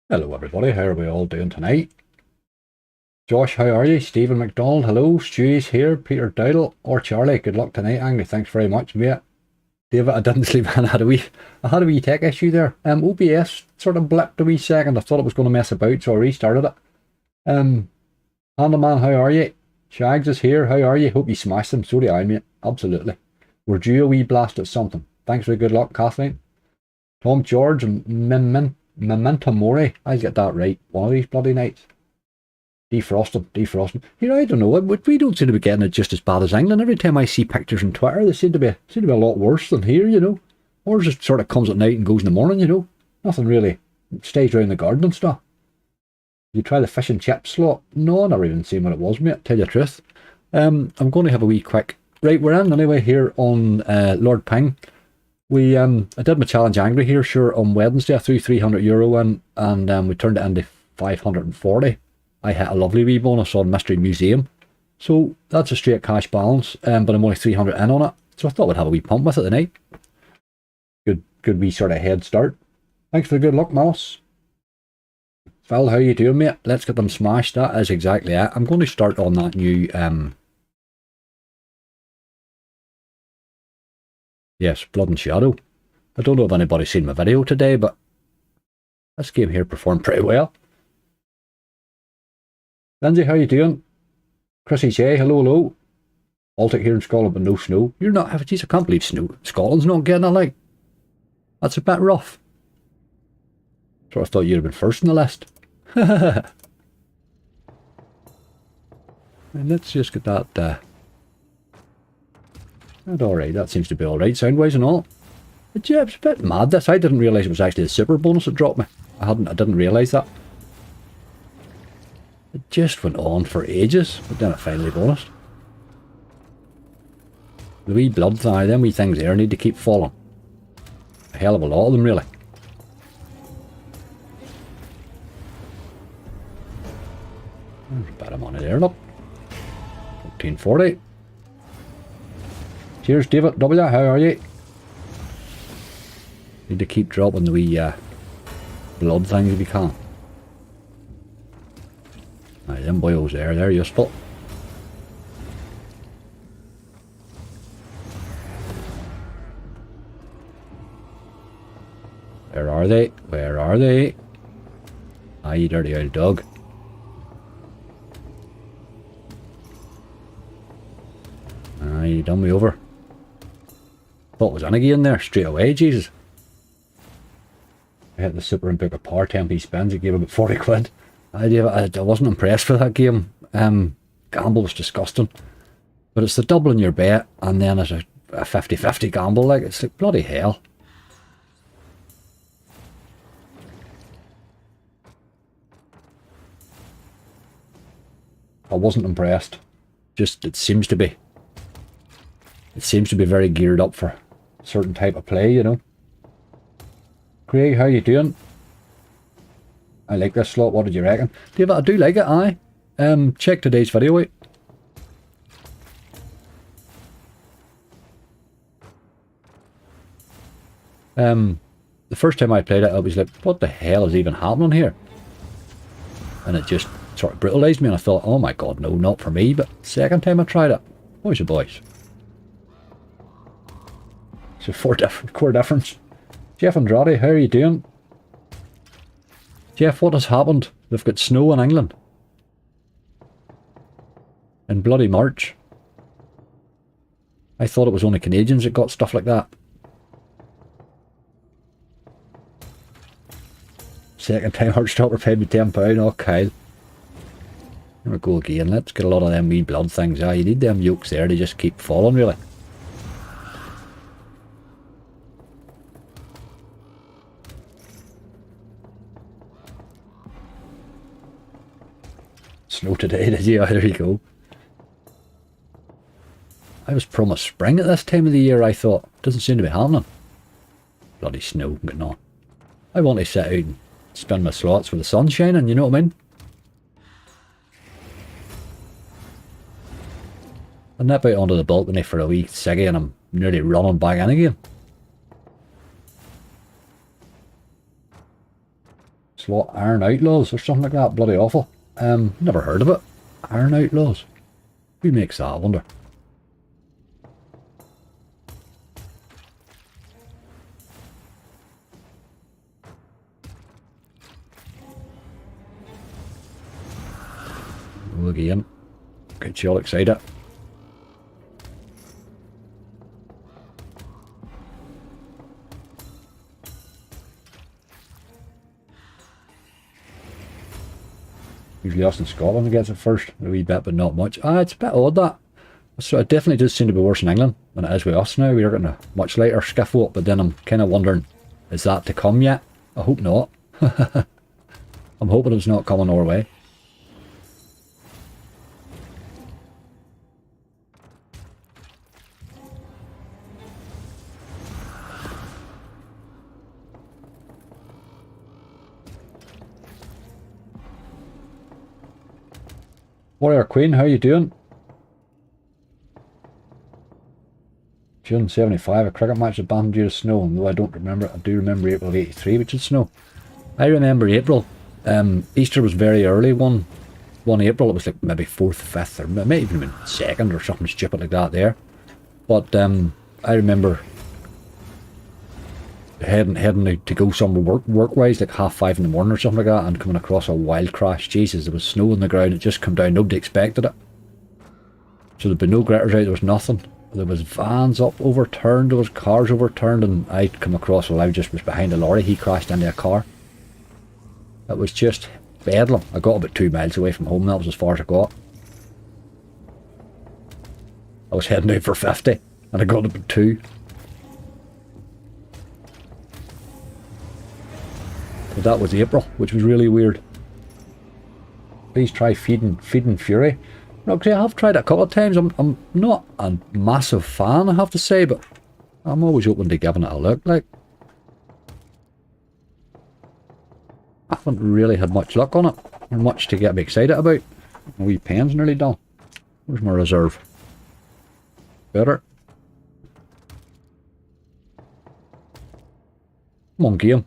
Hello everybody, how are we all doing tonight? Josh, how are you? Stephen McDonald, hello. Stewie's here. Peter Dowdle or Charlie, good luck tonight. Angry, thanks very much, mate. David, I didn't sleep and I had a wee tech issue there. OBS sort of blipped a wee second. I thought it was going to mess about, so I restarted it. Handelman, how are you? Shags is here, how are you? Hope you smashed them. So do I, mate. Absolutely. We're due a wee blast at something. Thanks for the good luck, Kathleen. Tom George and Memento Mori. I'll get that right one of these bloody nights. Defrosting. Here, I don't know. We don't seem to be getting it just as bad as England. Every time I see pictures on Twitter, they seem to be a lot worse than here, you know. Ours just sort of comes at night and goes in the morning, you know. Nothing really stays around the garden and stuff. You try the fish and chips slot? No, I never even seen what it was, mate. Tell you the truth. I'm going to have a wee quick. Right, we're in anyway here on Lord Ping. I did my challenge angry here, sure, on Wednesday. I threw €300 in, and we turned it into 540. I hit a lovely wee bonus on Mystery Museum. So that's a straight cash balance, but I'm only 300 in on it. So I thought we'd have a wee pump with it tonight. Good wee sort of head start. Thanks for the good luck, Mouse. Phil, how you doing, mate? Let's get them smashed. That is exactly it. I'm going to start on that new, yes, Blood and Shadow. I don't know if anybody's seen my video today, but this game here performed pretty well. Lindsay, how you doing? Chrissy J, hello. Baltic here in Scotland, but no snow. You're not having, geez, I can't believe Scotland's not getting it, like. That's a bit rough. Sort of thought you'd have been first in the list. And let's just get that, alright, that seems to be alright, sound-wise and all. But yeah, it's a bit mad this. I didn't realise it was actually the super bonus that dropped me. I didn't realise that. It just went on for ages, but then it finally bonused. The wee blood thing, them wee things there need to keep falling. A hell of a lot of them, really. There's a bit of money there, look. 1440. Cheers, David W. How are you? Need to keep dropping the wee blood things if you can. Aye, them boils there, they're useful. Where are they? Where are they? Aye, you dirty old dog. Aye, you done me over. Thought it was on again there, straight away, Jesus. I hit the super and book a power 10p spends, it gave about 40 quid. I wasn't impressed with that game. Gamble was disgusting. But it's the doubling your bet, and then it's a 50-50 gamble, like, it's like bloody hell. I wasn't impressed. Just, it seems to be very geared up for a certain type of play, you know. Craig, how you doing? I like this slot, what did you reckon? David, I do like it, aye. Check today's video out. The first time I played it, I was like, what the hell is even happening here? And it just sort of brutalised me, and I thought, oh my god, no, not for me. But second time I tried it, boys are boys. So core difference. Jeff Andrade, how are you doing? Jeff, what has happened? They've got snow in England. In bloody March. I thought it was only Canadians that got stuff like that. Second time Heartstopper paid me £10. Oh, Kyle. Here we go again. Let's get a lot of them wee blood things. Ah, you need them yolks there. They just keep falling, really. Snow today, did you? Oh, there you go. I was promised spring at this time of the year, I thought. Doesn't seem to be happening. Bloody snow getting on. I want to sit out and spin my slots with the sun shining, you know what I mean? I nip out onto the balcony for a wee ciggy and I'm nearly running back in again. Slot Iron Outlaws or something like that. Bloody awful. Never heard of it. Iron Outlaws. Who makes that, I wonder? Oh, again. Get you all excited. Usually us in Scotland gets it first, a wee bit, but not much. It's a bit odd that. So it definitely does seem to be worse in England than it is with us now. We're getting a much lighter skiffle, but then I'm kind of wondering, is that to come yet? I hope not. I'm hoping it's not coming our way. Warrior Queen, how you doing? June 75, a cricket match was banned due to snow, and though I don't remember it, I do remember April 83, which is snow. I remember April. Easter was very early, 1 April, it was like maybe 4th, 5th, or maybe even 2nd or something stupid like that there. But I remember heading out to go somewhere work-wise, like 5:30 in the morning or something like that, and coming across a wild crash. Jesus, there was snow on the ground, it just come down, nobody expected it. So there'd been no gritters out, there was nothing. There was vans up overturned, there was cars overturned, and I'd come across while I just was behind a lorry. He crashed into a car. It was just bedlam. I got about 2 miles away from home, that was as far as I got. I was heading out for 50, and I got about 2. But that was April, which was really weird. Please try feeding Fury. No, I have tried it a couple of times. I'm not a massive fan, I have to say, but I'm always open to giving it a look. Like, I haven't really had much luck on it, or much to get me excited about. My wee pen's nearly done. Where's my reserve? Better. Come on, game.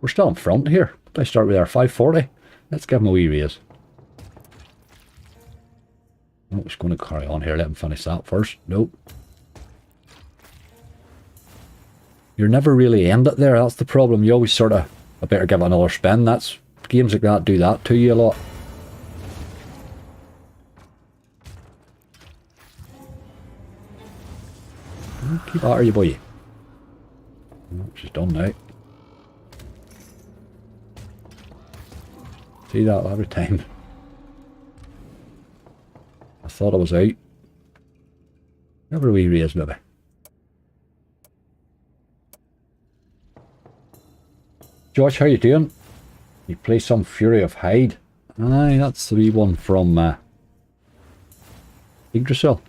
We're still in front here. I start with our 540. Let's give him a wee raise. I'm just going to carry on here. Let him finish that first. Nope. You're never really end it there. That's the problem. You always sort of, I better give it another spin. That's games like that do that to you a lot. Keep after you, boy. Oh, she's done now. See that every time. I thought I was out. Never a wee raise, maybe. Josh, how you doing? You play some Fury of Hyde. Aye, that's the wee one from Yggdrasil.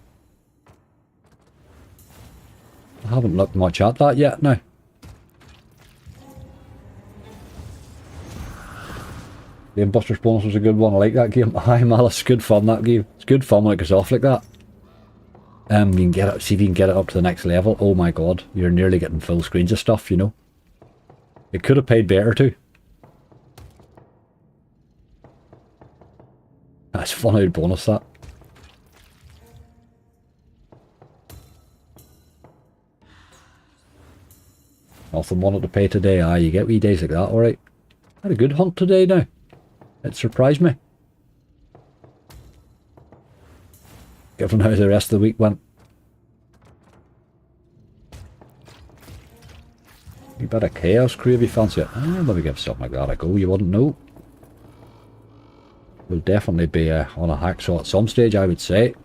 I haven't looked much at that yet now. Game Busters Bonus was a good one. I like that game. Aye, Malice, good fun, that game. It's good fun when it goes off like that. You can get it, see if you can get it up to the next level. Oh my god, you're nearly getting full screens of stuff, you know. It could have paid better too. That's a fun old bonus, that. Nothing wanted to pay today. Aye, you get wee days like that, alright. Had a good hunt today now. It surprised me. Given how the rest of the week went. You bit of Chaos Crew if you fancy it. Let me give something like that a go, you wouldn't know. We'll definitely be on a hacksaw at some stage, I would say.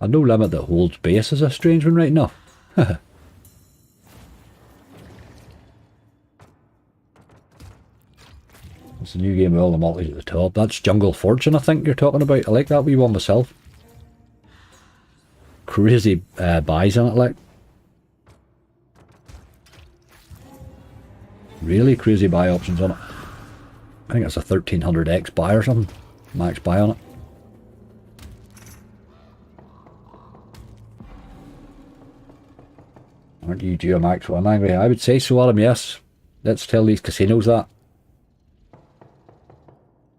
A no limit that holds base is a strange one right enough. It's a new game with all the multis at the top. That's Jungle Fortune, I think you're talking about. I like that wee one myself. Crazy buys in it, like. Really crazy buy options on it. I think it's a 1300x buy or something. Max buy on it. Aren't you due a max one angry? I would say so, Adam, yes. Let's tell these casinos that.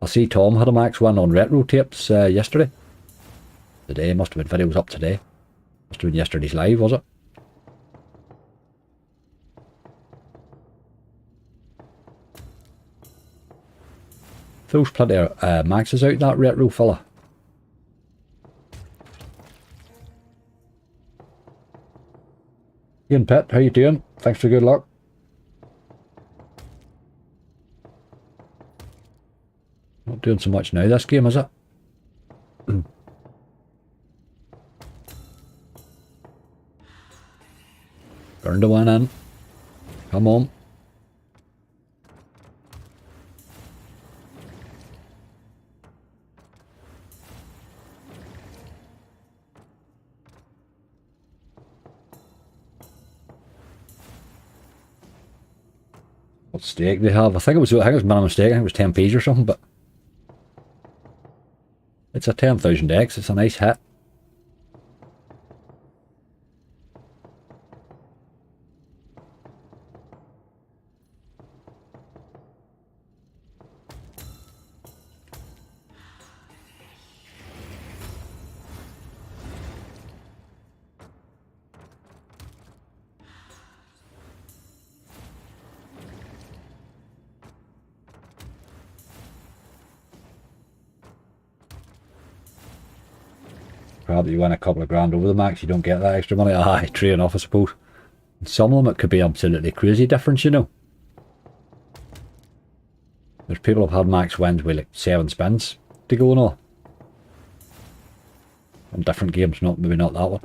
I see Tom had a max one on retro tapes yesterday. Today, must have been videos up today. Must have been yesterday's live, was it? Throws plenty of maxes out, that retro fella. Ian Pitt, how you doing? Thanks for good luck. Not doing so much now this game, is it? Burn the one in. Come on. What stake they have? I think it was minimum mistake. I think it was 10p's or something, but it's a 10,000x. It's a nice hit. Probably you win a couple of grand over the max, you don't get that extra money. Aye, true enough, I suppose. And some of them it could be absolutely crazy difference, you know. There's people who've had max wins with like 7 spins to go and all. On different games, maybe not that one.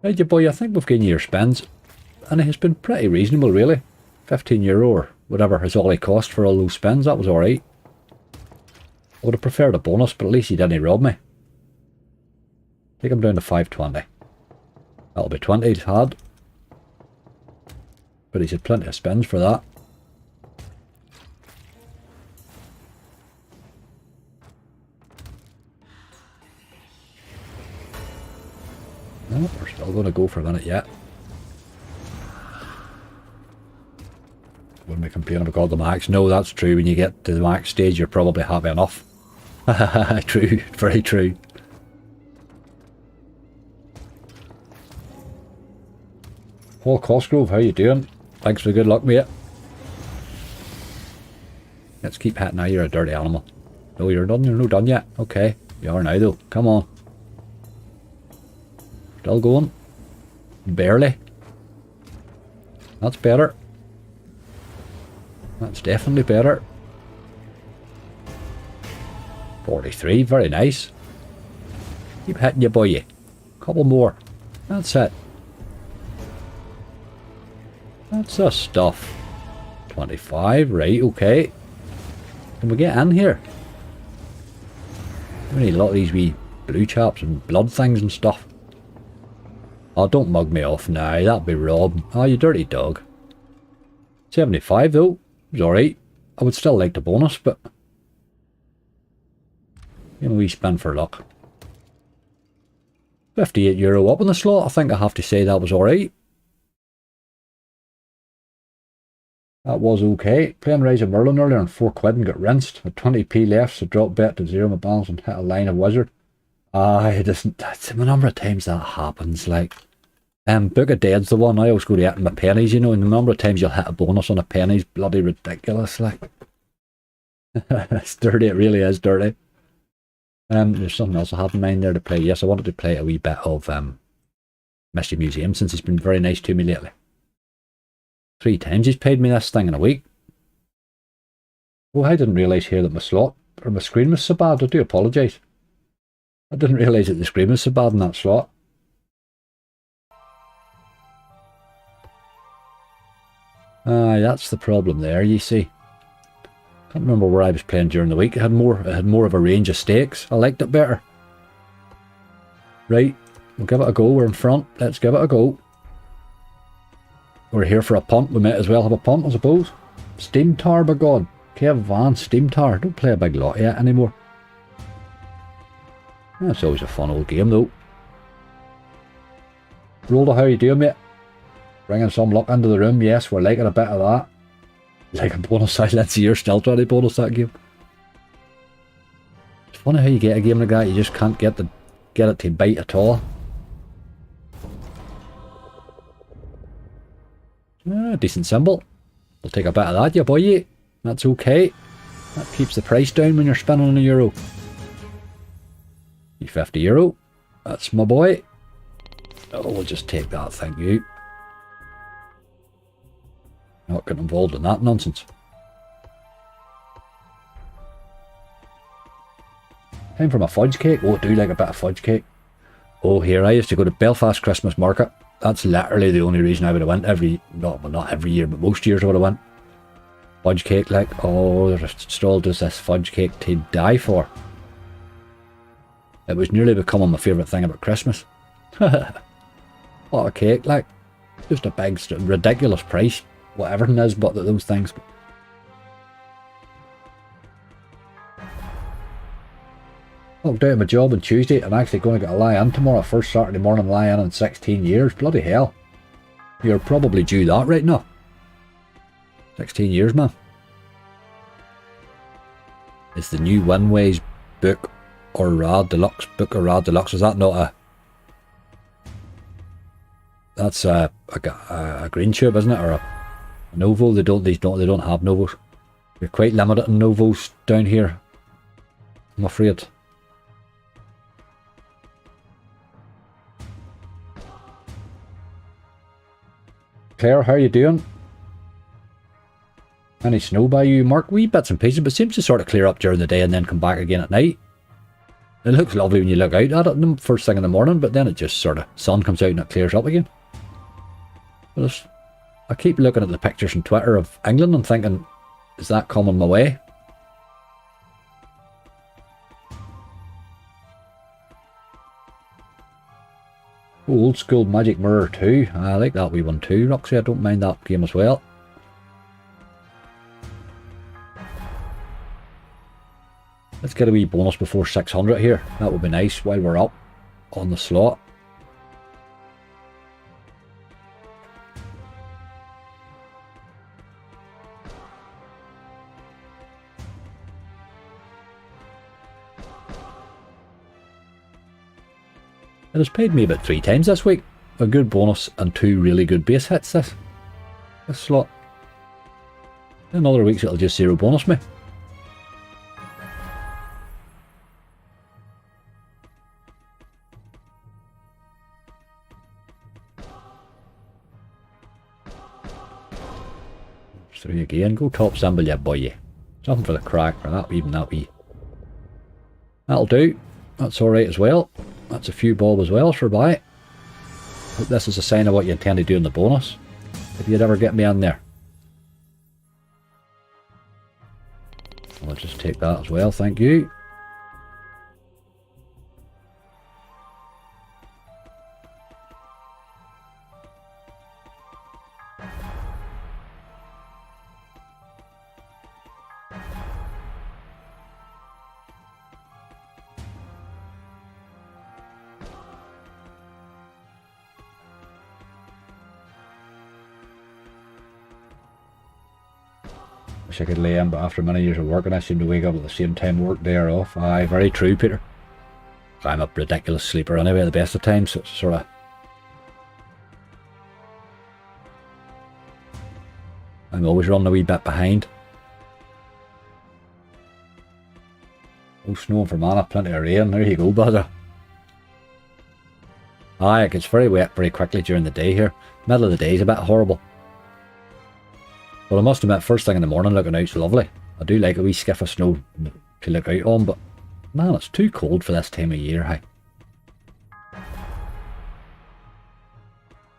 Right, you boy, I think we've given you your spins. And it has been pretty reasonable, really. €15 or whatever is all he cost for all those spins. That was alright. I would have preferred a bonus, but at least he didn't rob me. Take him down to 520. That'll be 20 he's had. But he's had plenty of spins for that. No, we're still going to go for a minute yet. When we complain about the max, no, that's true. When you get to the max stage, you're probably happy enough. True, very true. Paul Cosgrove, how you doing? Thanks for good luck, mate. Let's keep hitting now. You're a dirty animal. No, you're done. You're not done yet. Okay, you are now though. Come on. Still going. Barely. That's better. That's definitely better. 43, very nice. Keep hitting you, boy. Couple more. That's it. That's the stuff. 25, right, okay. Can we get in here? We need a lot of these wee blue chaps and blood things and stuff. Oh, don't mug me off now. That'd be Rob. Oh, you dirty dog. 75 though. It was alright. I would still like the bonus, but you know, we spin for luck. €58 up in the slot. I think I have to say that was alright. That was okay. Playing Rise of Merlin earlier on 4 quid and got rinsed. With 20p left, so drop bet to zero my balance and hit a line of wizard. It doesn't. That's the number of times that happens. Like, Book of Dead's the one. I always go to it in my pennies, you know, and the number of times you'll hit a bonus on a penny's bloody ridiculous. Like, it's dirty. It really is dirty. There's something else I have in mind there to play. Yes, I wanted to play a wee bit of Mystery Museum since he's been very nice to me lately. 3 times he's paid me this thing in a week. Oh, I didn't realise here that my slot or my screen was so bad. I do apologise. I didn't realise that the screen was so bad in that slot. Aye, that's the problem there, you see. Can't remember where I was playing during the week. It had more of a range of stakes. I liked it better. Right, We'll give it a go. We're in front. Let's give it a go. We're here for a punt. We might as well have a punt, I suppose. Steam Tower, by God. Kev Van, Steam Tower. Don't play a big lot yet anymore. That's always a fun old game, though. Rolder, how you doing, mate? Bringing some luck into the room. Yes, we're liking a bit of that. Like a bonus side. Let's see, you're still trying to bonus that game. It's funny how you get a game like that. You just can't get it to bite at all. Decent symbol. We'll take a bit of that, yeah, boy. That's okay. That keeps the price down when you're spending on a euro. €50. That's my boy. Oh, we'll just take that, thank you. Not getting involved in that nonsense. Time for my fudge cake. Oh, I do like a bit of fudge cake. Oh, here, I used to go to Belfast Christmas Market. That's literally the only reason I would have went not every year, but most years I would have went. Fudge cake, like, oh, there's a stall does this fudge cake to die for. It was nearly becoming my favourite thing about Christmas. What a cake, like, just a big, ridiculous price, whatever it is, but those things. Looked out of my job on Tuesday. I'm actually going to get a lie-in tomorrow. First Saturday morning lie-in in 16 years. Bloody hell. You're probably due that right now. 16 years, man. It's the new Winways book or Rad Deluxe. Book or Rad Deluxe. Is that not a... That's a green tube, isn't it? Or a Novo. They don't have Novos. We're quite limited in Novos down here, I'm afraid. Claire, how are you doing? Any snow by you, Mark? Wee bits and pieces, but it seems to sort of clear up during the day and then come back again at night. It looks lovely when you look out at it first thing in the morning, but then it just sort of, sun comes out and it clears up again. But I keep looking at the pictures on Twitter of England and thinking, is that coming my way? Old School Magic Mirror 2. I like that wee one too, Roxy. I don't mind that game as well. Let's get a wee bonus before 600 here. That would be nice while we're up on the slot. It has paid me about 3 times this week. A good bonus and 2 really good base hits this slot. In other weeks it'll just zero bonus me. Through again. Go top symbol, yeah boy. Something for the crack, or that wee. That'll do. That's alright as well. That's a few bob as well for buy. Hope this is a sign of what you intend to do in the bonus, if you'd ever get me in there. I'll just take that as well, thank you. Wish I could lay in, but after many years of working I seem to wake up at the same time work day or off. Aye, very true, Peter. I'm a ridiculous sleeper anyway the best of times, so it's sort of... I'm always running a wee bit behind. Oh, snowing for mana, plenty of rain. There you go, buzzer. Aye, it gets very wet very quickly during the day here. Middle of the day is a bit horrible. But I must admit, first thing in the morning looking out's lovely. I do like a wee skiff of snow to look out on, but man, it's too cold for this time of year, hey.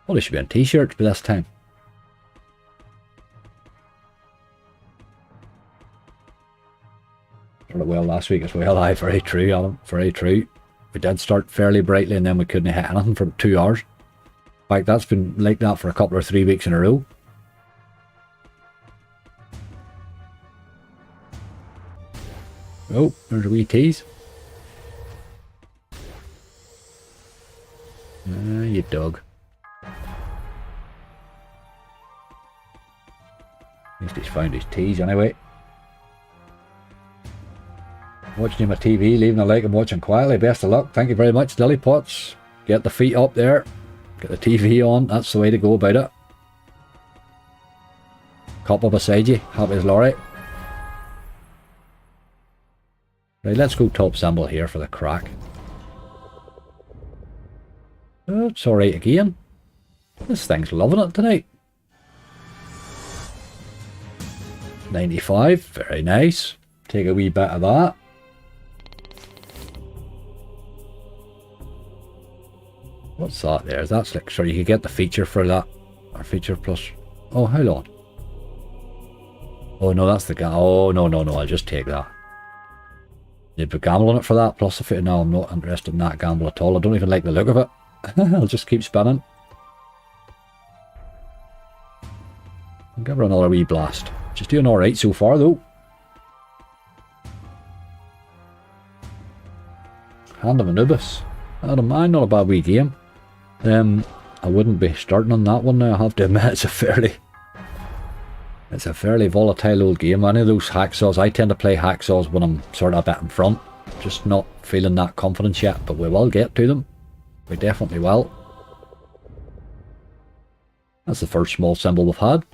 Well, they should be in t-shirts by this time. Done it well last week as well, aye, very true, Alan, very true. We did start fairly brightly and then we couldn't hit anything for 2 hours. In fact, that's been like that for a couple or 3 weeks in a row. Oh, there's a wee tease. You dog. At least he's found his tease anyway. Watching him on TV, leaving a like and watching quietly. Best of luck. Thank you very much, Lillypots. Get the feet up there. Get the TV on. That's the way to go about it. Couple beside you. Happy as Laurie. Right, let's go top symbol here for the crack. Oh, it's alright again. This thing's loving it tonight. 95, very nice. Take a wee bit of that. What's that there? That's like, sure, you could get the feature for that. Or feature plus. Oh, how long? Oh no, that's the gamble. Oh no, I'll just take that. You'd be gambling it for that, plus if it, no, I'm not interested in that gamble at all. I don't even like the look of it. I'll just keep spinning. I'll give her another wee blast. She's doing alright so far though. Hand of Anubis. Not a bad wee game. I wouldn't be starting on that one now, I have to admit. It's a fairly volatile old game. Any of those hacksaws, I tend to play hacksaws when I'm sort of a bit in front. Just not feeling that confidence yet, but we will get to them. We definitely will. That's the first small symbol we've had.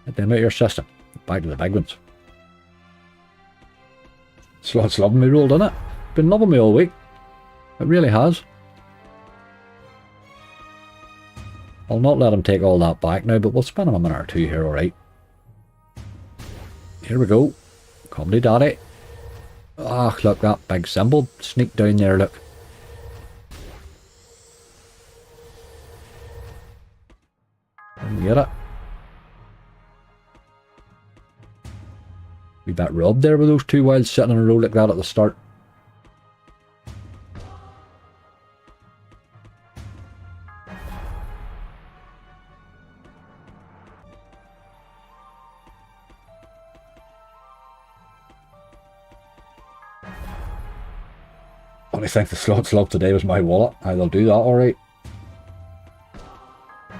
Get them out of your system. Back to the big ones. Slot's loving me roll, doesn't it? Been loving me all week. It really has. I'll not let him take all that back now, but we'll spin him a minute or two here, alright. Here we go. Comedy daddy. Ah, look, that big symbol. Sneak down there, look. Didn't get it. We bit robbed there with those two wilds sitting in a row like that at the start. I think the slot slug today was my wallet. They'll do that alright. I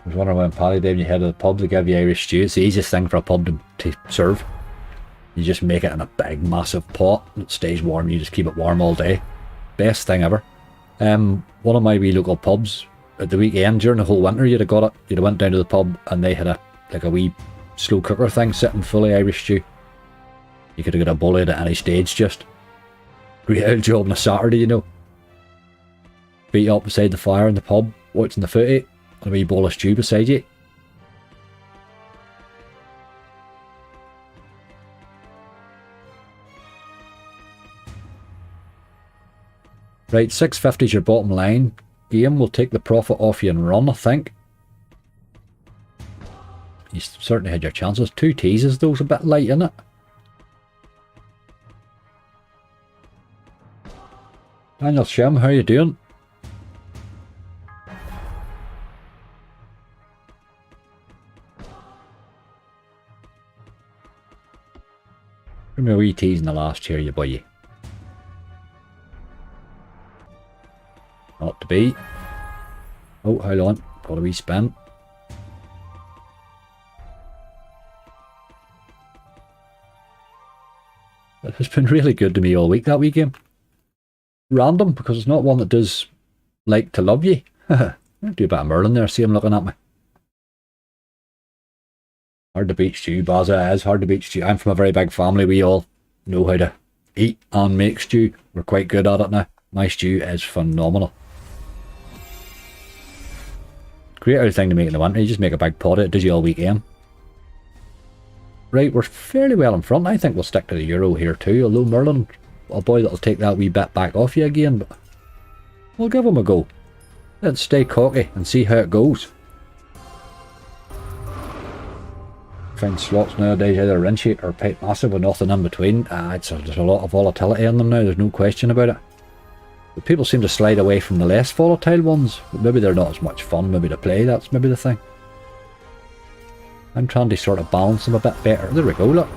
was wondering when Paddy Day when you head to the pub to give you Irish stew. It's the easiest thing for a pub to serve. You just make it in a big massive pot and it stays warm. You just keep it warm all day. Best thing ever. One of my wee local pubs at the weekend during the whole winter, you'd have got it. You'd have went down to the pub and they had a wee slow cooker thing sitting fully Irish stew. You could have got a bowl at any stage, just. Great old job on a Saturday, you know. Feet up beside the fire in the pub, watching the footy, and a wee bowl of stew beside you. Right, 650 is your bottom line. Game will take the profit off you and run, I think. You certainly had your chances. 2 teases, though, is a bit light, isn't it? Daniel Shem, how you doing? Give me a wee tease in the last here, you boy. Not to be. Oh, hold on. Got a wee spin. It has been really good to me all week, that wee game. Random, because it's not one that does like to love you. Do a bit of Merlin there, see him looking at me. Hard to beat stew, Baza is hard to beat stew. I'm from a very big family, we all know how to eat and make stew. We're quite good at it now. My stew is phenomenal. Great other thing to make in the winter, you just make a big pot of it, does you all weekend. Right, we're fairly well in front. I think we'll stick to the Euro here too, although Merlin, a boy that'll take that wee bit back off you again, but we'll give him a go. Let's stay cocky and see how it goes. Find slots nowadays either rinchy or pipe massive with nothing in between. There's a lot of volatility in them now, there's no question about it. But people seem to slide away from the less volatile ones. But maybe they're not as much fun maybe to play, that's maybe the thing. I'm trying to sort of balance them a bit better. There we go, look.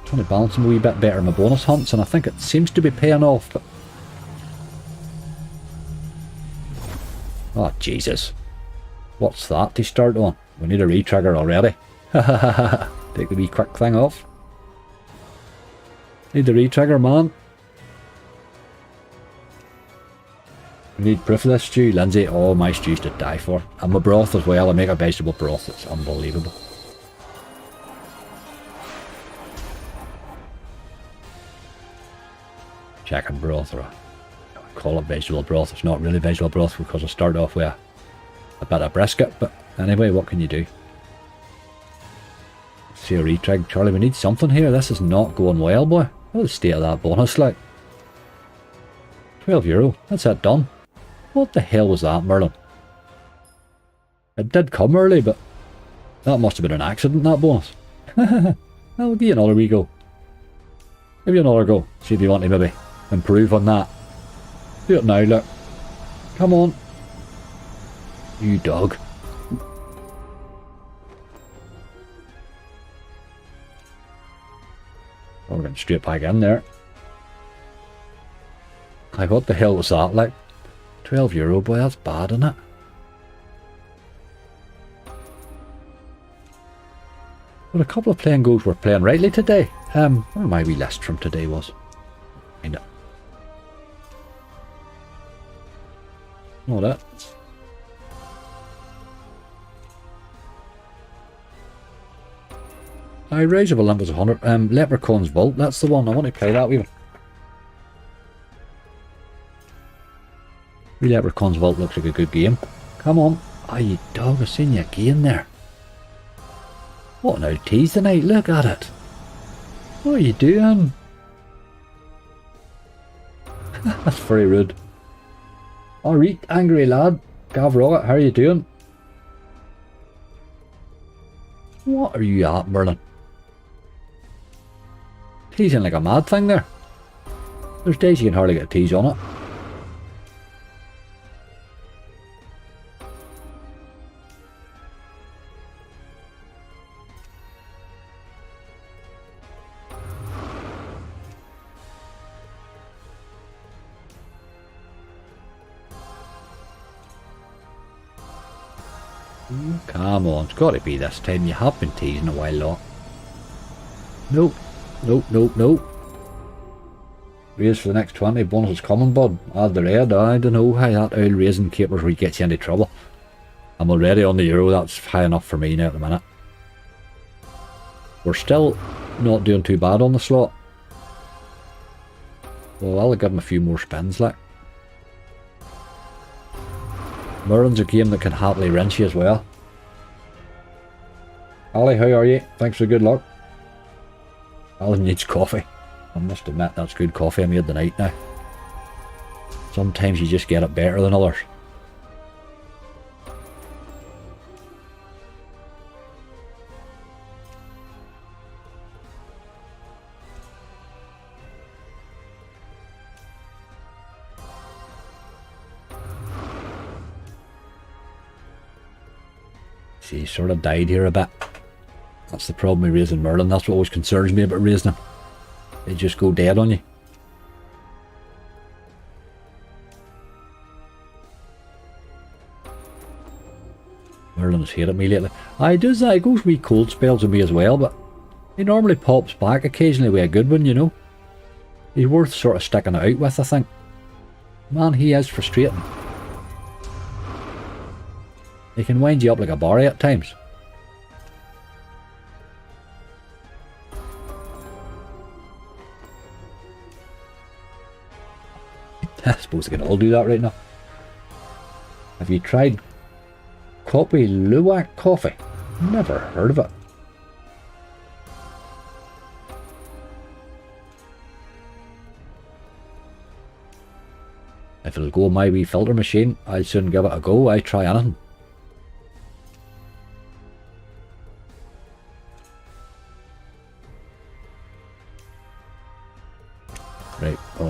Trying to balance them a wee bit better in my bonus hunts, and I think it seems to be paying off. But oh, Jesus. What's that to start on? We need a retrigger already. Take the wee quick thing off. Need the retrigger, man. We need proof of this stew, Lindsay. Oh, my stew's to die for. And my broth as well. I make a vegetable broth. It's unbelievable. Chicken broth, or I call it vegetable broth. It's not really vegetable broth because I start off with a bit of brisket. But anyway, what can you do? See a retrig. Charlie, we need something here. This is not going well, boy. What's the state of that bonus like? €12. That's it done. What the hell was that, Merlin? It did come early, but that must have been an accident, that bonus. I'll give you another wee go. Give you another go. See if you want to maybe improve on that. Do it now, look. Come on. You dog. Oh, we're getting straight back in there. Like, what the hell was that like? €12, boy, that's bad, isn't it? Well, a couple of playing goals were playing rightly today. Where my wee list from today was. Find it. Not it. Rise of Olympus 100. Leprechaun's Vault, that's the one. I want to play that wee one. Leprechaun's Vault looks like a good game. Come on. Ah, you dog, I've seen you again there. What an old tease tonight, look at it. What are you doing? That's very rude. Alright, angry lad. Gav Rocket, how are you doing? What are you at, Merlin? Teasing like a mad thing there. There's days you can hardly get a tease on it. Come on, it's got to be this time. You have been teasing a while lot. Nope. Nope, nope, nope. Raise for the next 20. Bonus is coming, bud. Add the red. I don't know how that oil raising capers where he gets you into trouble. I'm already on the euro. That's high enough for me now at the minute. We're still not doing too bad on the slot. Well, I'll give him a few more spins, like. Merlin's a game that can happily rinse you as well. Ali, how are you? Thanks for good luck. Alan needs coffee. I must admit that's good coffee I made tonight now. Sometimes you just get it better than others. See, he sort of died here a bit. That's the problem with raising Merlin. That's what always concerns me about raising him. They just go dead on you. Merlin's hated me lately. He does that. He goes wee cold spells with me as well, but he normally pops back occasionally with a good one, you know. He's worth sort of sticking it out with, I think. Man, he is frustrating. He can wind you up like a barry at times. I suppose they can all do that right now. Have you tried Kopi Luwak coffee? Never heard of it. If it'll go my wee filter machine, I'll soon give it a go. I try anything.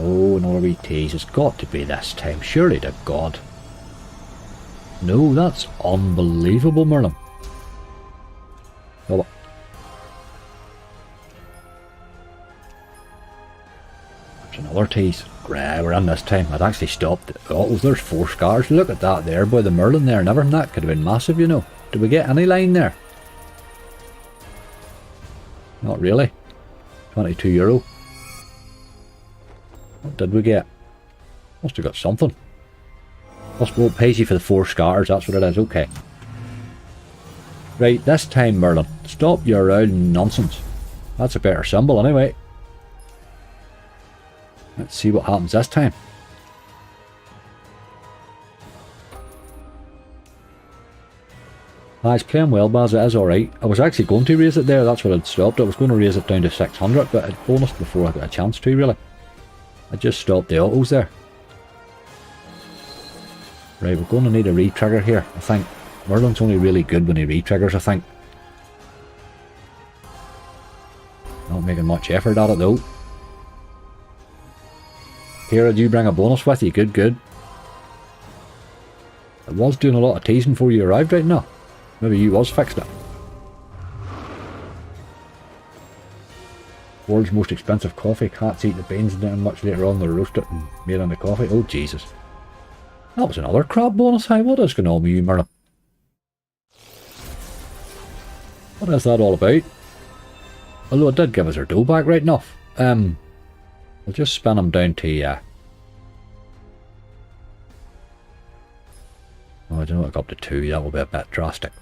Oh, another wee tease. It's got to be this time. Surely to God. No, that's unbelievable, Merlin. Oh, there's another tease. Great, we're in this time. I'd actually stopped. Oh, there's 4 scars. Look at that there, boy. The Merlin there and everything. That could have been massive, you know. Did we get any line there? Not really. €22. What did we get? Must have got something. Must be pays you for the 4 scars, that's what it is, okay. Right, this time Merlin, stop your round nonsense. That's a better symbol anyway. Let's see what happens this time. It's playing well, Baz, it is alright. I was actually going to raise it there, that's what I'd stopped. I was going to raise it down to 600, but I'd bonused before I got a chance to, really. I just stopped the autos there. Right, we're going to need a re-trigger here, I think. Merlin's only really good when he re-triggers, I think. Not making much effort at it, though. Kira, do you bring a bonus with you? Good, good. I was doing a lot of teasing before you arrived right now. Maybe you was fixed it. World's most expensive coffee. Cats eat the beans and then much later on they're roasted and made into coffee. Oh, Jesus. That was another crap bonus. Hey, what is going on with you, Merlin? What is that all about? Although it did give us our dough back right enough. We'll just spin them down to, oh, I don't know, I got up to 2. That will be a bit drastic.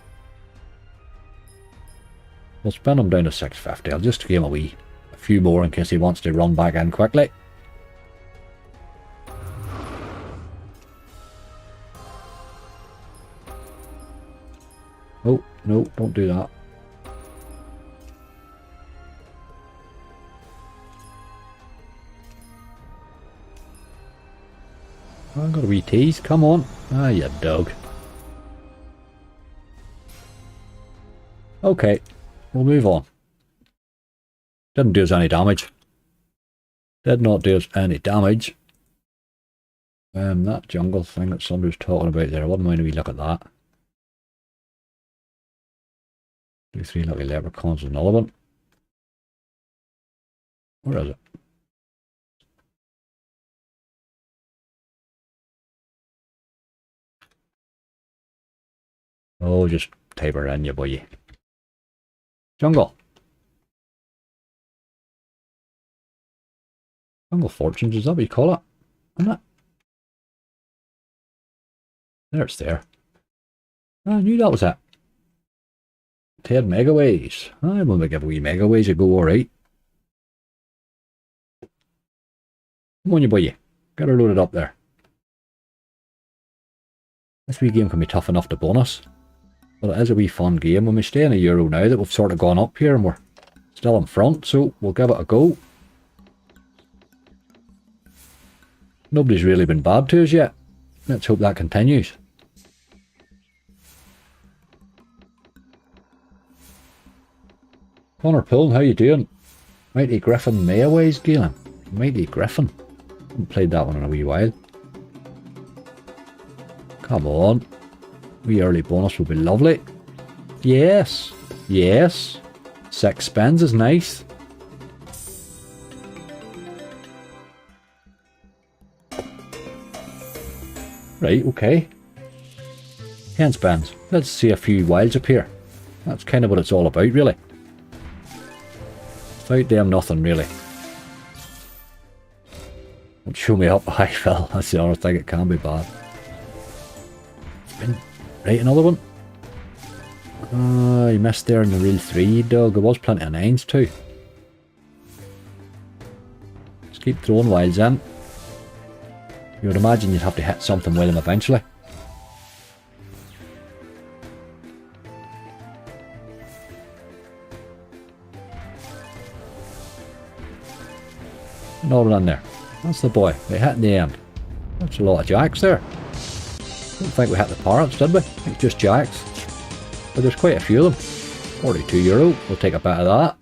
We'll spin him down to 650. I'll just give him a few more in case he wants to run back in quickly. Oh, no, don't do that. I've got a wee tease, come on. Ah, you dog. Okay, we'll move on. Didn't do us any damage. Did not do us any damage. That jungle thing that somebody's talking about there, I wouldn't mind if we look at that. 2, 3 lucky leprechauns and another one. Where is it? Oh, just type her in, you boy. Jungle. Jungle Fortunes, is that what you call it? Isn't it? There, it's there. I knew that was it. 10 megaways. I'm going to give a wee megaways a go, alright. Come on, you boy. Get her loaded up there. This wee game can be tough enough to bonus. But it is a wee fun game when we stay in a Euro now that we've sort of gone up here and we're still in front, so we'll give it a go. Nobody's really been bad to us yet. Let's hope that continues. Connor Pullen, how you doing? Mighty Griffin Mayaways, Galen. Mighty Griffin. Haven't played that one in a wee while. Come on. Wee early bonus would be lovely. Yes. Yes. 6 spins is nice. Right, okay. 10 spins. Let's see a few wilds appear. That's kind of what it's all about, really. Without them, nothing, really. Don't show me up high, Phil. That's the other thing, it can be bad. Spin. Right, another one. You missed there in the reel 3, dog. There was plenty of 9s too. Just keep throwing wilds in. You would imagine you'd have to hit something with them eventually. Another in there. That's the boy. We hit in the end. That's a lot of jacks there. Don't think we hit the parrots, did we? I think just jacks. But there's quite a few of them. €42. We'll take a bit of that.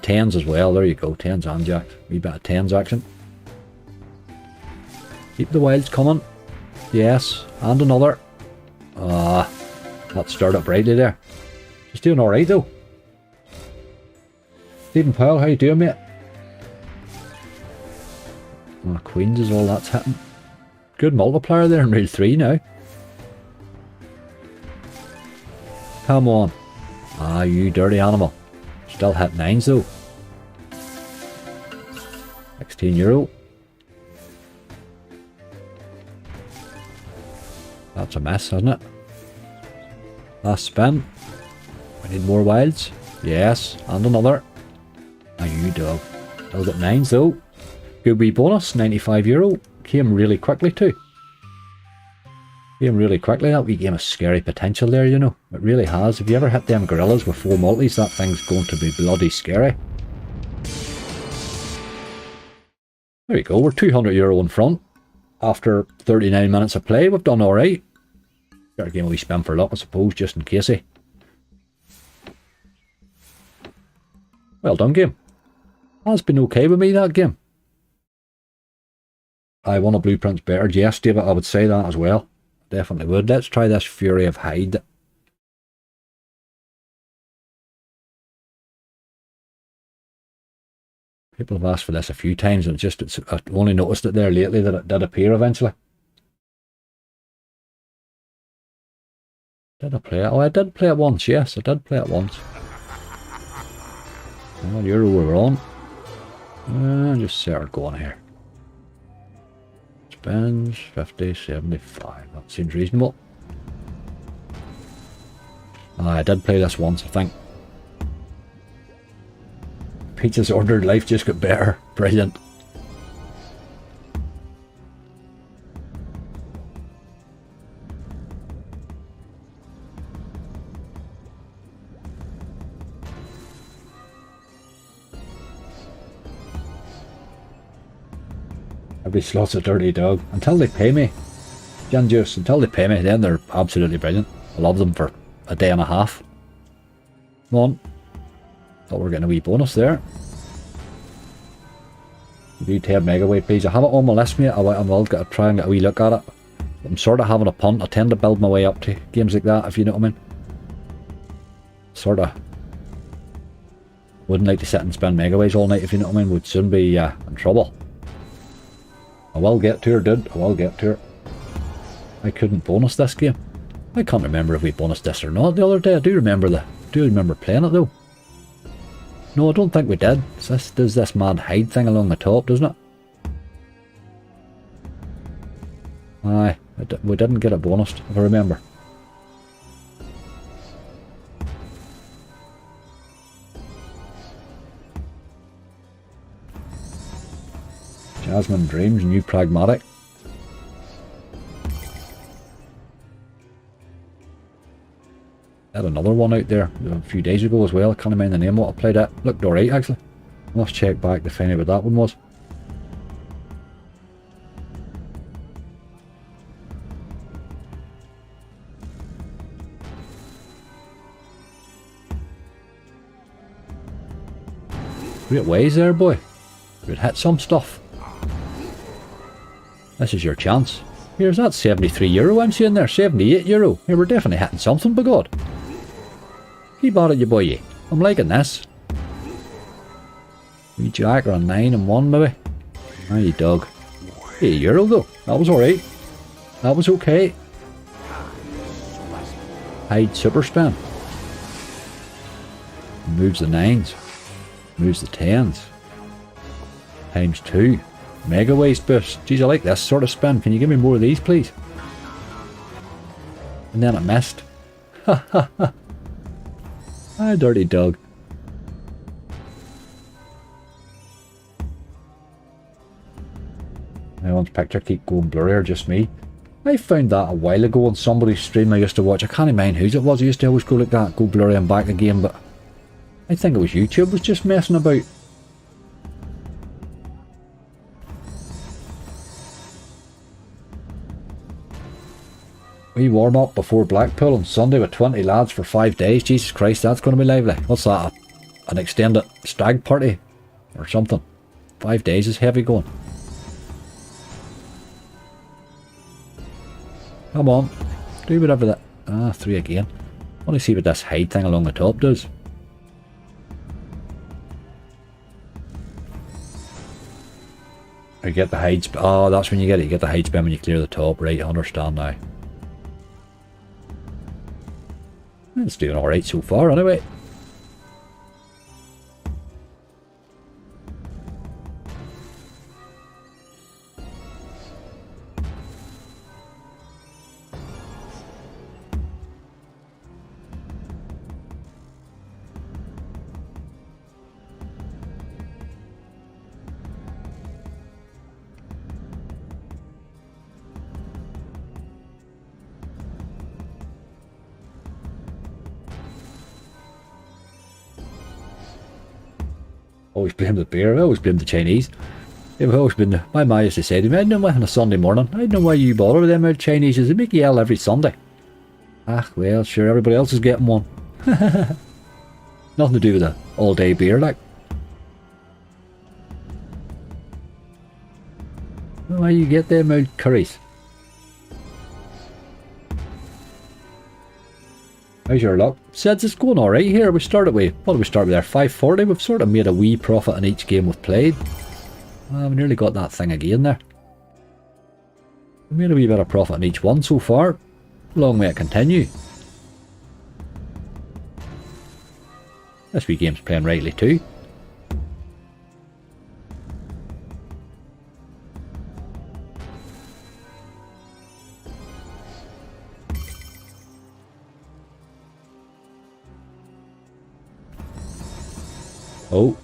Tens as well, there you go, tens and jacks. Wee bit of tens action. Keep the wilds coming. Yes, and another. Ah, that stirred up brightly there. She's doing alright though. Stephen Powell, how you doing, mate? Oh, Queens is all that's hitting. Good multiplier there in reel 3 now. Come on. Ah, you dirty animal. Still hit 9s though. €16. That's a mess, isn't it? Last spin. We need more wilds. Yes, and another. Ah, you dog. Still got 9s though. Good wee bonus, €95. Came really quickly too. Came really quickly. That wee game has scary potential there, you know. It really has. If you ever hit them gorillas with 4 multis, that thing's going to be bloody scary. There you go, we're €200 in front. After 39 minutes of play, we've done alright. Better game a wee spin for luck, I suppose, just in casey. Well done, game. That's been okay with me, that game. I won a blueprints better. Yes, David, I would say that as well. Definitely would. Let's try this Fury of Hyde. People have asked for this a few times, and I've only noticed it there lately that it did appear eventually. Did I play it? Oh, I did play it once. Yes, I did play it once. Oh, Euro we're on. Just set her going here. Spins 50, 75. That seems reasonable. I did play this once, I think. Pizza's ordered, life just got better. Brilliant. Every slot's a dirty dog. Until they pay me. Jan Juice, until they pay me, then they're absolutely brilliant. I love them for a day and a half. Come on. Thought we were getting a wee bonus there. Do 10 megaweight, please. I have it on my list, mate. I will try and get a wee look at it. I'm sort of having a punt. I tend to build my way up to games like that, if you know what I mean. Sort of. Wouldn't like to sit and spend megaways all night, if you know what I mean. Would soon be in trouble. I will get to her, dude. I will get to her. I couldn't bonus this game. I can't remember if we bonused this or not the other day. I do remember playing it though. No, I don't think we did. Does this mad hide thing along the top, doesn't it? Aye, we didn't get it bonused, if I remember. Jasmine Dreams, New Pragmatic. Had another one out there a few days ago as well. I can't remember the name what I played at. Looked alright actually. I must check back to find out what that one was. Great ways there, boy. We'd hit some stuff. This is your chance. Here's that €73 I'm seeing there. €78. Here, we're definitely hitting something, by God. Keep at it, you boy. I'm liking this. Wee jack or a 9 and 1 maybe. Ah, you dog. €8 though. That was alright. That was okay. Hide super spin. Moves the 9s. Moves the 10s. Times 2. Mega waste boost. Geez, I like this sort of spin. Can you give me more of these, please? And then it missed. Ha ha ha. Ah, dirty dog. Everyone's picture keep going blurry, or just me. I found that a while ago on somebody's stream I used to watch. I can't mind whose it was. I used to always go like that, go blurry and back again, but I think it was YouTube was just messing about. We warm up before Blackpool on Sunday with 20 lads for 5 days. Jesus Christ, that's going to be lively. What's that? an extended stag party or something. 5 days is heavy going. Come on, do whatever that... Ah, 3 again. I want to see what this height thing along the top does. You get the height... Oh, that's when you get it. You get the height spin when you clear the top. Right, I understand now. It's doing alright so far, anyway. Always blame the beer. I always blame the Chinese. They've always been... My ma used to say to me, I don't know why on a Sunday morning, I don't know why you bother with them out Chinese. They make you yell every Sunday. Ah, well, sure, everybody else is getting one. Nothing to do with the all-day beer, like. Why you get them out curries? How's your luck? Says it's going alright here. We started with, what did we start with there? 540. We've sort of made a wee profit in each game we've played. We nearly got that thing again there. We made a wee bit of profit in each one so far. Long may it continue. This wee game's playing rightly too. Oh,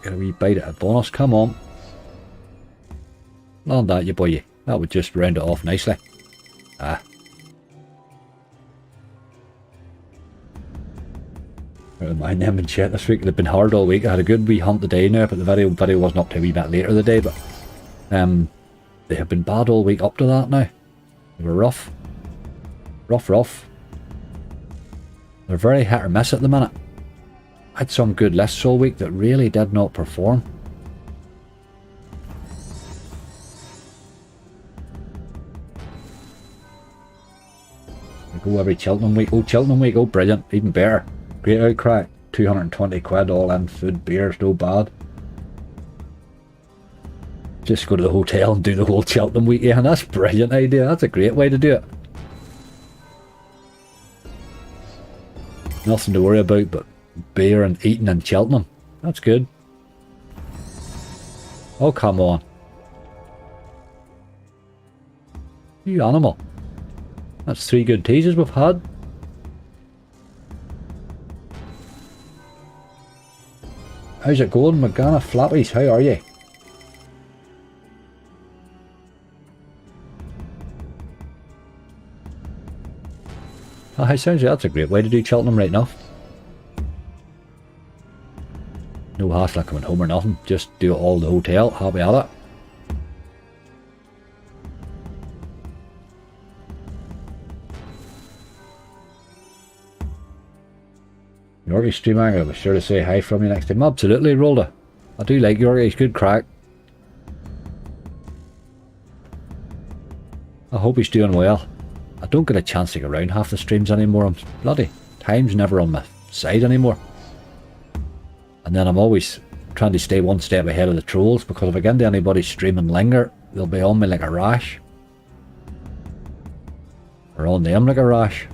get a wee bite at a bonus, come on. Land that, you boy. That would just round it off nicely. Ah. I don't mind them and shit this week. They've been hard all week. I had a good wee hunt today now, but the video wasn't up to a wee bit later in the day, but they have been bad all week up to that now. They were rough. Rough. They're very hit or miss at the minute. I had some good lists all week that really did not perform. I go every Cheltenham week. Oh, Cheltenham week. Oh, brilliant. Even better. Great outcry. 220 quid all in food, beers, no bad. Just go to the hotel and do the whole Cheltenham week. Yeah, and that's a brilliant idea. That's a great way to do it. Nothing to worry about but beer and eating in Cheltenham. That's good. Oh, come on. You animal. That's 3 good teasers we've had. How's it going, Magana Flappies? How are you? Oh, sounds like that's a great way to do Cheltenham right enough. No hassle coming home or nothing, just do it all at the hotel, happy at it. Yorkie Streamhanger, I was sure to say hi from you next time. Absolutely, Rolda. I do like Yorkie, he's good crack. I hope he's doing well. I don't get a chance to go around half the streams anymore. I'm bloody time's never on my side anymore. And then I'm always trying to stay one step ahead of the trolls, because if I get into anybody's stream and linger, they'll be on me like a rash. Or on them like a rash.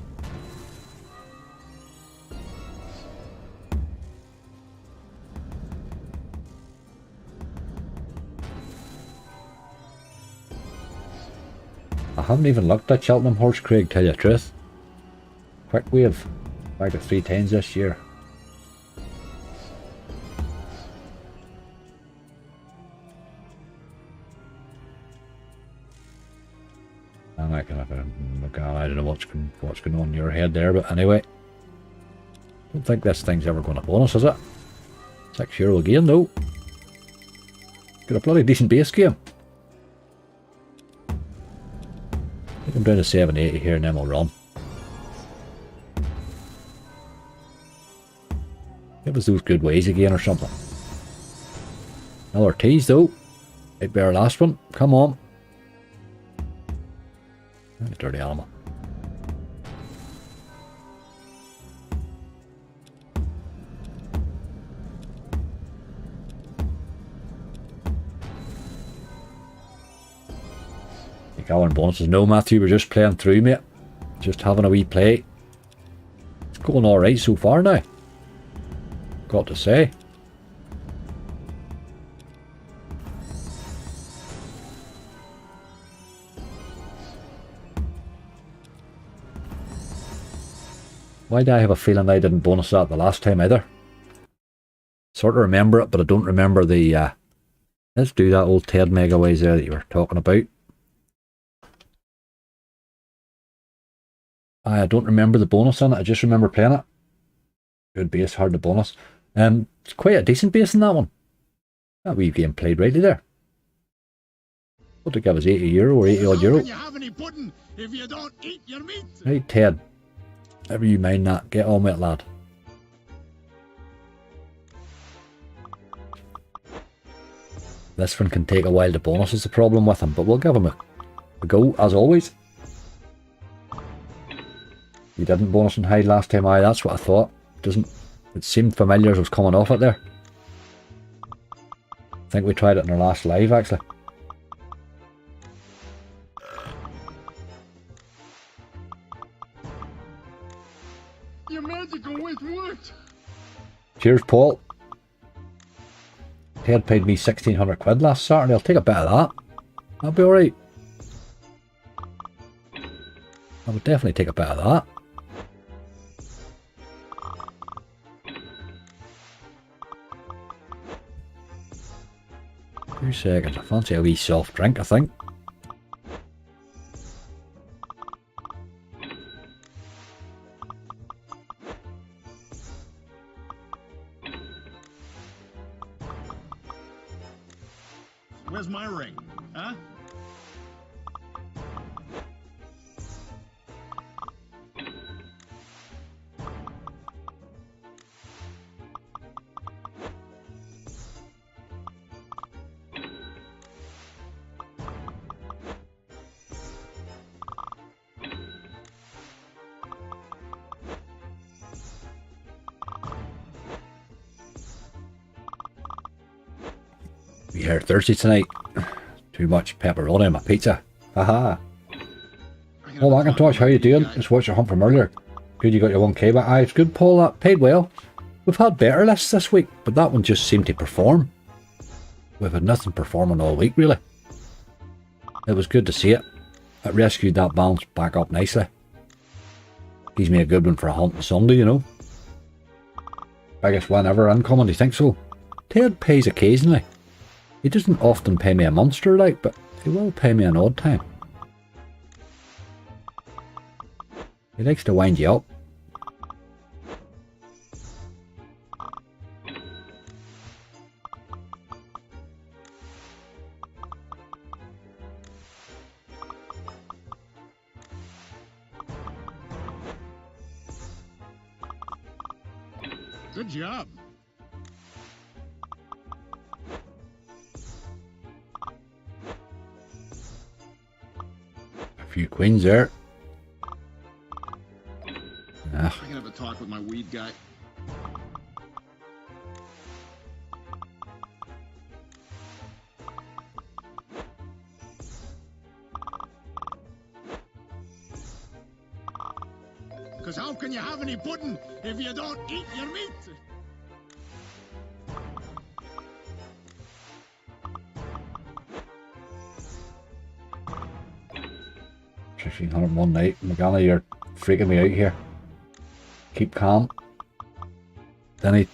I haven't even looked at Cheltenham Horse, Craig, tell you the truth. Quick wave. Back to 3 times this year. I don't know what's going on in your head there, but anyway. Don't think this thing's ever going to bonus, is it? €6 again, though. Got a bloody decent base game. Take him down to 780 here and then we'll run. Give us those good ways again or something. Another tease though. Might be our last one. Come on. Dirty animal. You got one bonuses. No, Matthew, we're just playing through, mate. Just having a wee play. It's going alright so far now. Got to say. Why do I have a feeling I didn't bonus that the last time either? Sort of remember it, but I don't remember the... let's do that old Ted Megaways there that you were talking about. I don't remember the bonus on it, I just remember playing it. Good base, hard to bonus. It's quite a decent base in that one. That wee game played rightly there. What to give us €80 or 80 odd euro? You have any pudding if you don't eat your meat? Right, Ted. Never you mind that. Get on with it, lad. This one can take a while to bonus is the problem with him, but we'll give him a go as always. You didn't bonus and hide last time, aye, that's what I thought. It seemed familiar as I was coming off it there. I think we tried it in our last live actually. Your magical wit worked. Cheers, Paul. Ted paid me 1,600 quid last Saturday. I'll take a bit of that. That'll be alright. I would definitely take a bit of that. Two seconds. I fancy a wee soft drink, I think. Where's my ring? Huh? We are thirsty tonight. Too much pepperoni on my pizza. Haha. Oh, Macintosh, how you doing? Just watched your hunt from earlier. Good you got your 1k back. Aye, it's good, Paul. That paid well. We've had better lists this week, but that one just seemed to perform. We've had nothing performing all week, really. It was good to see it. It rescued that balance back up nicely. Gives me a good one for a hunt on Sunday, you know. I guess whenever incoming, do you think so? Ted pays occasionally. He doesn't often pay me a monster like, but he will pay me an odd time. He likes to wind you up. Good job. A few queens there. I can have a talk with my weed guy. Because how can you have any pudding if you don't eat your meat? $1,500 night. Morgana, you're freaking me out here. Keep calm. Then he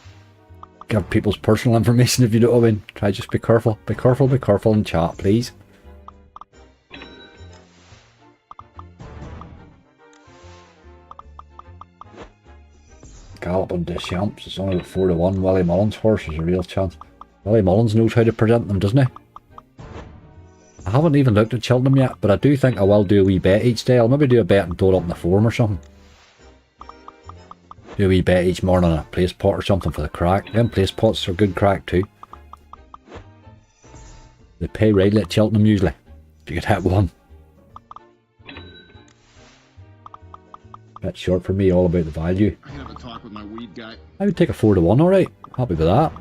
give people's personal information if you know what I mean. Try just be careful. Be careful, be careful in chat, please. Gallop on Deschamps. It's only 4-1. Willie Mullins' horse is a real chance. Willie Mullins knows how to present them, doesn't he? I haven't even looked at Cheltenham yet, but I do think I will do a wee bet each day. I'll maybe do a bet and throw it up in the forum or something. Do a wee bet each morning on a place pot or something for the crack. Them place pots are good crack too. They pay rightly at Cheltenham usually. If you could hit one. Bit short for me, all about the value. I can have a talk with my weed guy. I would take a 4 to 1, alright. Happy with that.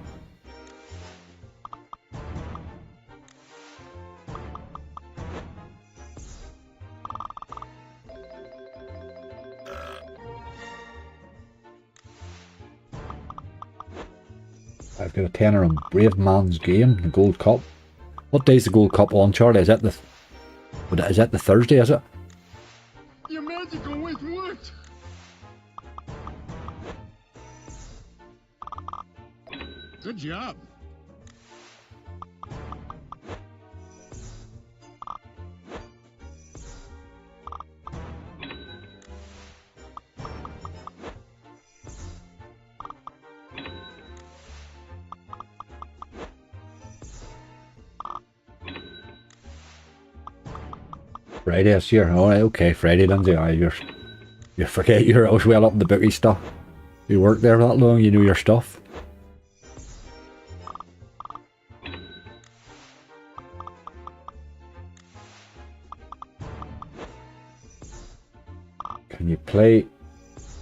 I've got a tenner on Brave Man's Game, the Gold Cup. What day is the Gold Cup on, Charlie? Is that the Thursday, is it? Your magical wit worked. Good job. Friday this year. Alright, okay, Friday, Lindsay. Aye, you forget you're always well up in the bookie stuff. You work there that long, you know your stuff. Can you play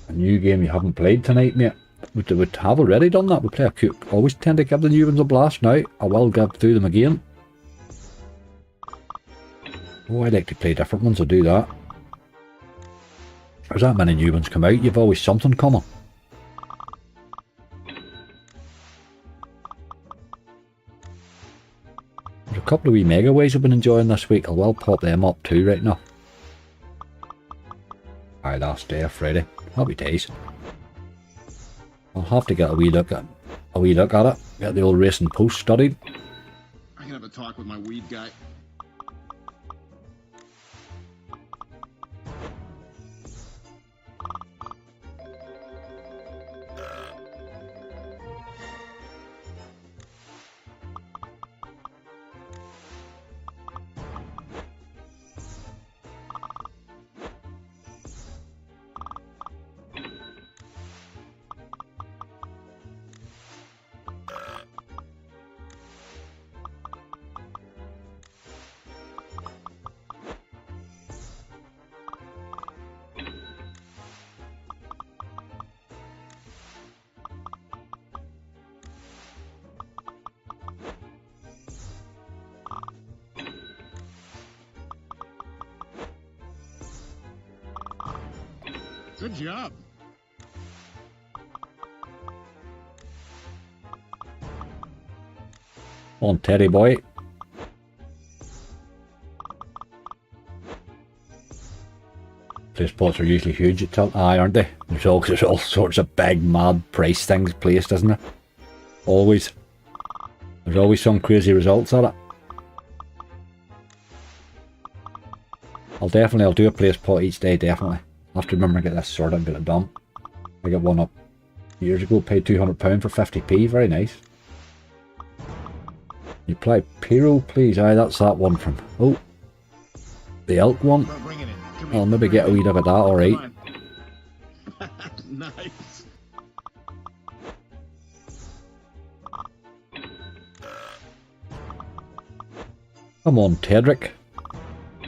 a new game you haven't played tonight, mate? We have already done that. We play always tend to give the new ones a blast now. I will give through them again. Oh, I like to play different ones, I'll do that. There's that many new ones come out, you've always something coming. There's a couple of wee mega ways I've been enjoying this week. I will pop them up too right now. Aye, last day of Friday. Happy days. I'll have to get a wee look at it. Get the old racing post studied. I can have a talk with my weed guy. Good job. On Teddy boy. Place pots are usually huge at Tilt. Aye, aren't they? There's all sorts of big mad price things placed, isn't there? Always. There's always some crazy results at it. I'll do a place pot each day, definitely. I have to remember to get this sorted and get it done. I got one up years ago, paid £200 for 50p, very nice. You play Pyro, please. Aye, that's that one from, oh, the elk one. I'll maybe get a wee bit of that, alright. Nice. Come on, Tedrick.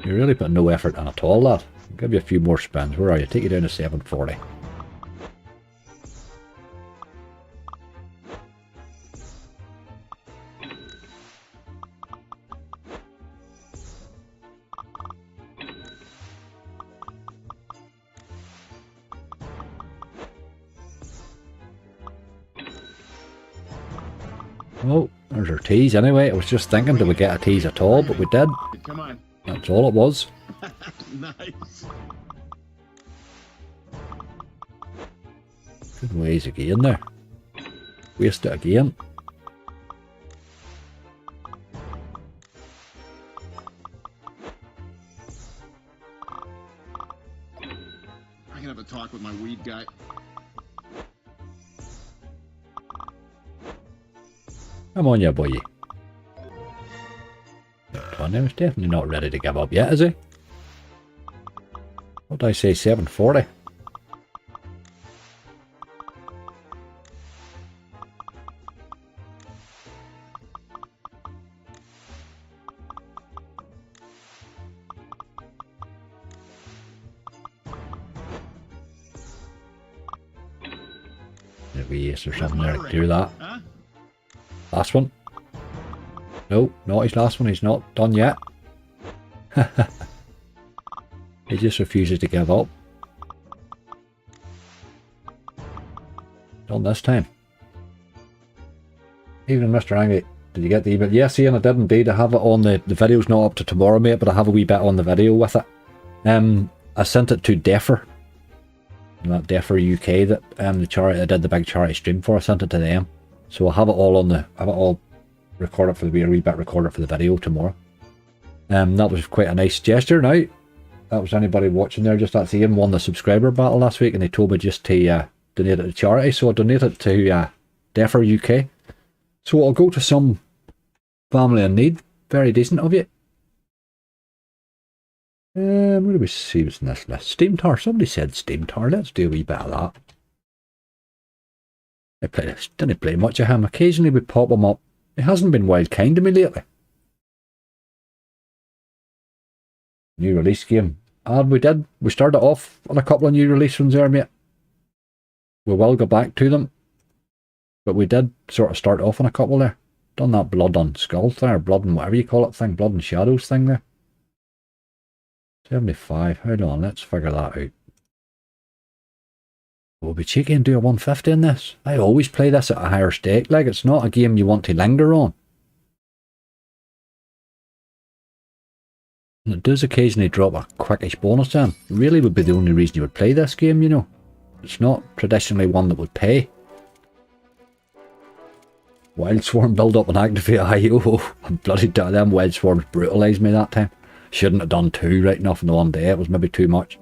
You're really putting no effort in at all, lad. I'll give you a few more spins. Where are you? Take you down to 740. Oh, there's our tease anyway. I was just thinking, did we get a tease at all? But we did. Come on. That's all it was. Nice. Good ways again there. Waste it again. I can have a talk with my weed guy. Come on, you boy. He's definitely not ready to give up yet, is he? What did I say, 740? like we ace or something there. Do that. Huh? Last one. No, not his last one. He's not done yet. He just refuses to give up. Done this time. Even Mr. Angry, did you get the email? Yes, Ian, I did indeed. I have it on the video's not up to tomorrow, mate, but I have a wee bit on the video with it. I sent it to Defer. That Defer UK, that the charity I did the big charity stream for. I sent it to them. So I have it all on the, I have it all recorded for the wee bit recorded for the video tomorrow. That was quite a nice gesture. Now, that was anybody watching there. Just that's Ian won the subscriber battle last week, and they told me just to donate it to charity. So I donated it to Defer UK. So I'll go to some family in need. Very decent of you. Where do we see what's in this list? Steam Tower. Somebody said Steam Tower. Let's do a wee bit of that. Didn't play much of him. Occasionally we pop him up. He hasn't been wild kind to me lately. New release game. And we started off on a couple of new release ones there, mate. We will go back to them. But we did sort of start off on a couple there. Done that Blood on Skull there, Blood and whatever you call it thing, Blood and Shadows thing there. 75, hold on, let's figure that out. We'll be cheeky and do a 150 in this. I always play this at a higher stake, like it's not a game you want to linger on. And it does occasionally drop a quickish bonus in. Really would be the only reason you would play this game, you know. It's not traditionally one that would pay. Wildswarm build up and activate IO. Bloody damn Wildswarms brutalised me that time. Shouldn't have done two right enough in the one day. It was maybe too much.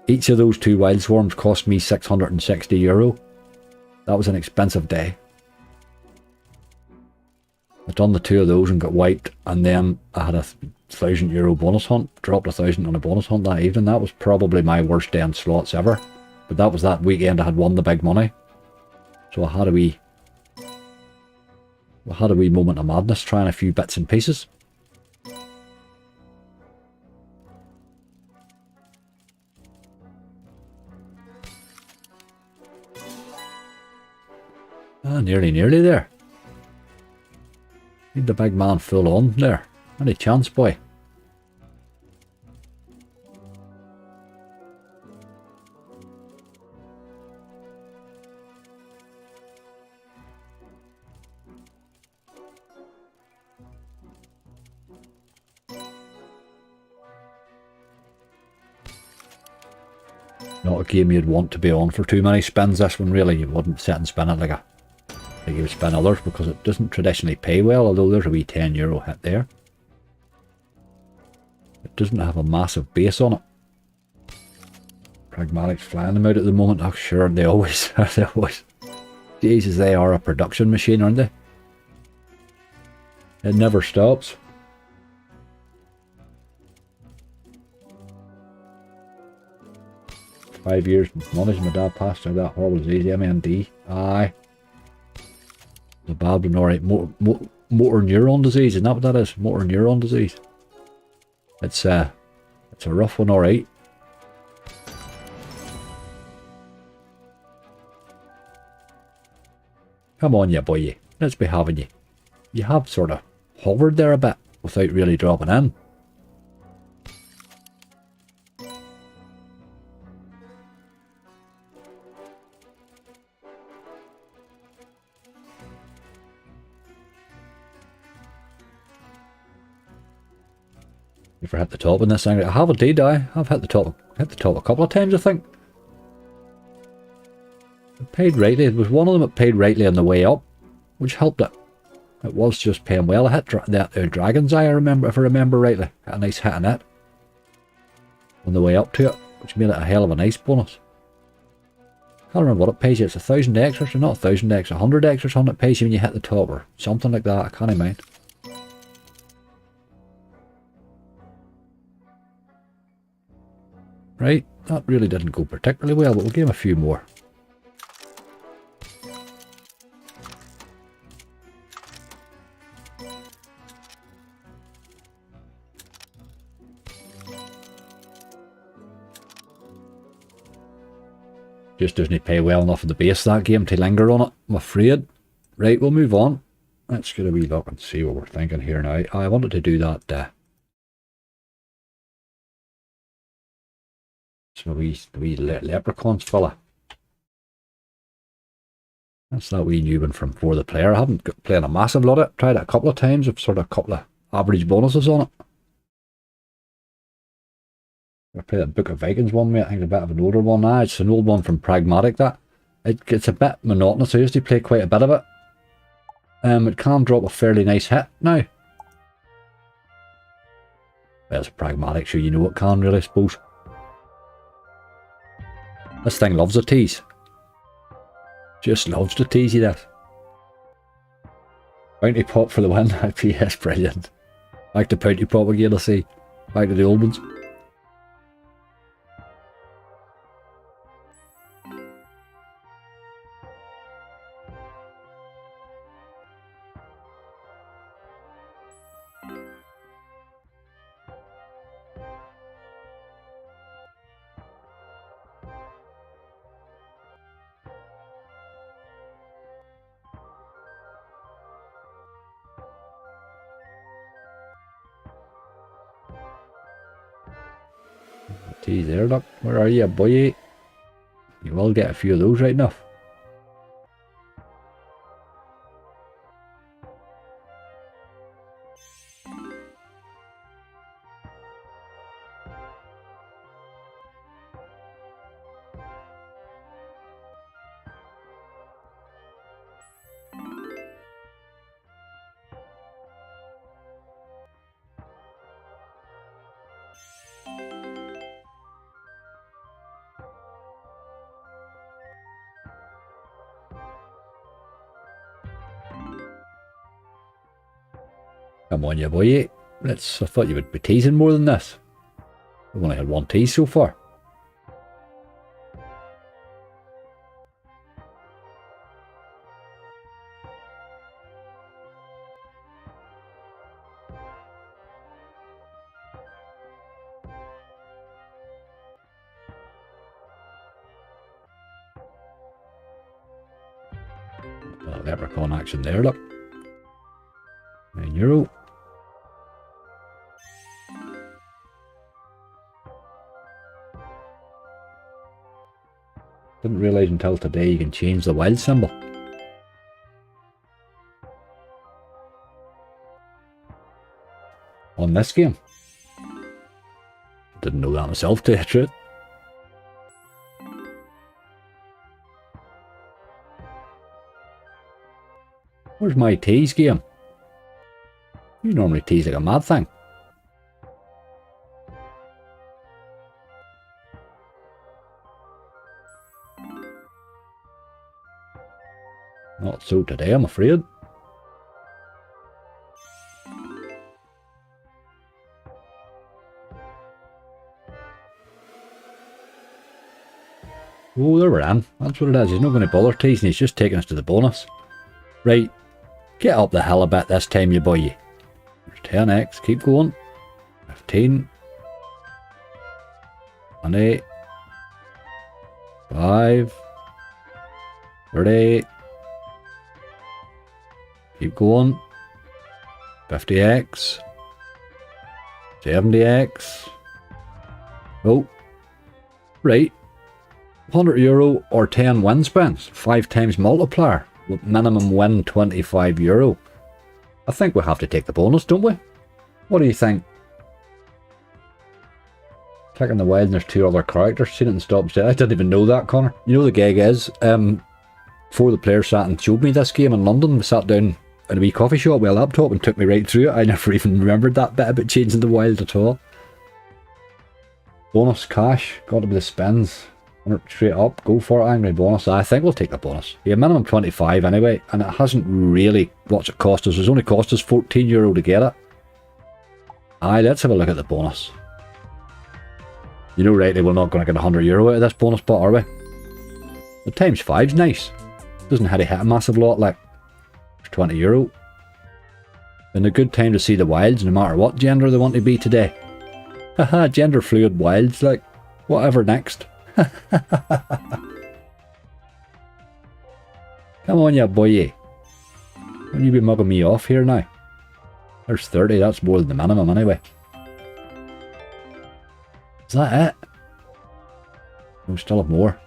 Each of those two Wildswarms cost me €660. That was an expensive day. I done the two of those and got wiped, and then I had a €1,000 bonus hunt. Dropped 1,000 on a bonus hunt that evening. That was probably my worst day in slots ever. But that was that weekend I had won the big money. So I had a wee moment of madness trying a few bits and pieces. Ah, nearly there. Need the big man full on there. Any chance, boy? Not a game you'd want to be on for too many spins, this one really. You wouldn't sit and spin it like you would spin others, because it doesn't traditionally pay well, although there's a wee €10 hit there. It doesn't have a massive base on it. Pragmatics flying them out at the moment. Oh sure, they always are. They always. Jesus, they are a production machine, aren't they? It never stops. "5 years money my dad passed out that horrible disease, MND. Aye. The bad one, alright. Motor neuron disease, isn't that what that is? Motor neuron disease. It's a rough one, alright. Come on, you boy. Let's be having you. You have sort of hovered there a bit without really dropping in. Never hit the top in this thing. I have indeed, I have hit the top a couple of times, I think. It paid rightly. It was one of them that paid rightly on the way up, which helped it. It was just paying well. I hit the Dragon's Eye, if I remember rightly. Had a nice hit on it on the way up to it, which made it a hell of a nice bonus. Can't remember what it pays you. It's 1,000 extra, so not 1,000 extra, 100 extra something it pays you when you hit the top, or something like that. I can't mind. Right, that really didn't go particularly well, but we'll give him a few more. Just doesn't pay well enough at the base that game to linger on it, I'm afraid. Right, we'll move on. Let's get a wee look and see what we're thinking here now. I wanted to do that. So the wee leprechauns fella. That's that wee new one from For the Player. I haven't played a massive lot of it. Tried it a couple of times. I've sort of a couple of average bonuses on it. I played that Book of Vikings one, mate. I think it's a bit of an older one. It's an old one from Pragmatic, that. It's a bit monotonous. I used to play quite a bit of it. It can drop a fairly nice hit now. Well, it's Pragmatic, so you know it can, really, I suppose. This thing loves a tease. Just loves to tease you, that. Bounty Pop for the win. IPS, brilliant. Back to Bounty Pop again, I see. Back to the old ones. Tease there, look. Where are you, boy? You will get a few of those right enough. Come on, you boy. I thought you would be teasing more than this. I've only had one tease so far. Leprechaun action there, look. €9. Didn't realise until today you can change the wild symbol. On this game. Didn't know that myself, to tell you the truth. Where's my tease game? You normally tease like a mad thing. Not so today, I'm afraid. Oh, there we're in. That's what it is. He's not going to bother teasing. He's just taking us to the bonus. Right. Get up the hill a bit this time, you boy. There's 10x. Keep going. 15. 20. 5. 30. Keep going. 50x. 70x. Oh. Right. €100 or 10 win spins. 5 times multiplier. With minimum win €25. I think we'll have to take the bonus, don't we? What do you think? Clicking the wild and there's 2 other characters. Seen it in Stop State. I didn't even know that, Connor. You know the gig is, before the player sat and showed me this game in London, we sat down in a wee coffee shop with a laptop and took me right through it. I never even remembered that bit about changing the wild at all. Bonus cash. Got to be the spins. Straight up, go for it, angry bonus. I think we'll take the bonus. Yeah, minimum 25 anyway, and it hasn't really, what's it cost us? It's only cost us €14 to get it. Aye, let's have a look at the bonus. You know rightly we're not going to get €100 out of this bonus pot, are we? The times 5's nice. Doesn't have to hit a massive lot, like, it's €20. And a good time to see the wilds, no matter what gender they want to be today. Haha, gender fluid wilds, like, whatever next. Come on, you boy. Don't you be mugging me off here now. There's 30, that's more than the minimum anyway. Is that it? We still have more.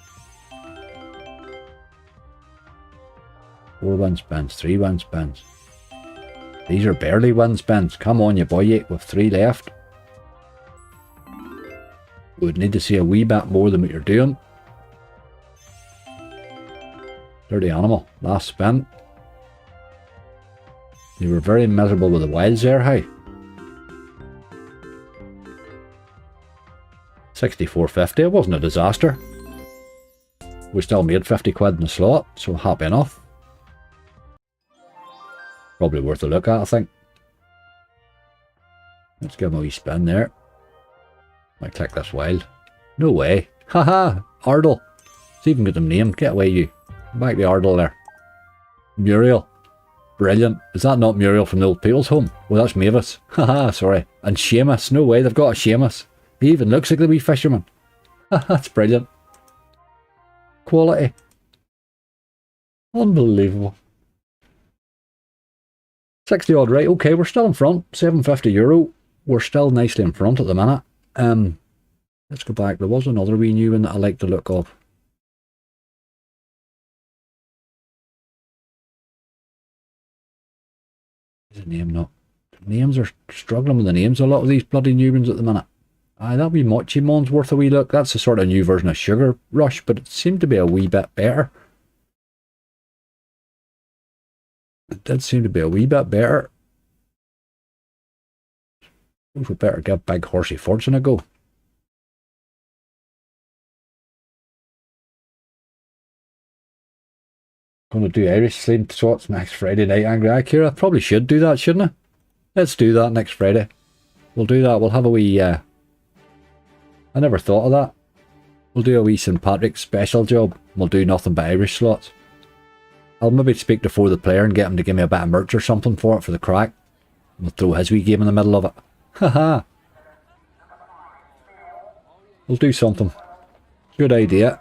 4 win spins, 3 win spins. These are barely win spins. Come on, you boy, with 3 left. We would need to see a wee bit more than what you're doing. Dirty animal. Last spin. You were very miserable with the wilds there, hey? 64.50. It wasn't a disaster. We still made 50 quid in the slot, so happy enough. Probably worth a look at, I think. Let's give him a wee spin there. I click this wild. No way. Haha! Ardle. See if you can get them named. Get away, you. Back the Ardle there. Muriel. Brilliant. Is that not Muriel from the Old People's Home? Well, that's Mavis. Haha, sorry. And Seamus. No way, they've got a Seamus. He even looks like the wee fisherman. That's brilliant. Quality. Unbelievable. 60 odd, right? Okay, we're still in front. €750. We're still nicely in front at the minute. Let's go back. There was another wee new one that I like the look of. Is the name not? The names are struggling with the names. A lot of these bloody new ones at the minute. Aye, that wee Mochi Mon's worth a wee look. That's a sort of new version of Sugar Rush, but it seemed to be a wee bit better. It did seem to be a wee bit better. I think we better give Big Horsey Fortune a go. Gonna do Irish Slim Slots next Friday night, Angry Akira. I probably should do that, shouldn't I? Let's do that next Friday. We'll do that. We'll have a wee, I never thought of that. We'll do a wee St. Patrick's special job. We'll do nothing but Irish slots. I'll maybe speak to For the Player and get him to give me a bit of merch or something for it for the crack. We'll throw his wee game in the middle of it. Haha. We'll do something. Good idea.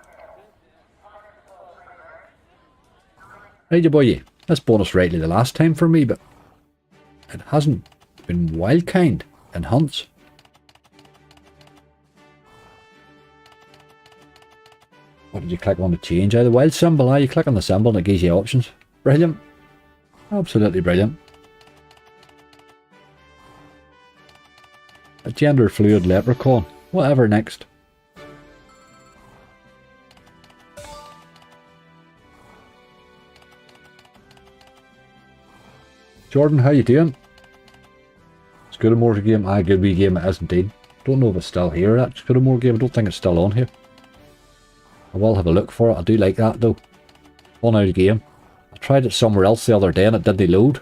Right, you boy. This bonus rightly the last time for me, but it hasn't been wild kind in hunts. What did you click on to change? The wild symbol. You click on the symbol and it gives you options. Brilliant. Absolutely brilliant. A gender fluid leprechaun. Whatever next. Jordan, how you doing? It's Scudamore game. Aye, good wee game it is indeed. Don't know if it's still here, that Scudamore game. I don't think it's still on here. I will have a look for it. I do like that though. Fun out of game. I tried it somewhere else the other day and it didn't load.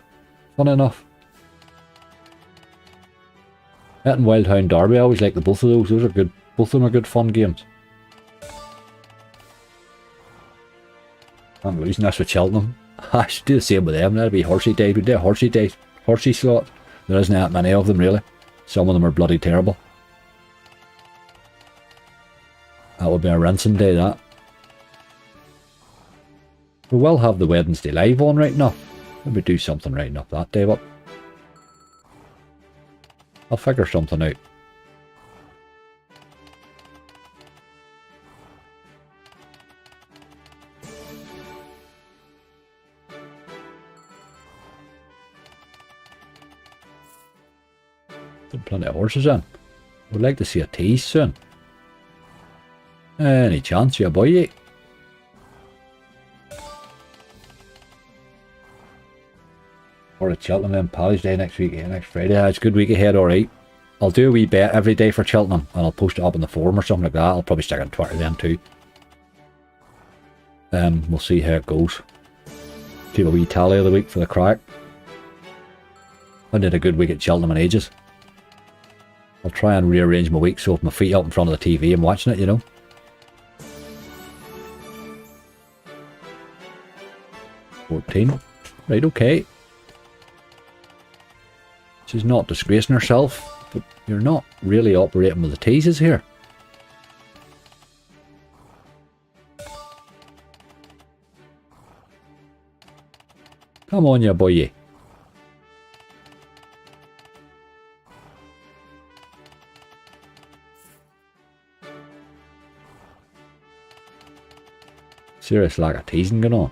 Funny enough. That and Wildhound Derby, I always like the both of those. Those are good. Both of them are good fun games. I'm losing this with Cheltenham. I should do the same with them. That'd be Horsey Day. We do a Horsey Day. Horsey slot. There isn't that many of them really. Some of them are bloody terrible. That would be a rinsing day, that. We will have the Wednesday live on right enough. Maybe do something right enough that day, but I'll figure something out. There's plenty of horses in. Would like to see a tease soon. Any chance, you boy? Or a Cheltenham and Palace Day next week, next Friday. It's a good week ahead, alright. I'll do a wee bet every day for Cheltenham and I'll post it up in the forum or something like that. I'll probably stick it on Twitter then too. We'll see how it goes. Keep a wee tally of the week for the crack. I did a good week at Cheltenham in ages. I'll try and rearrange my week so with my feet up in front of the TV and watching it, you know. $14. Right, okay. She's not disgracing herself, but you're not really operating with the teases here. Come on, you boy. Serious lack of teasing going on.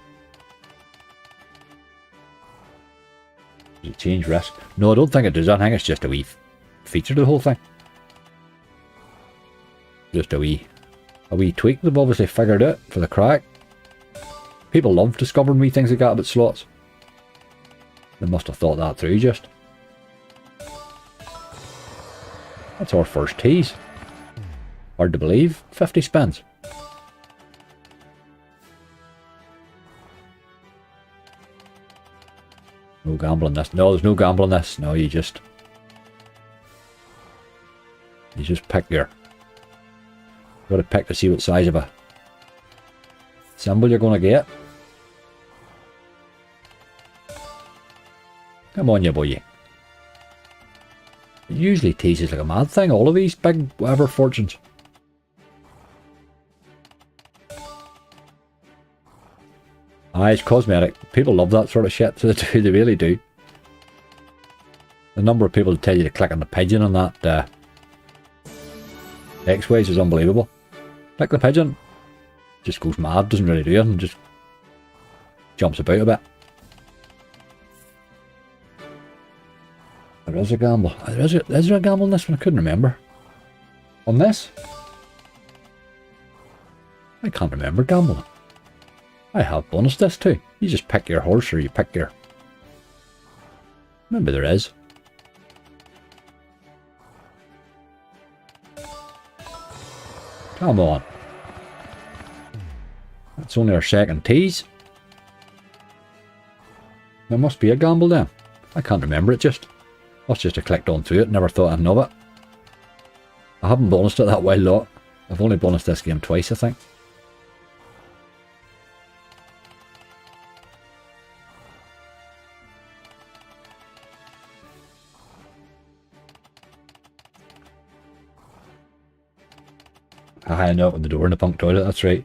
Does it change risk? No, I don't think it does. I think it's just a wee feature to the whole thing. Just a wee tweak they've obviously figured out for the crack. People love discovering wee things like that about slots. They must have thought that through just. That's our first tease. Hard to believe. 50 spins. No gambling this. No, there's no gambling this. No, you just pick your... Got to pick to see what size of a symbol you're going to get. Come on, you boy. It usually teases like a mad thing, all of these big whatever fortunes. It's cosmetic. People love that sort of shit, so they really do. The number of people that tell you to click on the pigeon on that X-Ways is unbelievable. Click the pigeon, just goes mad, doesn't really do anything, just jumps about a bit. There is a gamble. Is there a gamble on this one? I couldn't remember. On this? I can't remember gambling. I have bonus this too. You just pick your horse or you pick your... Maybe there is. Come on. That's only our second tease. There must be a gamble then. I can't remember it just. Must just have clicked on through it, never thought anything of it. I haven't bonused it that wild lot. I've only bonused this game twice, I think. I know, open the door in the punk toilet, that's right.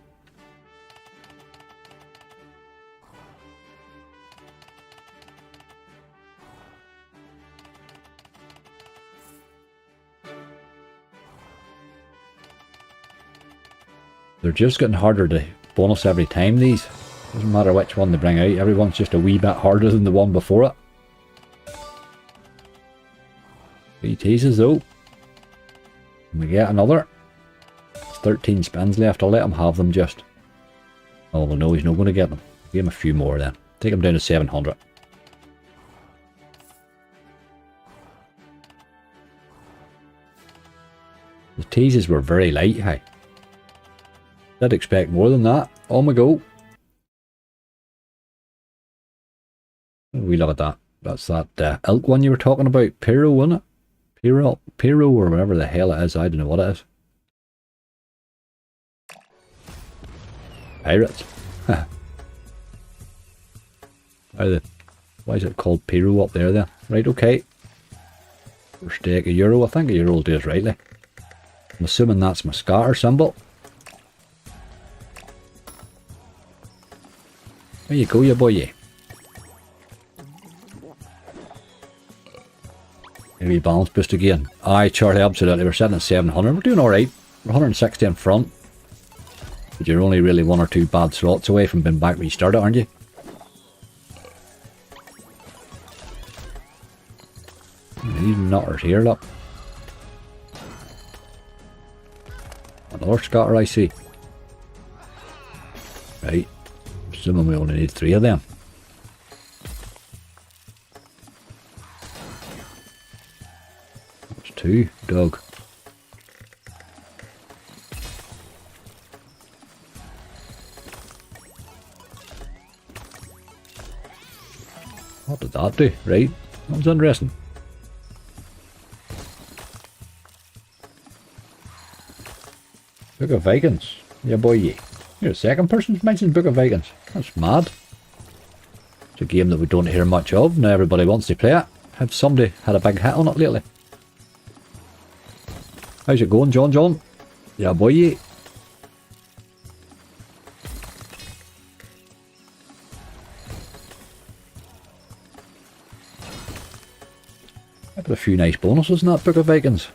They're just getting harder to bonus every time, these. Doesn't matter which one they bring out, everyone's just a wee bit harder than the one before it. 3 teases though. And we get another. 13 spins left. I'll let him have them just. Oh, well, no, he's not going to get them. Give him a few more then. Take him down to 700. The teases were very light, hey. Did expect more than that. On we go. We look at that. That's that elk one you were talking about. Pyro, wasn't it? Pyro or whatever the hell it is. I don't know what it is. Pirates. Why is it called Pyro up there then? Right, okay. For stake €1. I think €1 will do us rightly. I'm assuming that's my scatter symbol. There you go, you boy. Maybe balance boost again. Aye, Charlie, absolutely. We're sitting at 700. We're doing alright. We're 160 in front. But you're only really 1 or 2 bad slots away from being back where you started, aren't you? These nutters here, look. Another scatter I see. Right. Assuming we only need 3 of them. That's 2, Doug. What did that do? Right. That was interesting. Book of Vikings. Yeah, boy, yeah. You're the second person to mention Book of Vikings. That's mad. It's a game that we don't hear much of. Now everybody wants to play it. Have somebody had a big hit on it lately? How's it going, John? Yeah, boy, yeah. Got a few nice bonuses in that Book of Vikings.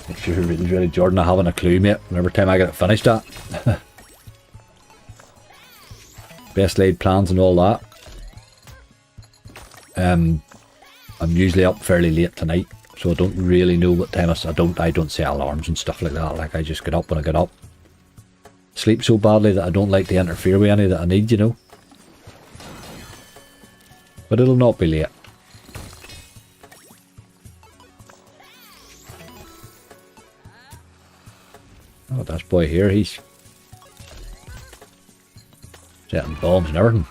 It's really Jordan, I haven't a clue, mate. Every time I get it finished at. Best laid plans and all that. I'm usually up fairly late tonight, so I don't really know what time I don't set alarms and stuff like that. Like, I just get up when I get up. Sleep so badly that I don't like to interfere with any that I need, you know. But it'll not be late. Oh, this boy here, he's setting bombs and everything.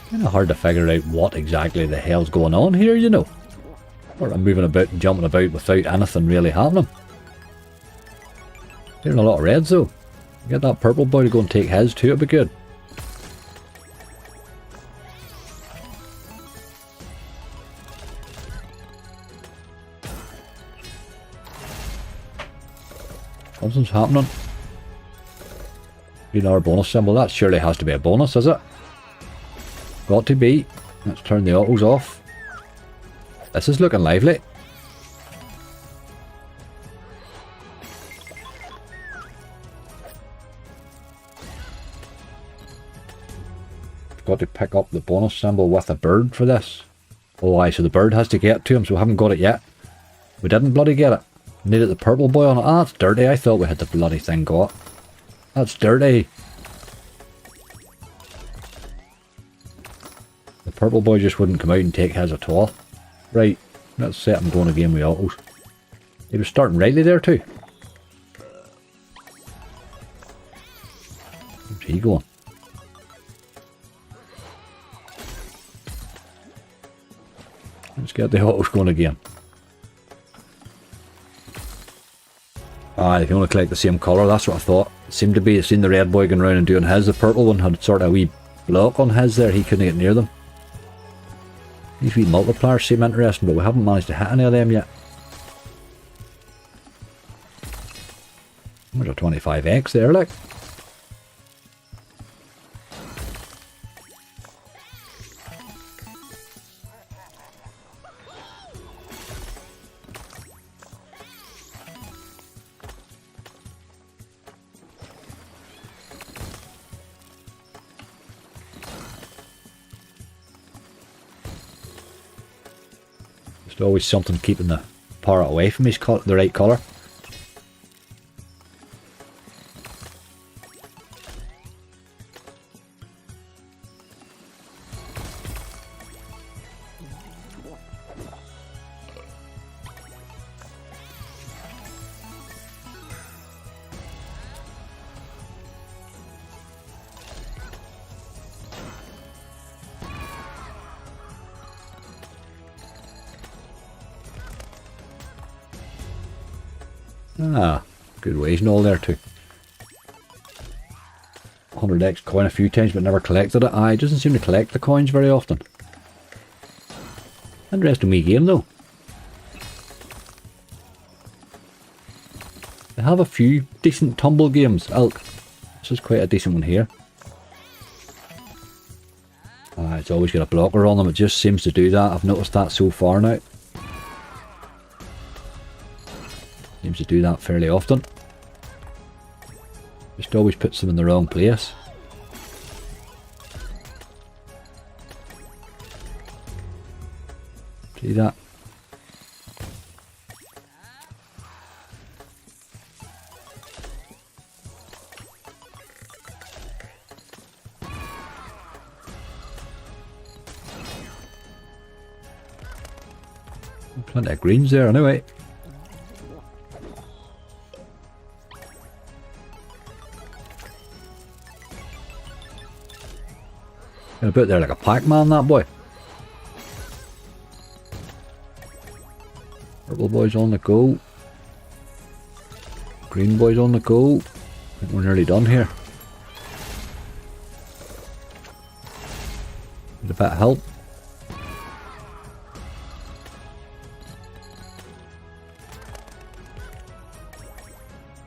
Kind of hard to figure out what exactly the hell's going on here, you know. Or I'm moving about and jumping about without anything really happening. Hearing a lot of reds though. Get that purple boy to go and take his too, it'd be good. Something's happening. Another bonus symbol. That surely has to be a bonus, is it? Got to be. Let's turn the autos off. This is looking lively. Got to pick up the bonus symbol with a bird for this. Oh aye, so the bird has to get to him, so we haven't got it yet. We didn't bloody get it. Needed the purple boy on it. Ah, that's dirty. I thought we had the bloody thing got. That's dirty. The purple boy just wouldn't come out and take his at all. Right, let's set him going again with autos. He was starting rightly there too. Where's he going? Let's get the autos going again. If you want to collect the same colour, that's what I thought. It seemed to be, I seen the red boy going around and doing his. The purple one had sort of a wee block on his there, he couldn't get near them. These wee multipliers seem interesting, but we haven't managed to hit any of them yet. There's a 25x there, like. There's always something keeping the parrot away from the right colour. Ah, good ways and all there too. 100x coin a few times but never collected it. It doesn't seem to collect the coins very often. Interesting wee game though. They have a few decent tumble games. Elk. This is quite a decent one here. It's always got a blocker on them. It just seems to do that. I've noticed that so far now. Seems to do that fairly often. Just always puts them in the wrong place. See that? Plenty of greens there anyway. about there like a Pac-Man, that boy. Purple boy's on the go. Green boy's on the go. I think we're nearly done here. Need a bit of help.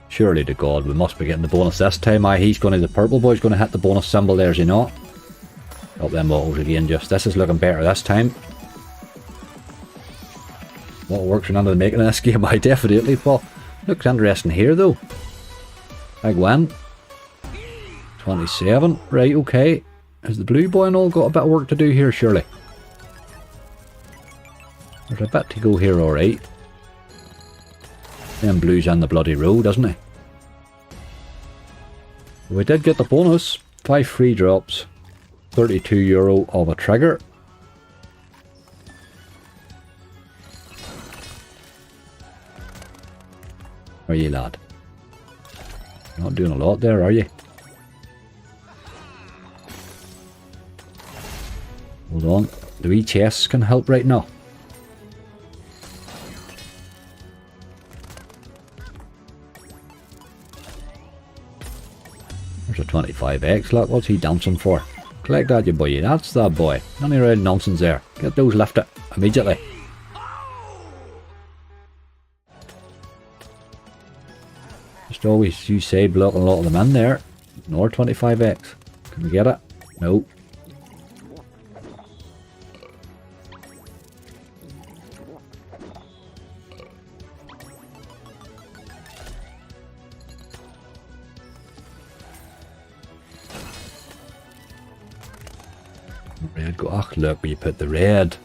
Surely to God, we must be getting the bonus this time. Aye, he's going to, the purple boy's going to hit the bonus symbol there, is he not? Up them bottles again, just. This is looking better this time. What works for none of the making of this game, I definitely. Well, looks interesting here though. Big win. 27. Right, okay. Has the blue boy and all got a bit of work to do here, surely? There's a bit to go here, alright. Then blue's on the bloody road, doesn't he? We did get the bonus. 5 free drops. €32 of a trigger. Are you, lad? You're not doing a lot there, are you? Hold on. The wee chests can help right now. There's a 25x. Look, what's he dancing for? Collect that, you boy. That's that boy. None of around nonsense there. Get those lifted immediately. Just always, you say, block a lot of them in there. Nor 25x. Can we get it? No. Red go. Ach, look where you put the red.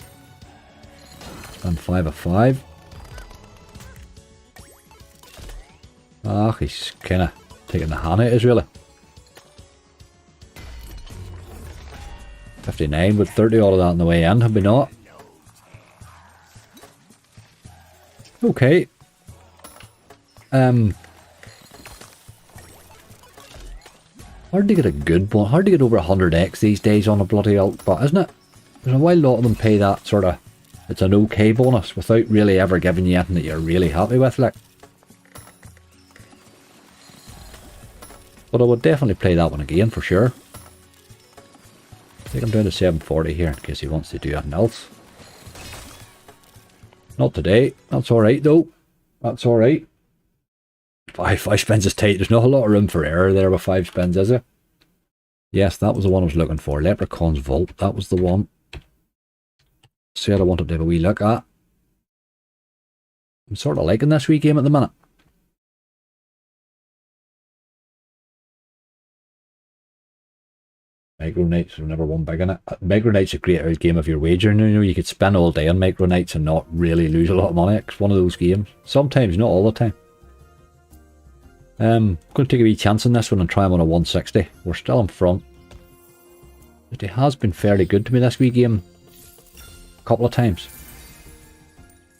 Spend 5 of 5. Ach, he's kind of taking the hand out, is really. 59 with 30 all of that on the way in, have we not? Okay. Hard to get a good one. Hard to get over 100x these days on a bloody alt bot, isn't it? There's a while a lot of them pay that sort of, it's an okay bonus without really ever giving you anything that you're really happy with, like. But I would definitely play that one again for sure. Take him down to 740 here in case he wants to do anything else. Not today. That's alright though. That's alright. 5 spins is tight. There's not a lot of room for error there with 5 spins, is there? Yes, that was the one I was looking for. Leprechaun's Vault. That was the one. Said I wanted to have a wee look at. I'm sort of liking this wee game at the minute. Micro Knights, I've never won big in it. Micro Knights is a great game if you're wagering. You know, you could spend all day on Micro Knights and not really lose a lot of money. It's one of those games. Sometimes, not all the time. Going to take a wee chance on this one and try him on a 160. We're still in front. But he has been fairly good to me this wee game. A couple of times.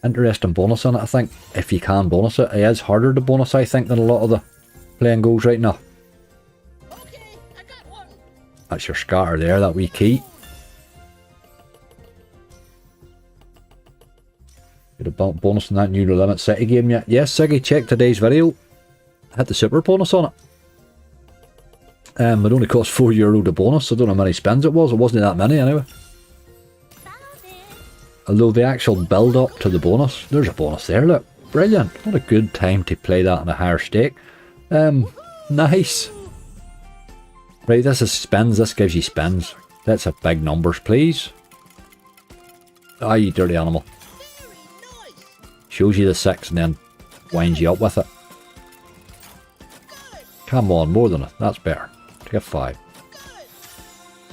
Interesting bonus on it, I think. If you can bonus it. It is harder to bonus, I think, than a lot of the playing goes right now. Okay, I got one. That's your scatter there, that wee key. Get a bonus in that New Limit City game yet? Yes, Siggy, check today's video. Hit the super bonus on it. It only cost €4 to bonus. I don't know how many spins it was. It wasn't that many anyway. Although the actual build up to the bonus, there's a bonus there, look. Brilliant. What a good time to play that on a higher stake. Nice. Right, this is spins. This gives you spins. Let's have big numbers, please. Ah, you dirty animal. Shows you the 6 and then winds you up with it. Come on, more than it. That's better. Take a 5.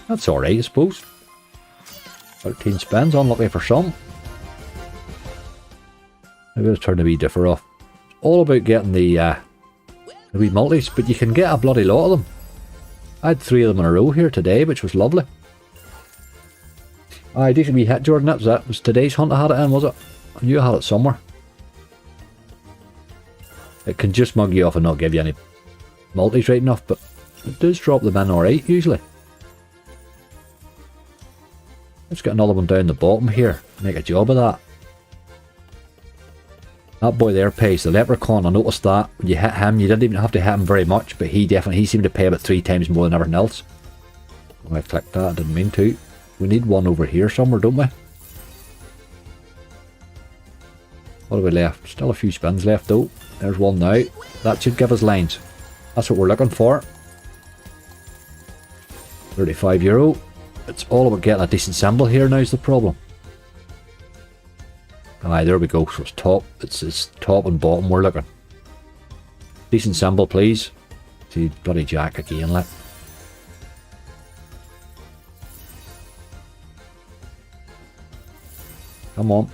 That's alright, I suppose. 13 spins, unlucky for some. Maybe it's turned a wee differ off. It's all about getting the wee multis, but you can get a bloody lot of them. I had 3 of them in a row here today, which was lovely. Aye, decent wee hit, Jordan. That was it. It was today's hunt I had it in, was it? I knew I had it somewhere. It can just mug you off and not give you any multis right enough, but it does drop them in alright usually. Let's get another one down the bottom here. Make a job of that. That boy there pays. The leprechaun, I noticed that. When you hit him, you didn't even have to hit him very much, but he seemed to pay about 3 times more than everything else. When I clicked that, I didn't mean to. We need one over here somewhere, don't we? What have we left? Still a few spins left though. There's one now. That should give us lines. That's what we're looking for. €35. It's all about getting a decent symbol here now is the problem. Aye, there we go. So it's top. It's top and bottom we're looking. Decent symbol, please. See, bloody jack again, like. Come on.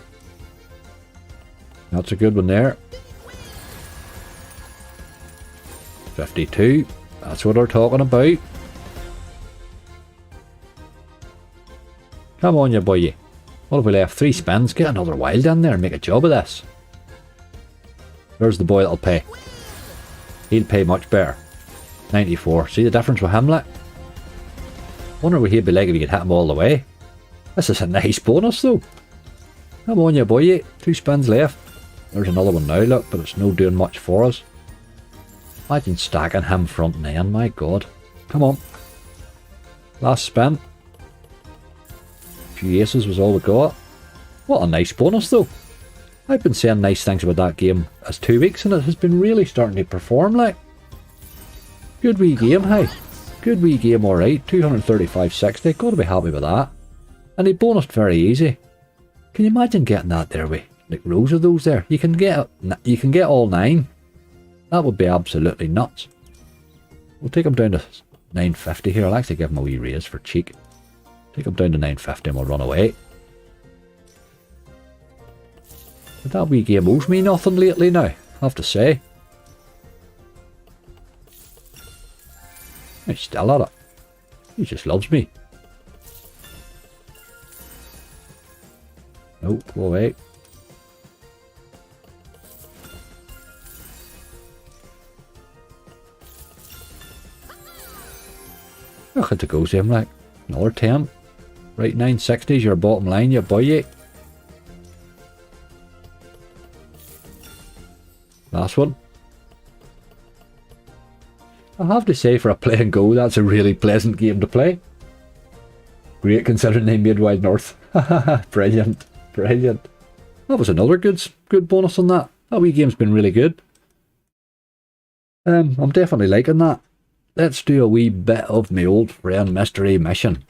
That's a good one there. 52. That's what we're talking about. Come on, you boy. What have we left? 3 spins. Get another wild in there and make a job of this. There's the boy that'll pay. He'll pay much better. 94. See the difference with him, like? Wonder what he'd be like if you could hit him all the way. This is a nice bonus, though. Come on, you boy. 2 spins left. There's another one now, look, but it's no doing much for us. Imagine stacking him front and end, my god. Come on. Last spin. Few aces was all we got. What a nice bonus though. I've been saying nice things about that game as 2 weeks and it has been really starting to perform like. Good wee game, hey. Good wee game, alright. 235.60. Gotta be happy with that. And he bonused very easy. Can you imagine getting that there with like rows of those there? You can get all 9. That would be absolutely nuts. We'll take him down to 950 here. I'll actually give him a wee raise for cheek. Take him down to 950 and we'll run away. But that wee game owes me nothing lately now, I have to say. He's still at it. He just loves me. Nope, go away. Look at it goes him like. Another 10. Right, 960 is your bottom line, you boy. Last one. I have to say, for a play and go, that's a really pleasant game to play. Great considering they made Wild North. Brilliant, brilliant. That was another good bonus on that. That wee game's been really good. I'm definitely liking that. Let's do a wee bit of my old friend Mystery Mission.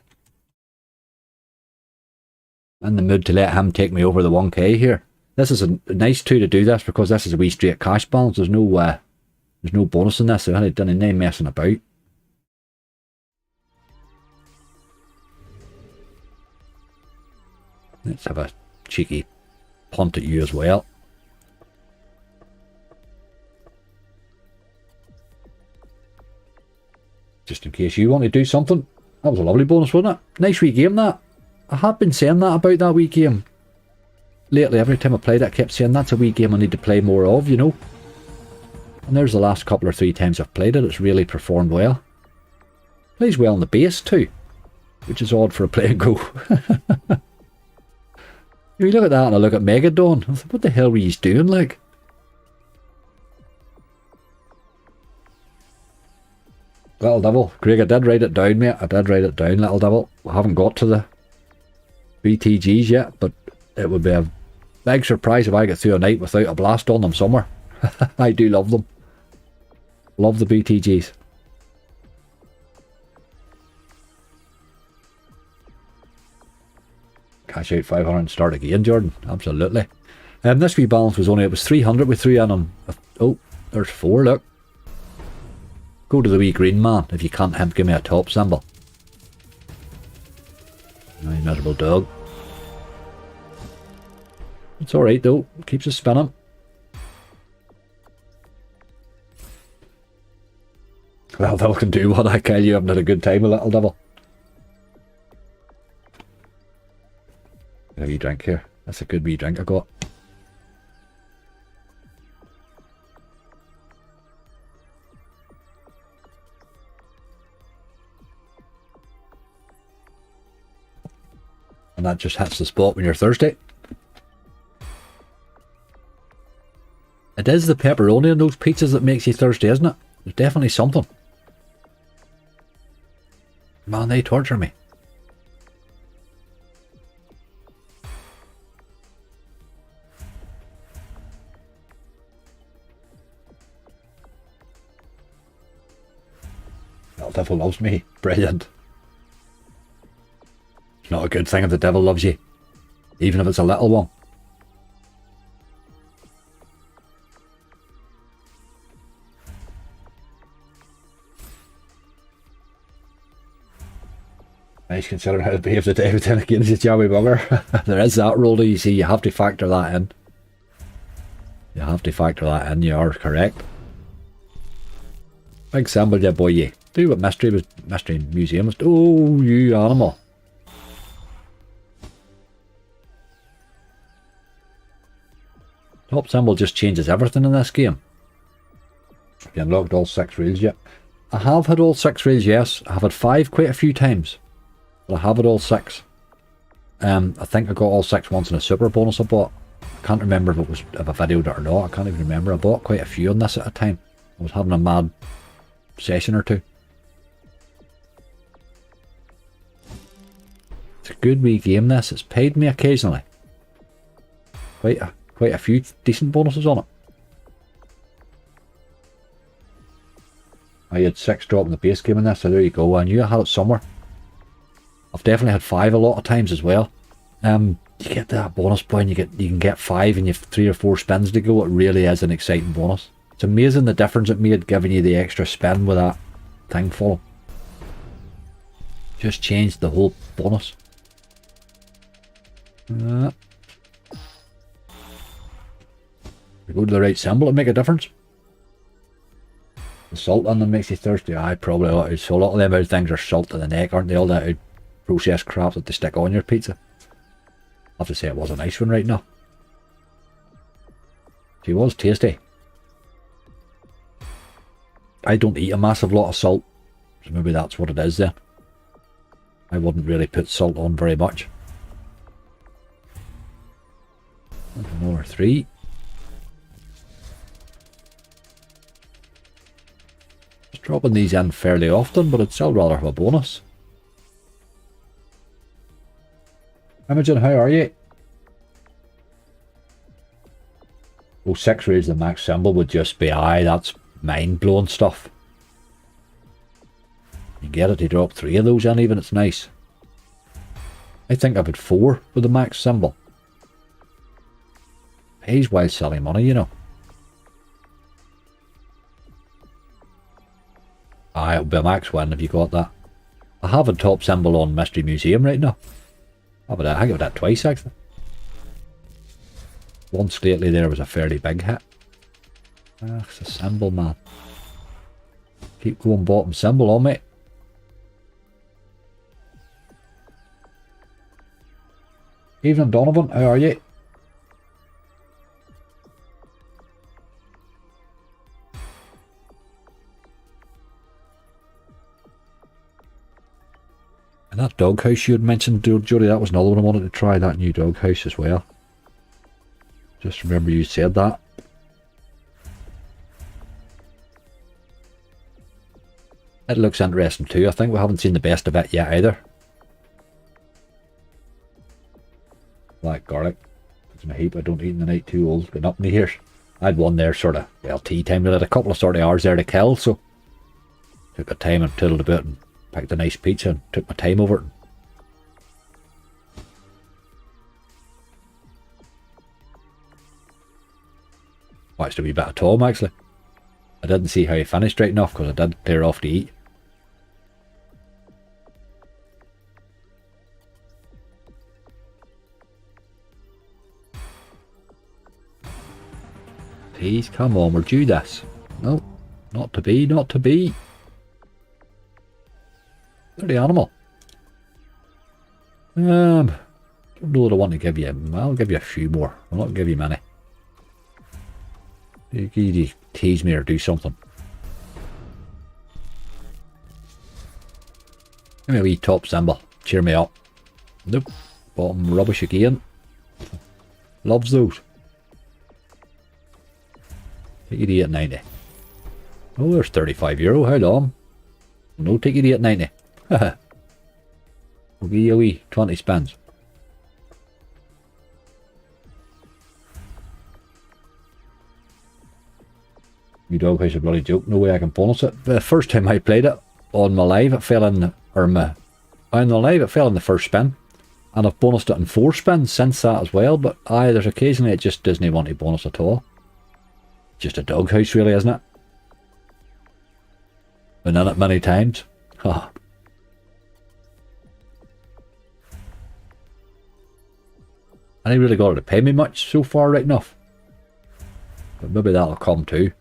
In the mood to let him take me over the 1k here. This is a nice to do this because this is a wee straight cash balance. There's no bonus in this, so I done no messing about. Let's have a cheeky punt at you as well. Just in case you want to do something. That was a lovely bonus, wasn't it? Nice wee game that. I have been saying that about that wee game. Lately, every time I played it, I kept saying that's a wee game I need to play more of, you know. And there's the last couple or 3 times I've played it, it's really performed well. Plays well on the base too, which is odd for a play and go. You look at that and I look at Megadon, I thought, what the hell were you doing, like? Little Devil. Craig, I did write it down, mate. I did write it down, Little Devil. I haven't got to the BTGs yet, but it would be a big surprise if I get through a night without a blast on them somewhere. I do love them. Love the BTGs. Cash out 500 and start again, Jordan. Absolutely. This wee balance was only, it was 300 we threw in on. Oh, there's 4, look. Go to the wee green man if you can't him give me a top symbol. No, you miserable dog. It's alright though, it keeps us spinning. Well, Devil can do what I tell you, I haven't had a good time, a Little Devil. A wee drink here. That's a good wee drink I got. And that just hits the spot when you're thirsty. It is the pepperoni in those pizzas that makes you thirsty, isn't it? There's definitely something. Man, they torture me. The devil loves me. Brilliant. It's not a good thing if the devil loves you, even if it's a little one. Nice considering how to behave today, but then again, he's a jammy bugger. There is that rule, you see, you have to factor that in. You have to factor that in, you are correct. Big symbol, yeah boy, yeah. Do what Mystery Museum was. Oh, you animal. Top symbol just changes everything in this game. Have you unlocked all 6 rails yet? I have had all 6 rails, yes. I have had 5 quite a few times. But I have had all 6. I think I got all 6 once in a super bonus I bought. I can't remember if I videoed it or not. I can't even remember. I bought quite a few on this at a time. I was having a mad session or two. It's a good wee game, this. It's paid me occasionally. Quite a few decent bonuses on it. I had 6 drop in the base game in this, so there you go. I knew I had it somewhere. I've definitely had 5 a lot of times as well. You get that bonus point, you can get 5 and you have 3 or 4 spins to go. It really is an exciting bonus. It's amazing the difference it made giving you the extra spin with that thing full. Just changed the whole bonus. We go to the right symbol to make a difference. The salt on them makes you thirsty. I probably ought to. So a lot of them things are salt to the neck, aren't they? All that processed crap that they stick on your pizza. I have to say it was a nice one right now. She was tasty. I don't eat a massive lot of salt, so maybe that's what it is then. I wouldn't really put salt on very much. Number 3. Just dropping these in fairly often, but I'd still rather have a bonus. Imogen, how are you? Oh, 6 raised the max symbol would just be, aye, that's mind-blowing stuff. You get it, you drop 3 of those in even, it's nice. I think I've had 4 with the max symbol. Pays well selling money, you know. Aye, it'll be a max win if you got that. I have a top symbol on Mystery Museum right now. I think I've that twice actually. Once lately there was a fairly big hit. Ah, it's a symbol, man. Keep going bottom symbol on me. Evening Donovan, how are you? And that doghouse you had mentioned, Jodie, that was another one I wanted to try, that new doghouse as well. Just remember you said that. It looks interesting too. I think we haven't seen the best of it yet either. Black garlic. It's in a heap. I don't eat in the night, too old. Getting up in the ears. I had one there sort of, well, tea time. I had a couple of sort of hours there to kill, so took my time and tilled a bit and picked a nice pizza and took my time over it. Watched a wee bit of Tom actually. I didn't see how he finished right enough because I did clear off to eat. Please, come on, we're due this. No, not to be, not to be. Dirty animal. Don't know what I want to give you. I'll give you a few more. I'll not give you many. You tease me or do something. Give me a wee top symbol. Cheer me up. Nope. Bottom rubbish again. Loves those. Take you to 8.90. Oh, there's €35. How long? No, take you to 8.90. Haha. We'll give you a wee 20 spins. You doghouse a bloody joke. No way I can bonus it. The first time I played it on my live, it fell in, on the live, it fell in the first spin. And I've bonused it in 4 spins since that as well. But aye, there's occasionally it just doesn't want to bonus at all. Just a doghouse really, isn't it? Been in it many times. Ha. I ain't really got it to pay me much so far right enough. But maybe that'll come too.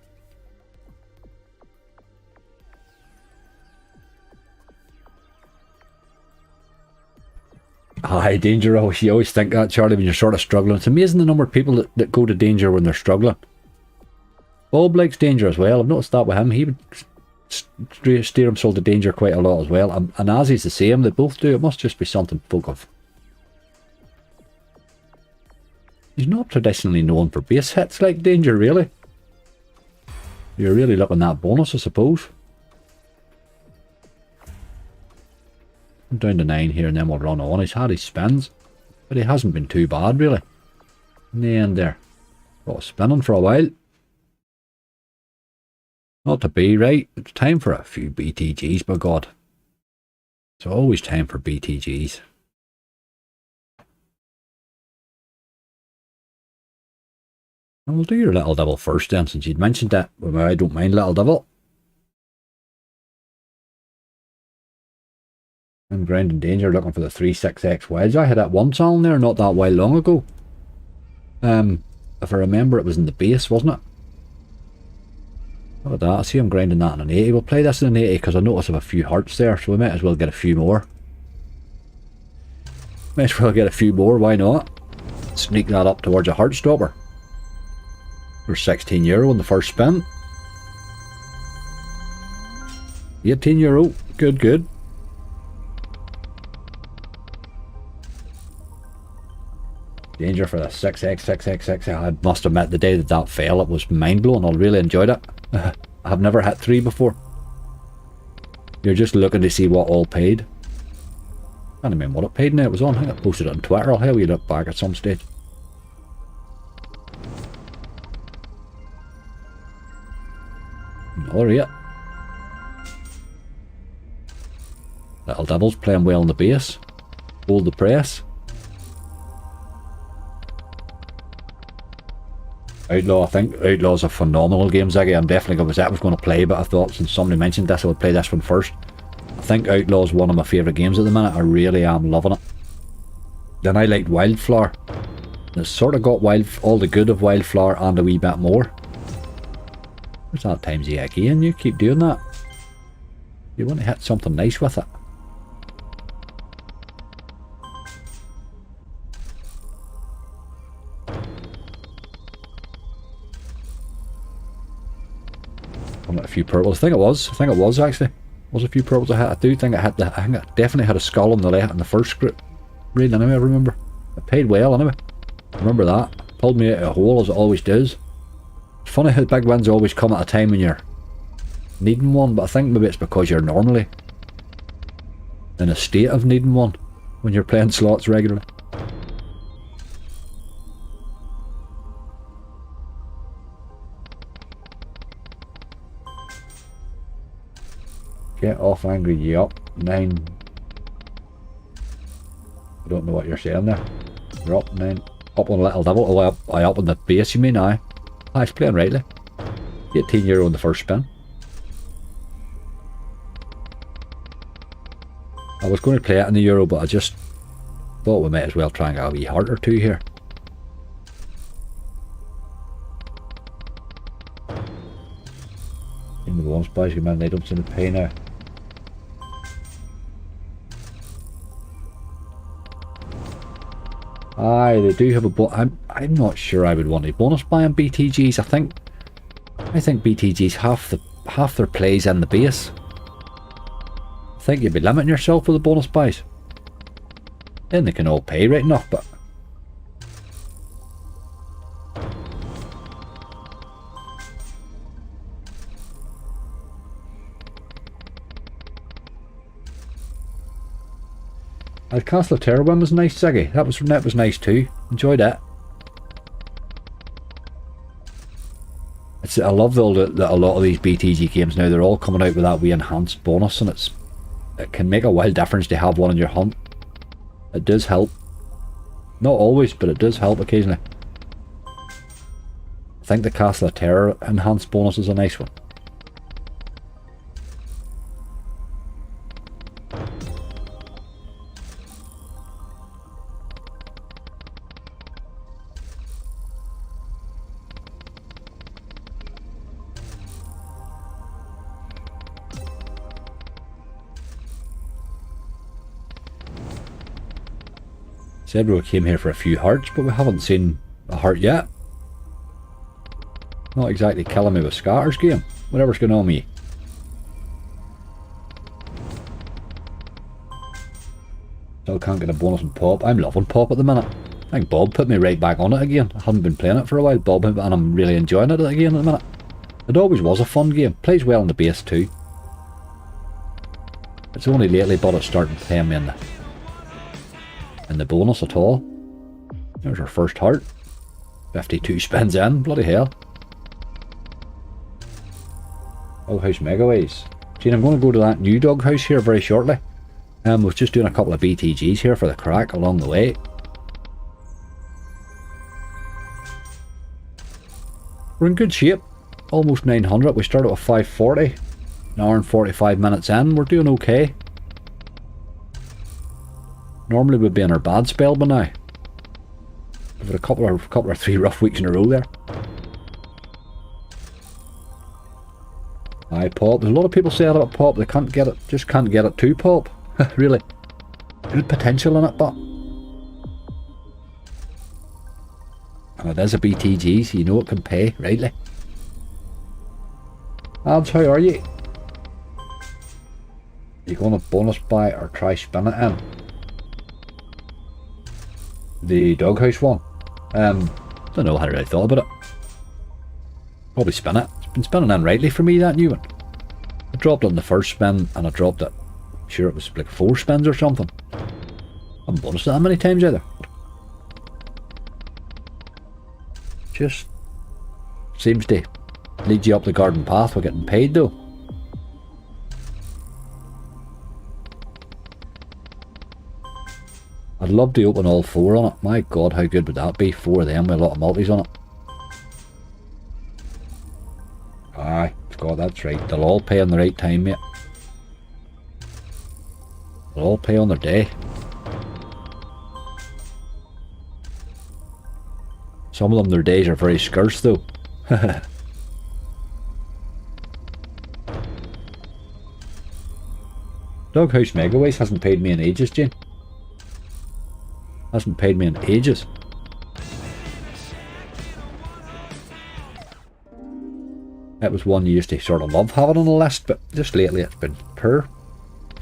Aye, danger. You always think that, Charlie, when you're sort of struggling. It's amazing the number of people that go to danger when they're struggling. Bob likes danger as well. I've noticed that with him. He would steer himself to danger quite a lot as well. And Azzy's the same. They both do. It must just be something folk of. He's not traditionally known for base hits like danger, really. You're really looking at bonus, I suppose. I'm down to 9 here and then we'll run on. He's had his spins, but he hasn't been too bad, really. In the end there. Got spinning for a while. Not to be, right? It's time for a few BTGs, by God. It's always time for BTGs. And we'll do your little double first then, since you'd mentioned that. Well, I don't mind little double. I'm ground in danger looking for the 3-6x wedge. I had that once on there not that while long ago. If I remember, it was in the base, wasn't it? Look at that. I see I'm grinding that in an 80. We'll play this in an 80 because I notice I have a few hearts there, so we might as well get a few more. Might as well get a few more, why not? Sneak that up towards a heart stopper. For €16 on the first spin. €18. Good, good. Danger for the 6x. I must admit, the day that fell, it was mind-blowing. I really enjoyed it. I've never hit 3 before. You're just looking to see what all paid. I don't mean what it paid now. It was on. I think I posted it on Twitter. I'll have you look back at some stage. Another 8. Little Devils playing well in the base. Hold the press. Outlaw, I think Outlaw's a phenomenal game, Ziggy. I'm definitely going to was going to play, but I thought since somebody mentioned this, I would play this one first. I think Outlaw's one of my favourite games at the minute. I really am loving it. Then I liked Wildflower. It's sort of got all the good of Wildflower and a wee bit more. Where's that times the again? You keep doing that. You want to hit something nice with it. A few purples. I think it was actually. Was a few purples I hit. I do think I hit I think I definitely had a skull on the left in the first group. Read anyway, I remember. It paid well anyway. Remember that. Pulled me out of a hole as it always does. It's funny how big wins always come at a time when you're needing one, but I think maybe it's because you're normally in a state of needing one when you're playing slots regularly. Get off angry, ye up. 9. I don't know what you're saying there. You're up 9. Up on a little double. Oh, I up on the base, you mean? Aye. I was playing rightly. €18 on the first spin. I was going to play it in the Euro, but I just thought we might as well try and get a wee heart or two here. In the bonus buys, you man, they don't seem to pay now. Aye, they do have a I'm not sure I would want a bonus buy on BTGs. I think BTGs half their plays in the base. I think you'd be limiting yourself with the bonus buys. Then they can all pay right enough, but Castle of Terror one was nice, Ziggy. That was nice too. Enjoyed that. I love that a lot of these BTG games now, they're all coming out with that wee enhanced bonus, and it can make a wild difference to have one in your hunt. It does help. Not always, but it does help occasionally. I think the Castle of Terror enhanced bonus is a nice one. Said we came here for a few hearts, but we haven't seen a heart yet. Not exactly killing me with scatters, game. Whatever's going on with you. Still can't get a bonus in Pop. I'm loving Pop at the minute. I think Bob put me right back on it again. I hadn't been playing it for a while, Bob, and I'm really enjoying it again at the minute. It always was a fun game. Plays well on the base too. It's only lately but it's starting playing me in the bonus at all. There's our first heart. 52 spins in, bloody hell. Doghouse Megaways. Gene, I'm going to go to that new doghouse here very shortly. We're just doing a couple of BTGs here for the crack along the way. We're in good shape. Almost 900. We started with 540. An hour and 45 minutes in. We're doing okay. Normally we'd be in our bad spell by now. We've had a couple or three rough weeks in a row there. Aye, Pop. There's a lot of people saying about Pop. They can't get it. Just can't get it to Pop. Really. Good potential in it, but. And it is a BTG, so you know it can pay, rightly. Ads, how are you? You going to bonus buy or try spin it in? The doghouse one. Don't know, I hadn't really thought about it. Probably spin it. It's been spinning in rightly for me, that new one. I dropped it in the first spin and I dropped it. I'm sure it was like 4 spins or something. I haven't bonused it that many times either. Just seems to lead you up the garden path with getting paid though. I'd love to open all 4 on it. My god, how good would that be? 4 of them with a lot of multis on it. Aye, God, that's right. They'll all pay on the right time, mate. They'll all pay on their day. Some of them, their days are very scarce though. Doghouse Megaways hasn't paid me in ages, Jane. Hasn't paid me in ages. It was one you used to sort of love having on the list, but just lately it's been poor.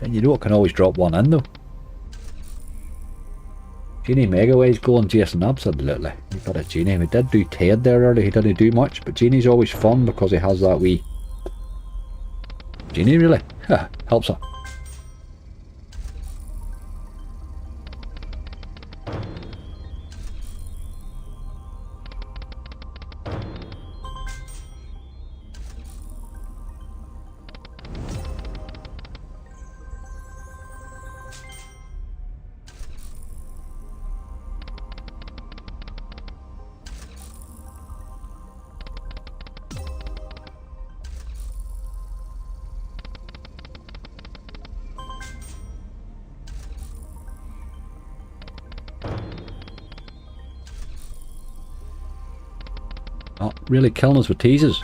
And you know it can always drop one in though. Genie Megaways going, Jason, absolutely. You got a Genie. We did do Ted there earlier, he didn't do much, but Genie's always fun because he has that wee... Genie really? Helps it. Not really killing us with teases.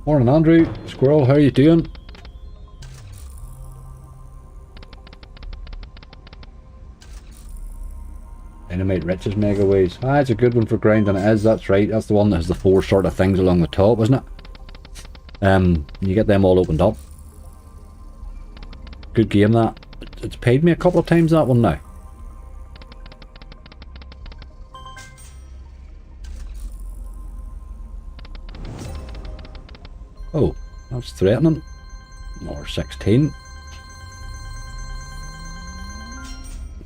Morning, Andrew. Squirrel, how are you doing? Dynamite Riches Mega Ways. Ah, it's a good one for grinding. It is, that's right. That's the one that has the 4 sort of things along the top, isn't it? You get them all opened up. Good game, that. It's paid me a couple of times, that one now. Oh, that's threatening. Or 16.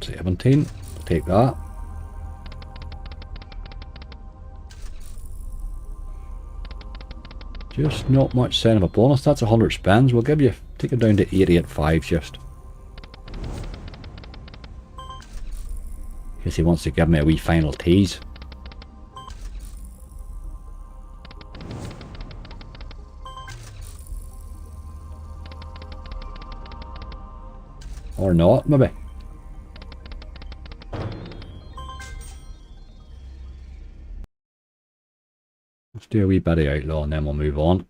17. Take that. Just not much sign of a bonus. That's 100 spins. We'll give you, take it down to 88.5 just. Because he wants to give me a wee final tease. Or not, maybe. Let's do a wee bit of Outlaw and then we'll move on.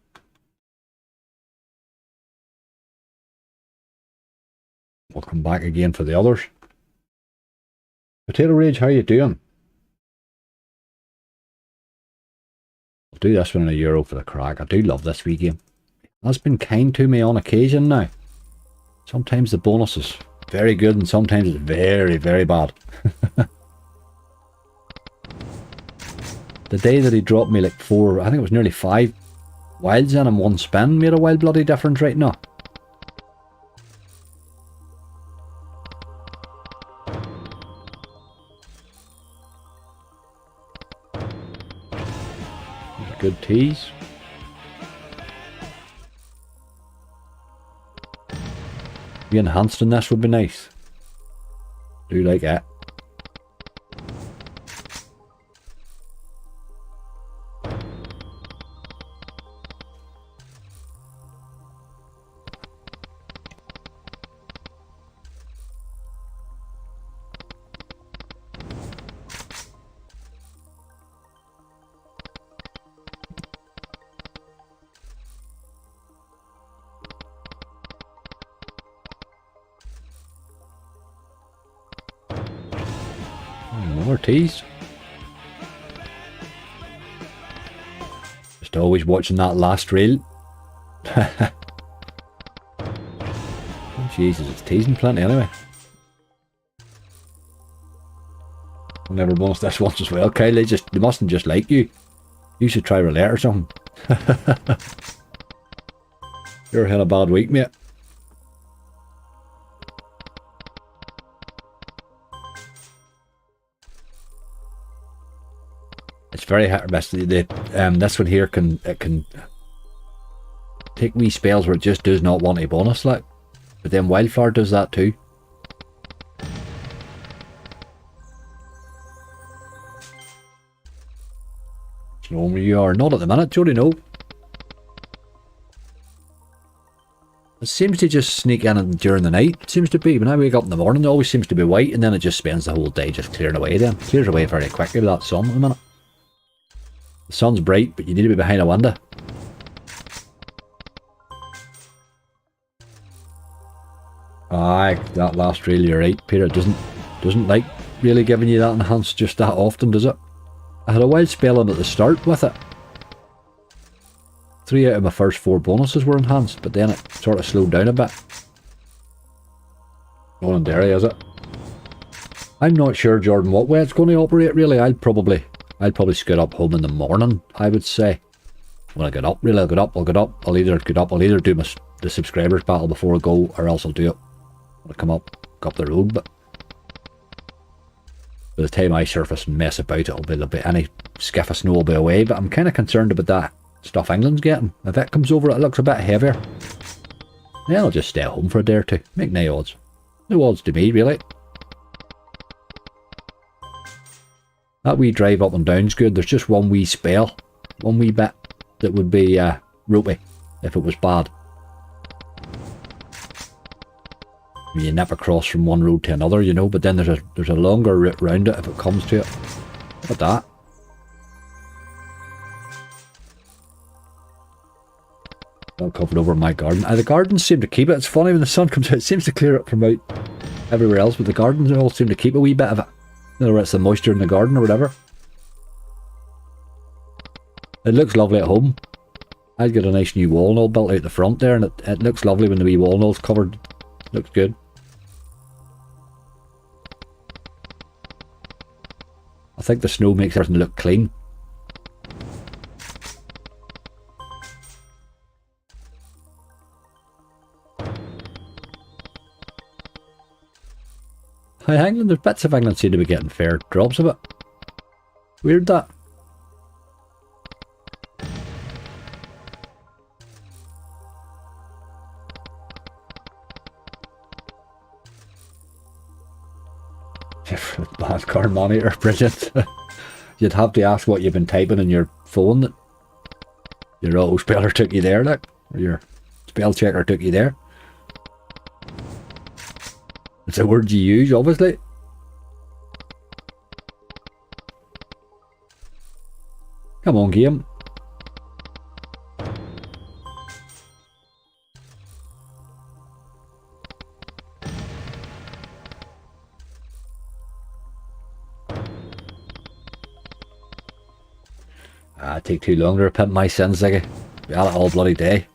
We'll come back again for the others. Potato Rage, how you doing? I'll do this one in €1 for the crack. I do love this wee game. That's been kind to me on occasion now. Sometimes the bonus is very good and sometimes it's very, very bad. The day that he dropped me like 4, I think it was nearly 5 wilds in one spin made a wild bloody difference right now. Good tease. Be enhanced in this would be nice. Do like that. More teas. Just always watching that last reel. Oh, Jesus, it's teasing plenty anyway. I'll never bonus this once as well, Kyle. They mustn't just like you. You should try roulette or something. You're had a bad week, mate. It's very hit or miss. This one here can take wee spells where it just does not want a bonus, like. But then Wildfire does that too. So you are not at the minute, Jody. No. It seems to just sneak in during the night. It seems to be when I wake up in the morning, it always seems to be white, and then it just spends the whole day just clearing away. Then clears away very quickly with that sun at the minute. The sun's bright, but you need to be behind a window. Aye, that last reel, you're right, Peter. It doesn't like really giving you that enhanced just that often, does it? I had a wild spell on at the start with it. 3 out of my first 4 bonuses were enhanced, but then it sort of slowed down a bit. Going in dairy, is it? I'm not sure, Jordan, what way it's going to operate really. I'll probably scoot up home in the morning, I would say. When I get up, really, I'll get up. I'll either do the subscribers battle before I go, or else I'll do it when I come up the road. But by the time I surface and mess about, there'll be any skiff of snow will be away. But I'm kind of concerned about that stuff England's getting. If it comes over, it looks a bit heavier. Then I'll just stay at home for a day or two. Make no odds. No odds to me, really. That wee drive up and down's good. There's just one wee spell, one wee bit that would be ropey if it was bad. You nip across from one road to another, you know, but then there's a longer route round it if it comes to it. Look at that. All covered over my garden. The gardens seem to keep it. It's funny when the sun comes out, it seems to clear it from out everywhere else, but the gardens all seem to keep a wee bit of it. Whether it's the moisture in the garden or whatever. It looks lovely at home. I'd get a nice new walnut built out the front there, and it looks lovely when the wee walnut's covered. Looks good. I think the snow makes everything look clean. Hi England, there's bits of England seem to be getting fair drops of it. Weird that. Bad car monitor, Bridget. You'd have to ask what you've been typing in your phone that your auto speller took you there, like, or your spell checker took you there. It's a word you use, obviously. Come on, game. It'd take too long to repent my sins, like be at it all bloody day.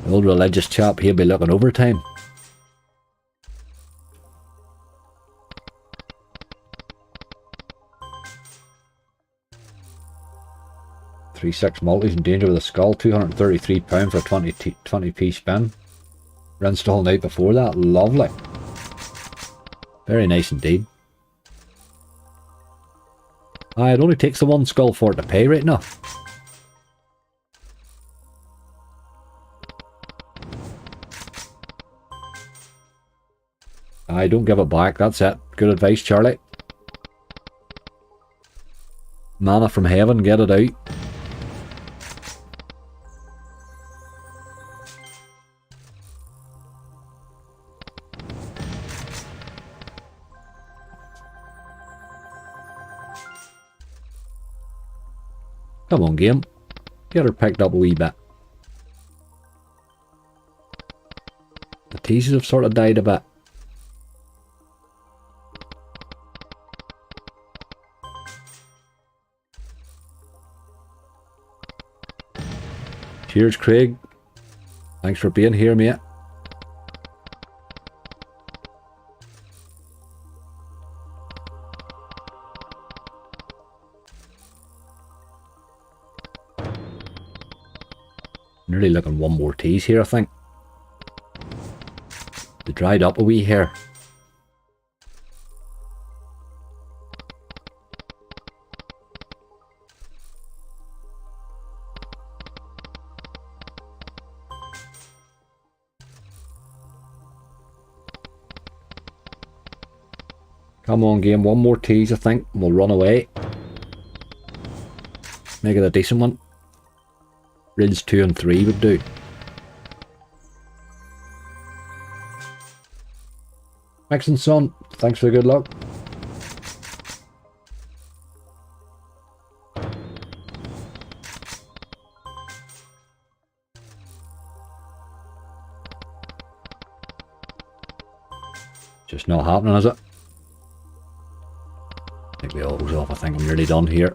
The old religious chap, he'll be looking overtime. $3-6 multis in danger with a skull, £233 for a 20p spin. Rinsed all night before that, lovely. Very nice indeed. It only takes the one skull for it to pay right now. Don't give it back, that's it. Good advice, Charlie. Manna from heaven, get it out. Come on, game. Get her picked up a wee bit. The teasers have sort of died a bit. Cheers, Craig. Thanks for being here, mate. Nearly looking one more tease here, I think. They dried up a wee here. Come on, game, one more tease, I think, and we'll run away. Make it a decent one. Rids 2 and 3 would do. Excellent, son. Thanks for the good luck. Just not happening, is it? Take the autos off. I think I'm nearly done here.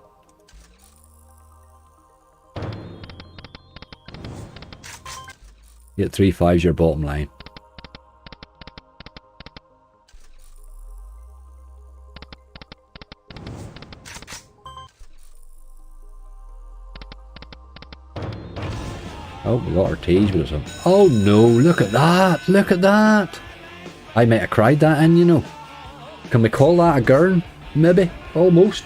Get 3-5's your bottom line. Oh, we got our tease with us. Oh no, look at that! Look at that! I might have cried that in, you know. Can we call that a gurn? Maybe. Almost.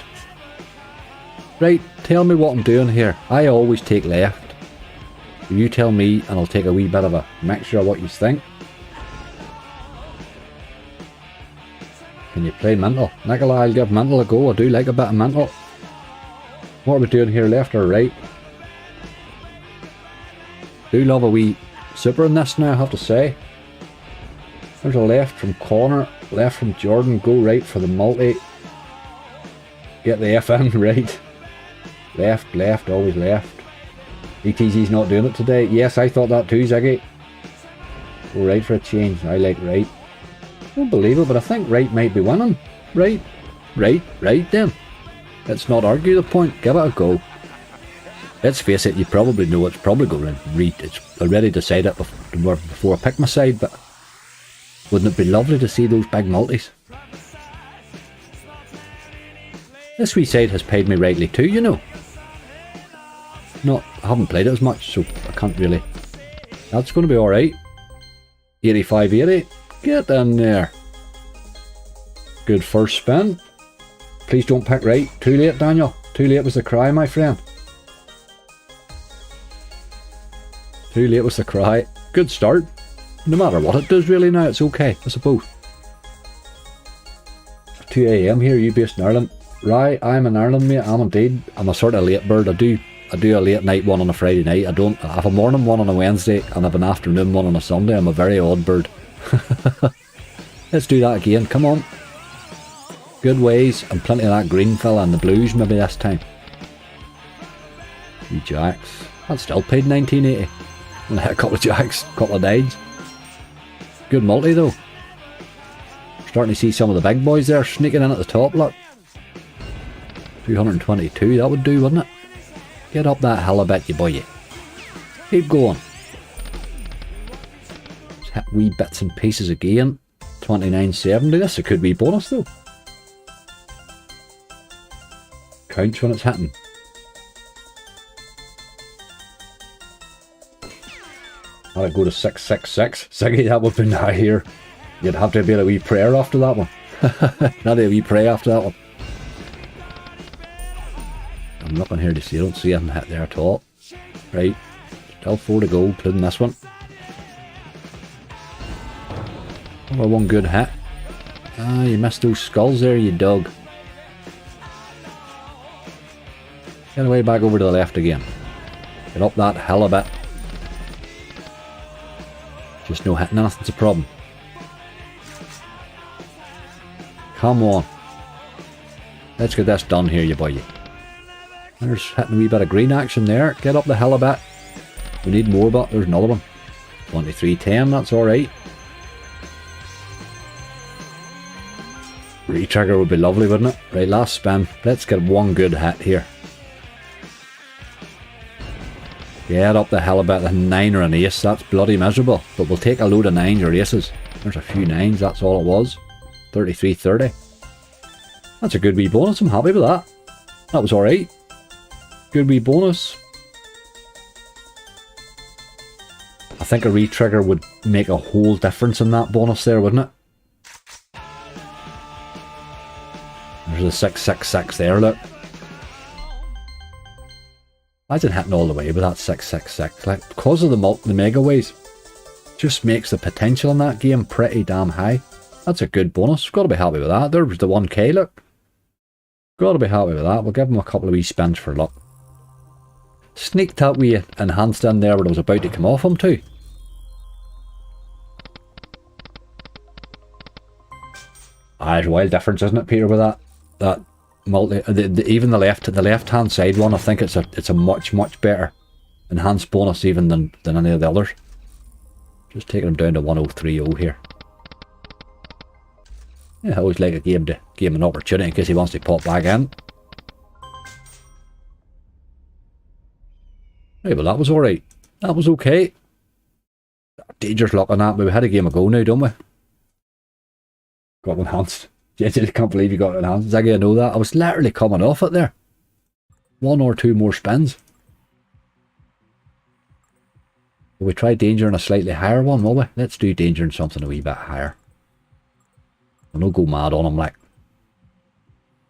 Right, tell me what I'm doing here. I always take left. You tell me and I'll take a wee bit of a mixture of what you think. Can you play mental? Nicola, I'll give mental a go. I do like a bit of mental. What are we doing here, left or right? Do love a wee super in this now, I have to say. There's a left from Connor, left from Jordan, go right for the multi. Get the FN right. Left, left, always left. ETZ's not doing it today. Yes, I thought that too, Ziggy. Go right for a change. I like right. Don't believe it, but I think right might be winning. Right then. Let's not argue the point. Give it a go. Let's face it, you probably know it's probably going to read. It's already decided before I pick my side, but wouldn't it be lovely to see those big multis? This wee side has paid me rightly too, you know. I haven't played it as much, so I can't really. That's going to be alright. 85-80. Get in there. Good first spin. Please don't pick right. Too late, Daniel. Too late was the cry, my friend. Too late was the cry. Good start. No matter what it does really now, it's okay, I suppose. 2 AM here, you based in Ireland. Right, I'm in Ireland, mate. I'm indeed. I'm a sort of late bird. I do a late night one on a Friday night. I have a morning one on a Wednesday and I have an afternoon one on a Sunday. I'm a very odd bird. Let's do that again. Come on. Good ways and plenty of that green fella and the blues maybe this time. You jacks. That still paid 1980. And I hit a couple of jacks, a couple of nines. Good multi though. Starting to see some of the big boys there sneaking in at the top, look. 222, that would do, wouldn't it? Get up that hill a bit, you boy. Keep going. Just hit wee bits and pieces again. 29.70, this could be bonus though. Counts when it's hitting. I'd go to 666. Siggy, that would be now here. You'd have to be a wee prayer after that one. Not a wee pray after that one. I'm looking here to see. I don't see anything hit there at all. Right. Still 4 to go, including this one. Oh, one good hit. Ah, you missed those skulls there, you dog. Get away back over to the left again. Get up that hill a bit. Just no hitting anything's a problem. Come on. Let's get this done here, you boy. There's hitting a wee bit of green action there. Get up the hill a bit. We need more, but there's another one. 23.10, that's alright. Retrigger would be lovely, wouldn't it? Right, last spin. Let's get one good hit here. Get up the hill a bit. A 9 or an ace. That's bloody miserable. But we'll take a load of 9s or aces. There's a few 9s, that's all it was. 33.30. That's a good wee bonus. I'm happy with that. That was alright. Good wee bonus. I think a retrigger would make a whole difference in that bonus there, wouldn't it? There's a 666 there, look. Imagine hitting all the way with that 666. Like, because of the mega ways, just makes the potential in that game pretty damn high. That's a good bonus. Got to be happy with that. There's the 1k, look. Got to be happy with that. We'll give him a couple of wee spins for luck. Sneaked that wee enhanced in there when I was about to come off him too. There's a wild difference, isn't it, Peter, with that multi, even the left hand side one. I think it's a much better enhanced bonus even than any of the others. Just taking him down to 1030 here. Yeah, I always like a game to give him an opportunity in case he wants to pop back in. Hey, well that was alright. That was okay. Dangerous luck on that, but we had a game ago now, don't we? Got enhanced. I can't believe you got enhanced. Zaggy, I know that. I was literally coming off it there. 1 or 2 more spins. Will we try danger in a slightly higher one, will we? Let's do danger in something a wee bit higher. We'll no go mad on him, like.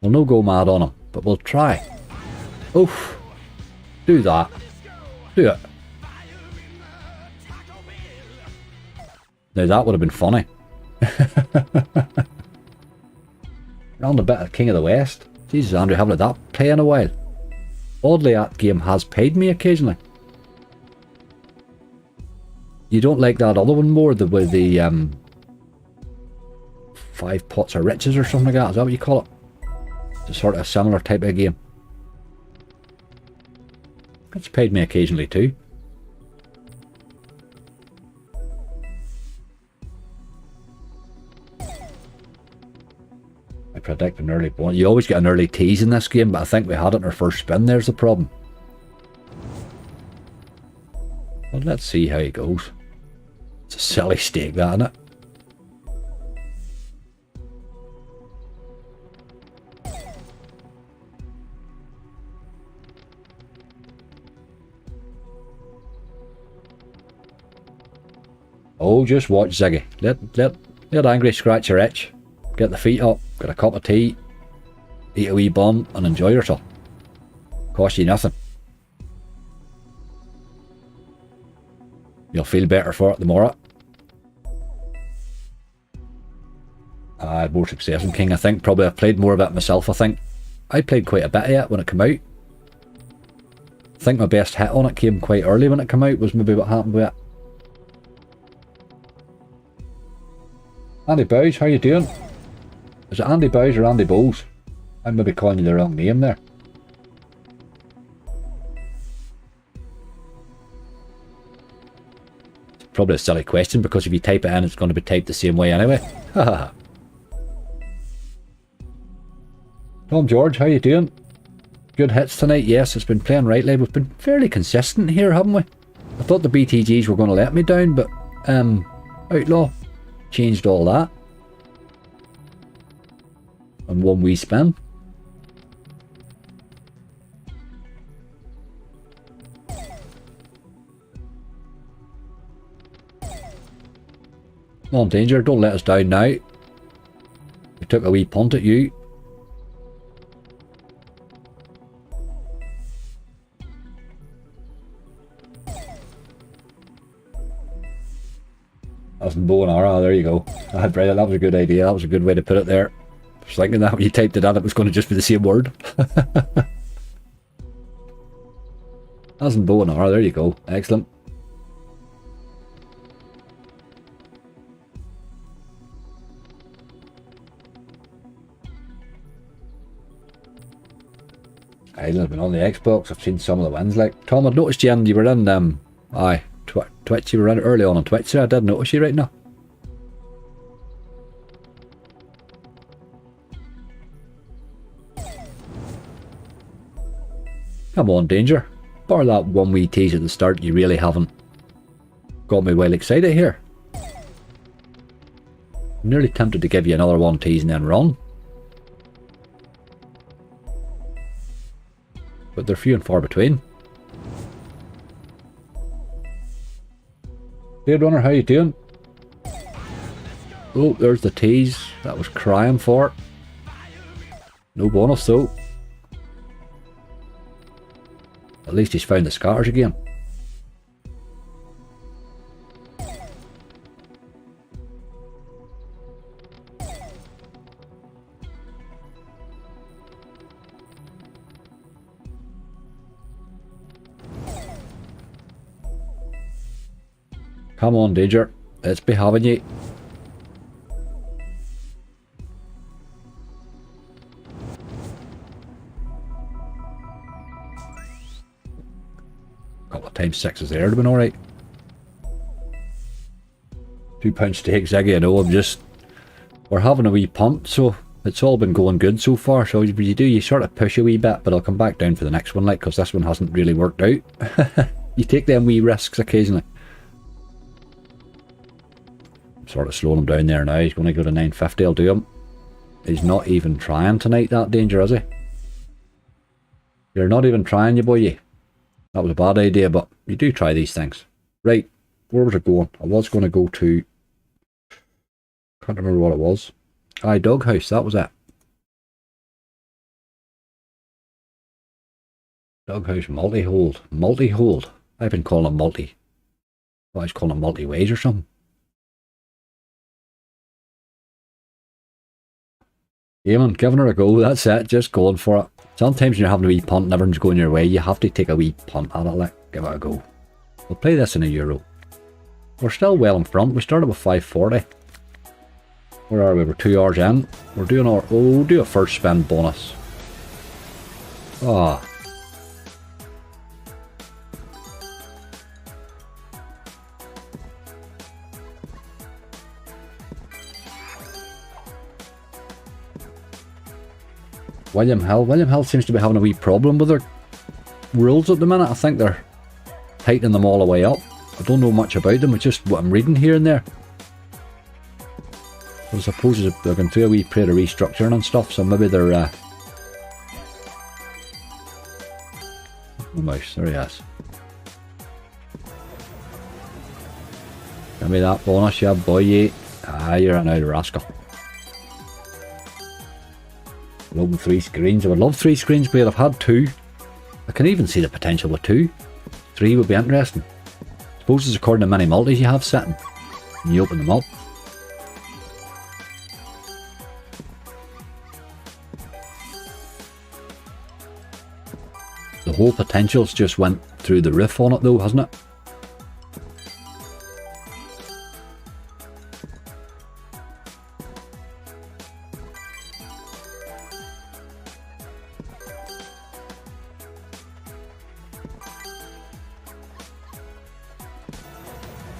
We'll no go mad on him, but we'll try. Oof. Do that. Do it. Now that would have been funny. Round a bit of King of the West. Jesus, Andrew, haven't had that play in a while. Oddly, that game has paid me occasionally. You don't like that other one more, with the 5 pots of riches or something like that? Is that what you call it? It's a sort of a similar type of game. It's paid me occasionally too. predict an early bonus. You always get an early tease in this game, but I think we had it in our first spin. There's the problem. Well, let's see how he goes. It's a silly stake, that, isn't it? Oh, just watch Ziggy. Let Angry scratch your itch. Get the feet up, get a cup of tea, eat a wee bun, and enjoy yourself. Cost you nothing. You'll feel better for it tomorrow. I had more success in King, I think. Probably I've played more of it myself, I think. I played quite a bit of it when it came out. I think my best hit on it came quite early when it came out, was maybe what happened with it. Andy Bowes, how you doing? Is it Andy Bowes or Andy Bowes? I may be calling you the wrong name there. It's probably a silly question because if you type it in, it's going to be typed the same way anyway. Haha. Tom George, how you doing? Good hits tonight. Yes, it's been playing rightly. We've been fairly consistent here, haven't we? I thought the BTGs were going to let me down, but Outlaw changed all that. And one wee spin. No danger, don't let us down now. We took a wee punt at you. That's in bow and arrow, there you go. That was a good idea, that was a good way to put it there. I was thinking that when you typed it in, it was going to just be the same word. That's in bow and arrow, there you go. Excellent. I've been on the Xbox, I've seen some of the wins. Like Tom, I'd noticed you were in Twitch, you were in early on Twitch, so I did notice you right now. Come on, Danger. Bar that one wee tease at the start, you really haven't got me well excited here. I'm nearly tempted to give you another one tease and then run. But they're few and far between. Blade Runner, how you doing? Oh, there's the tease that was crying for. No bonus though. At least he's found the scatters again. Come on, Danger. Let's be having you. Couple of times sixes there would have been alright. £2 stake, Ziggy, I know, we're having a wee punt, so it's all been going good so far, so you sort of push a wee bit, but I'll come back down for the next one, like, because this one hasn't really worked out. You take them wee risks occasionally. Sort of slowing him down there now. He's going to go to 950. I'll do him. He's not even trying tonight, that Danger, is he? You're not even trying, you boy. That was a bad idea, but you do try these things. Right, where was it going? I was going to go to... Can't remember what it was. Doghouse, that was it. Doghouse multi-hold. Multi-hold. I've been calling him multi. I was calling him multi-ways or something. Eamon, giving her a go, that's it, just going for it. Sometimes when you're having a wee punt and everyone's going your way, you have to take a wee punt at it, like, give it a go. We'll play this in a euro. We're still well in front, we started with 540. Where are we? We're 2 hours in. We're doing our, do a first spin bonus. Ah. William Hill. William Hill seems to be having a wee problem with their rules at the minute. I think they're tightening them all the way up. I don't know much about them, it's just what I'm reading here and there. I suppose they're going through a wee period of restructuring and stuff, so maybe they're... Oh, mouse, there he is. Give me that bonus, yeah boy, yeah. Ah, you're an out rascal. Loading 3 screens. I would love 3 screens, but I've had 2. I can even see the potential with 2. 3 would be interesting. Suppose it's according to many multis you have setting. And you open them up. The whole potentials just went through the roof on it though, hasn't it?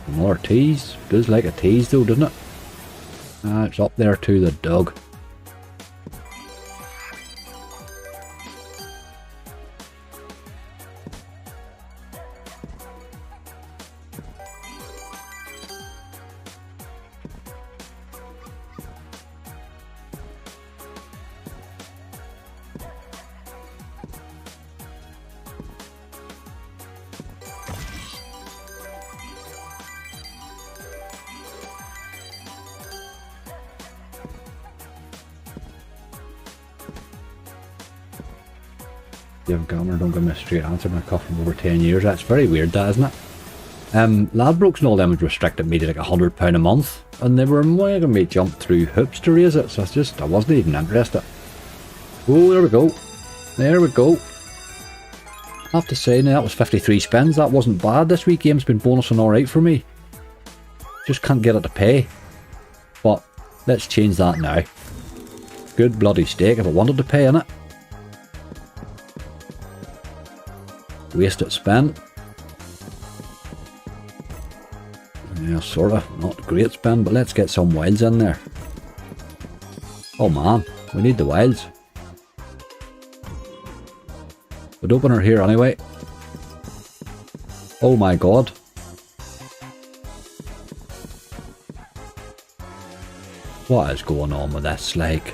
More tease. Does like a tease though, doesn't it? Ah, it's up there to the dog. Governor, don't give me a straight answer. My cough over 10 years. That's very weird, that, isn't it? Ladbrokes and all them had restricted me to like £100 a month, and they were making me jump through hoops to raise it, so I wasn't even interested. Oh, there we go. There we go. I have to say, now that was 53 spins. That wasn't bad. This week game's been bonusing alright for me. Just can't get it to pay. But let's change that now. Good bloody steak if I wanted to pay, innit? Wasted spend. Yeah, sort of. Not a great spend, but let's get some wilds in there. Oh man, we need the wilds. We'd open her here anyway. Oh my god. What is going on with this? Like,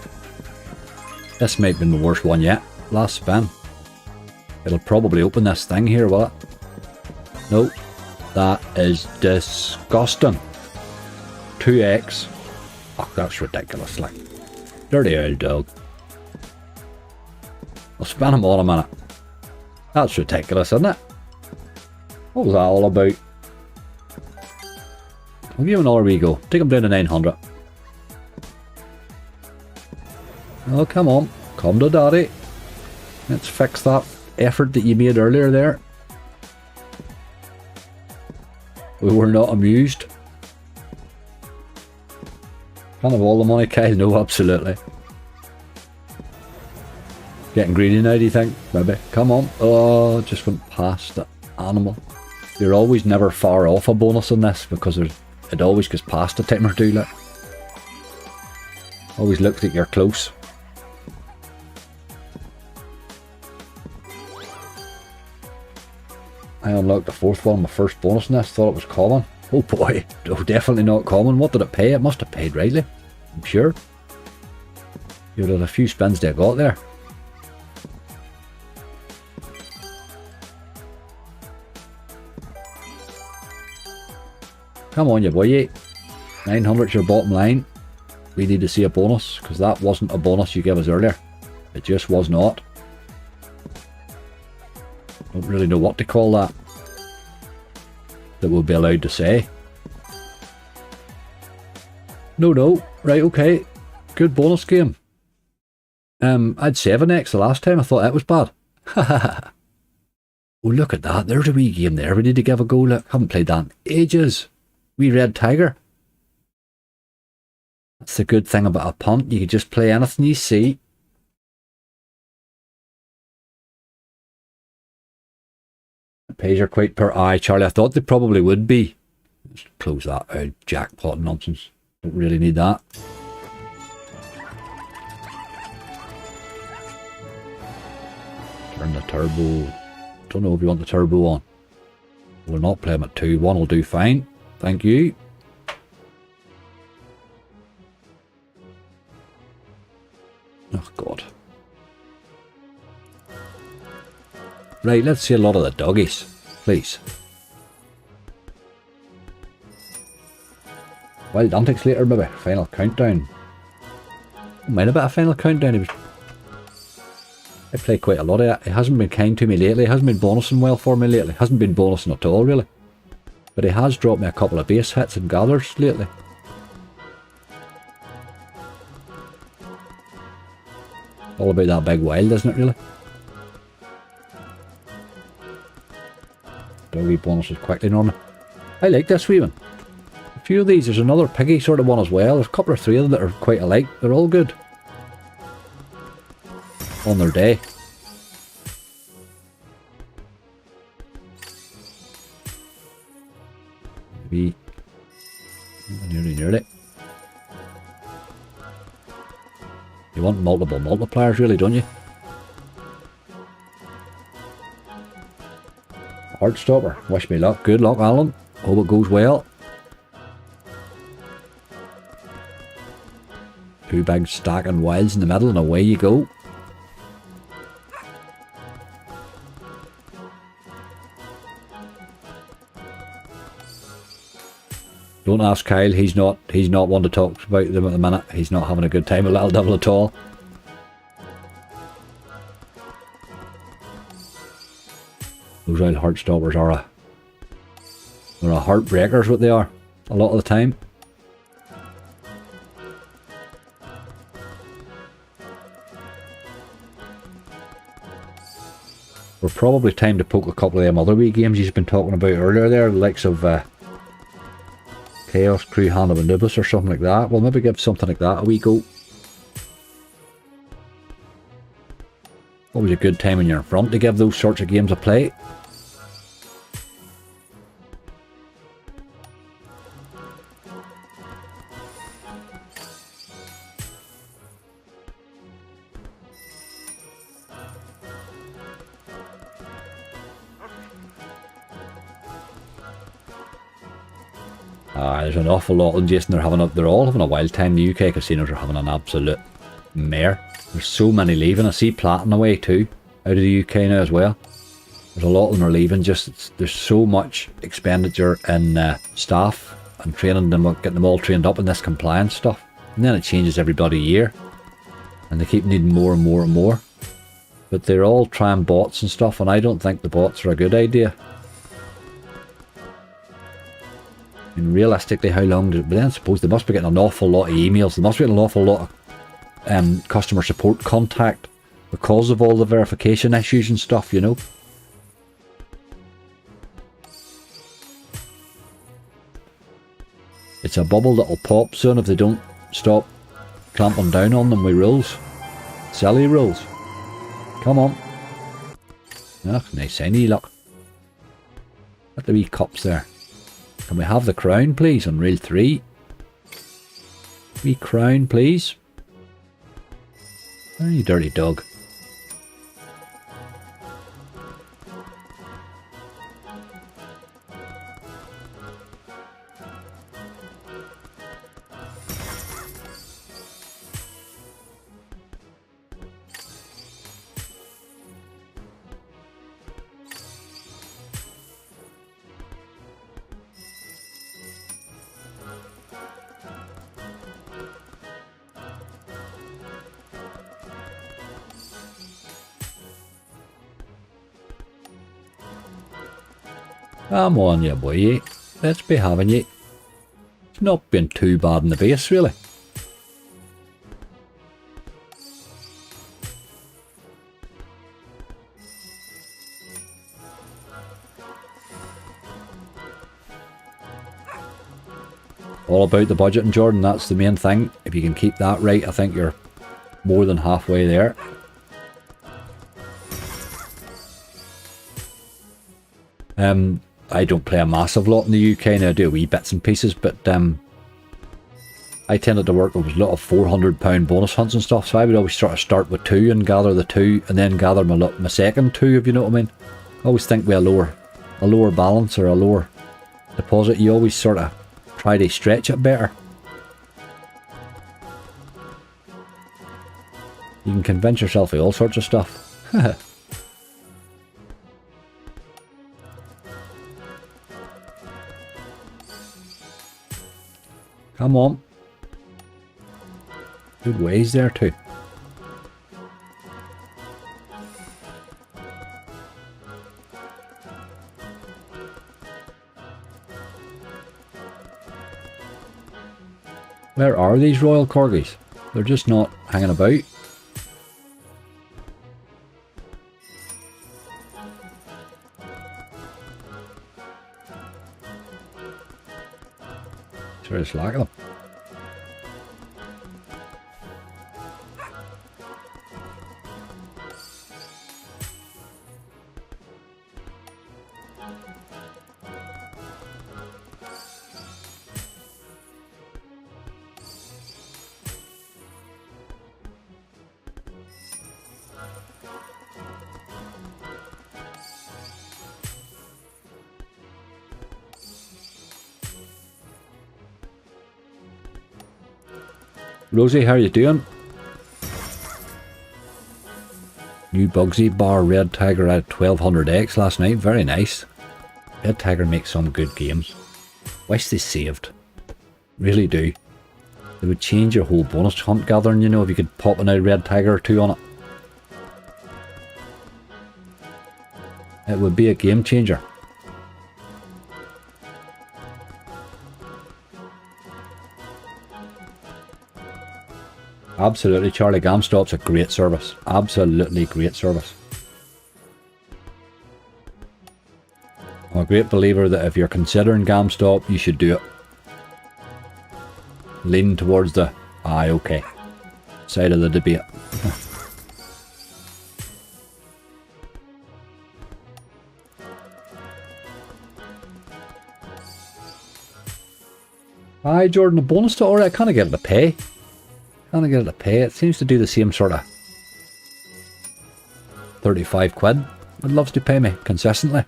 this might be the worst one yet. Last spin. It'll probably open this thing here, will it? Nope. That is disgusting. 2x. Oh, that's ridiculous, like. Dirty old dog. I'll spin them all a minute. That's ridiculous, isn't it? What was that all about? I'll give him another wee go. Take him down to 900. Oh, come on. Come to daddy. Let's fix that effort that you made earlier there. We were not amused. Can't have all the money, Kyle. No, absolutely. Getting greedy now, do you think? Maybe. Come on. Oh, just went past the animal. You're always never far off a bonus on this because it always goes past a time or two. Like. Always looks like you're close. I unlocked the 4th one, my first bonus in this, thought it was common. Oh boy, no, definitely not common. What did it pay? It must have paid rightly, I'm sure. You had a few spins they got there. Come on you boy, 900's your bottom line. We need to see a bonus, because that wasn't a bonus you gave us earlier. It just was not. Don't really know what to call that. That we'll be allowed to say. No. Right, okay. Good bonus game. I'd 7x the last time. I thought that was bad. Oh, look at that. There's a wee game there. We need to give a go. Look, haven't played that in ages. Wee Red Tiger. That's the good thing about a punt. You can just play anything you see. Pays are quite per eye, Charlie. I thought they probably would be. Let's close that out. Jackpot nonsense. Don't really need that. Turn the turbo. Don't know if you want the turbo on. We'll not play them at 2. 1 will do fine. Thank you. Oh God. Right, let's see a lot of the doggies, please. Wild Antics later, maybe. Final Countdown. Might have been a Final Countdown. I play quite a lot of that. He hasn't been kind to me lately. He hasn't been bonusing well for me lately. Hasn't been bonusing at all, really. But he has dropped me a couple of base hits and gathers lately. All about that big wild, isn't it, really? Doggy bonuses quickly, normally. I like this wee one. A few of these. There's another piggy sort of one as well. There's a couple or 3 of them that are quite alike. They're all good. On their day. Maybe. Nearly. You want multiple multipliers, really, don't you? Heartstopper. Wish me luck. Good luck, Alan. Hope it goes well. 2 big stacking wilds in the middle and away you go. Don't ask Kyle, he's not one to talk about them at the minute. He's not having a good time with Little Devil at all. Those old Heartstoppers are they're a heartbreakers, what they are, a lot of the time. We're probably time to poke a couple of them other wee games he's been talking about earlier there, the likes of Chaos Crew Hand of Anubis or something like that. We'll maybe give something like that a wee go. Always a good time when you're in front to give those sorts of games a play. There's an awful lot of Jason. They're all having a wild time. The UK casinos are having an absolute mare. There's so many leaving. I see Platin away too, out of the UK now as well. There's a lot of them are leaving. Just there's so much expenditure in staff and training them, getting them all trained up in this compliance stuff. And then it changes every bloody year, and they keep needing more and more and more. But they're all trying bots and stuff, and I don't think the bots are a good idea. I mean, realistically, how long did it? But then I suppose they must be getting an awful lot of emails. They must be getting an awful lot of customer support contact because of all the verification issues and stuff, you know. It's a bubble that'll pop soon if they don't stop clamping down on them with rules. Silly rules. Come on. Ah, nice shiny luck. At the wee cups there. Can we have the crown, please, on reel 3? Wee crown, please. Oh, you dirty dog. Come on, you boy. Let's be having you. It's not been too bad in the base, really. All about the budgeting, Jordan. That's the main thing. If you can keep that right, I think you're more than halfway there. I don't play a massive lot in the UK now. I do wee bits and pieces, but I tended to work with a lot of £400 bonus hunts and stuff, so I would always sort of start with 2 and gather the 2, and then gather my second 2, if you know what I mean. I always think with a lower balance or a lower deposit, you always sort of try to stretch it better. You can convince yourself of all sorts of stuff. Come on. Good ways there too. Where are these royal corgis? They're just not hanging about. Serious lack of them. Rosie, how are you doing? New Bugsy bar, Red Tiger at 1200X last night. Very nice. Red Tiger makes some good games. Wish they saved. Really do. They would change your whole bonus hunt gathering, you know, if you could pop an Red Tiger or 2 on it. It would be a game changer. Absolutely, Charlie. GameStop's a great service. Absolutely great service. I'm a great believer that if you're considering GameStop, you should do it. Lean towards the aye, okay side of the debate. Aye, Jordan, a bonus to order. I can't get it to pay. Can't get it to pay. It seems to do the same sort of 35 quid. It loves to pay me consistently.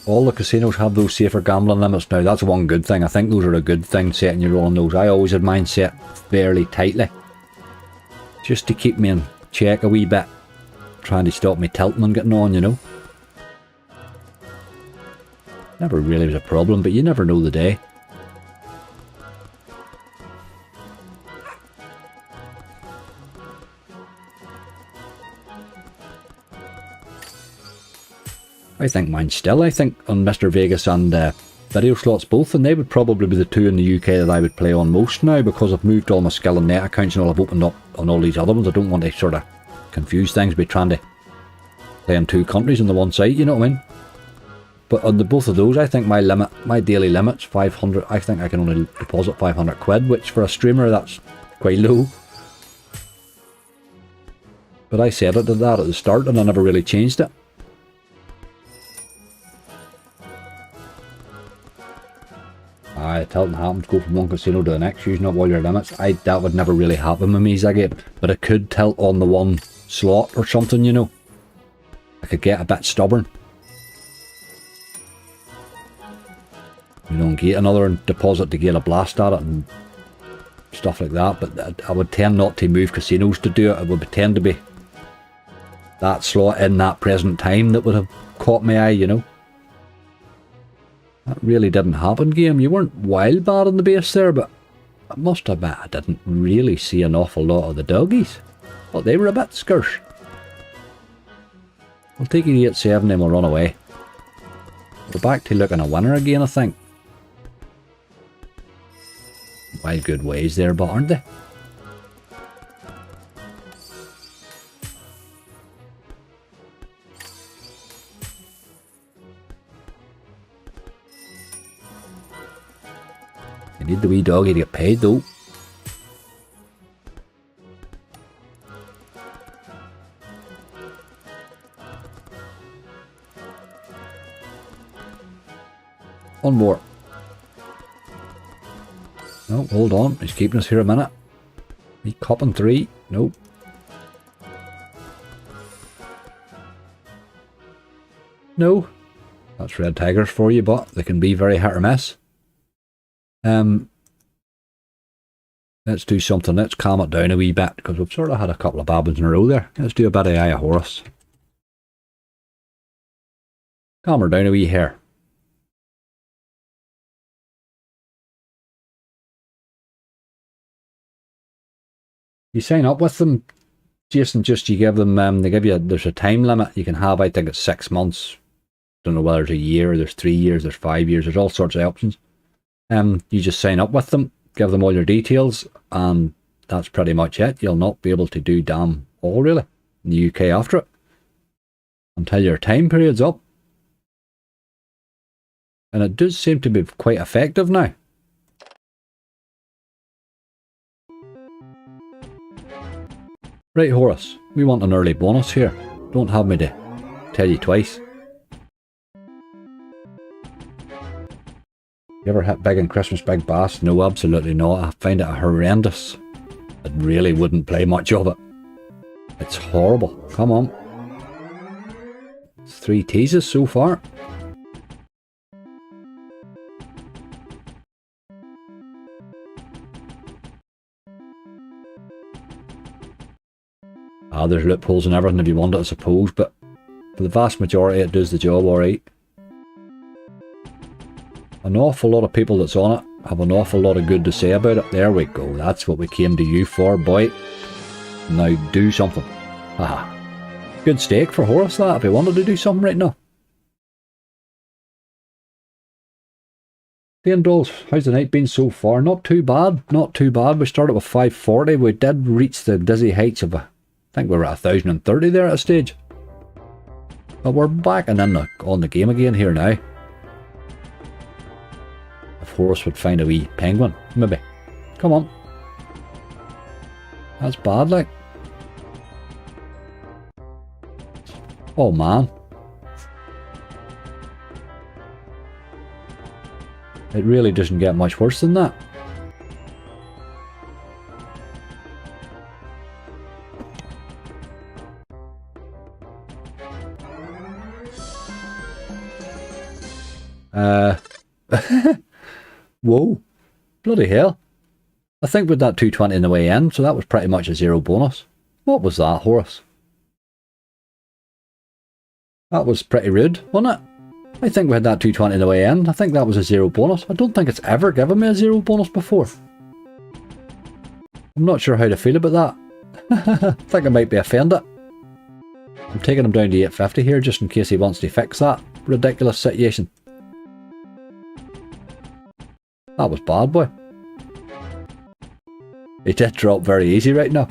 All the casinos have those safer gambling limits now. That's one good thing. I think those are a good thing, setting your own those. I always had mine set fairly tightly, just to keep me in check a wee bit, trying to stop me tilting and getting on, you know. Never really was a problem, but you never know the day. I think mine still. I think on Mr. Vegas and video slots both, and they would probably be the 2 in the UK that I would play on most now, because I've moved all my skill and net accounts and all. I've opened up on all these other ones. I don't want to sort of confuse things by trying to play in 2 countries on the one site, you know what I mean? But on the both of those, I think my limit, my daily limit's 500. I think I can only deposit 500 quid, which for a streamer, that's quite low. But I said it at that at the start, and I never really changed it. Aye, tilting happens, go from one casino to the next using up all your limits. That would never really happen with me, Zaggy, but it could tilt on the one slot or something, you know. I could get a bit stubborn. You know, and get another deposit to get a blast at it and stuff like that, but I would tend not to move casinos to do it. It would tend to be that slot in that present time that would have caught my eye, you know. That really didn't happen, game. You weren't wild bad on the base there, but I must admit I didn't really see an awful lot of the doggies. Well, they were a bit scarce. We'll take it 8-7 and we'll run away. We're back to looking a winner again, I think. Wild good ways there, but aren't they? need the wee doggy to get paid though. One more. No, hold on. He's keeping us here a minute. He copping 3. Nope. No. That's red tigers for you, but they can be very hit or miss. Let's do something. Let's calm it down a wee bit, because we've sort of had a couple of bad ones in a row there. Let's do a bit of Eye of Horus. Calm her down a wee hair. You sign up with them, Jason, just you give them, they give you, there's a time limit you can have. I think it's 6 months. Don't know whether it's a year, there's 3 years, there's 5 years, there's all sorts of options. You just sign up with them, give them all your details, and that's pretty much it. You'll not be able to do damn all, really, in the UK after it, until your time period's up. And it does seem to be quite effective now. Right, Horus, we want an early bonus here. Don't have me to tell you twice. You ever hit big in Christmas Big Bass? No, absolutely not. I find it horrendous. I really wouldn't play much of it. It's horrible. Come on. It's 3 teases so far. There's loopholes and everything if you want it, I suppose, but for the vast majority it does the job alright. An awful lot of people that's on it have an awful lot of good to say about it. There we go, that's what we came to you for, boy. Now do something. Ah, good stake for Horus that, if he wanted to do something right now. Dolls, how's the night been so far? Not too bad, not too bad. We started with 540, we did reach the dizzy heights of I think we were at 1030 there at a stage. But we're back and on the game again here now. If Horus would find a wee penguin, maybe. Come on. That's bad, like. Oh man. It really doesn't get much worse than that. Whoa. Bloody hell. I think with that 220 in the way in, so that was pretty much a 0 bonus. What was that, Horus? That was pretty rude, wasn't it? I think we had that 220 in the way in. I think that was a 0 bonus. I don't think it's ever given me a 0 bonus before. I'm not sure how to feel about that. I think I might be offended. I'm taking him down to 850 here just in case he wants to fix that ridiculous situation. That was bad, boy. He did drop very easy right now.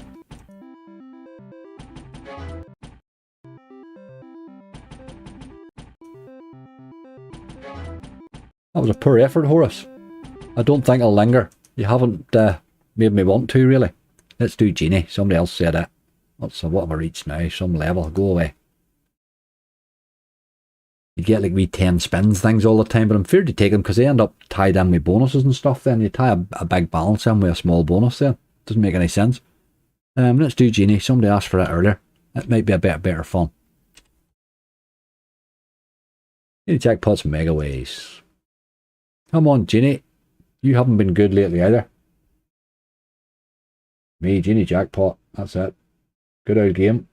That was a poor effort, Horus. I don't think I'll linger. You haven't made me want to, really. Let's do Genie. Somebody else said it. What have I reached now? Some level. Go away. You get like wee 10 spins things all the time, but I'm feared to take them because they end up tied in with bonuses and stuff then. You tie a big balance in with a small bonus then. Doesn't make any sense. Let's do Genie. Somebody asked for it earlier. It might be a bit better fun. Genie jackpots mega ways. Come on, Genie. You haven't been good lately either. Me, Genie jackpot. That's it. Good old game.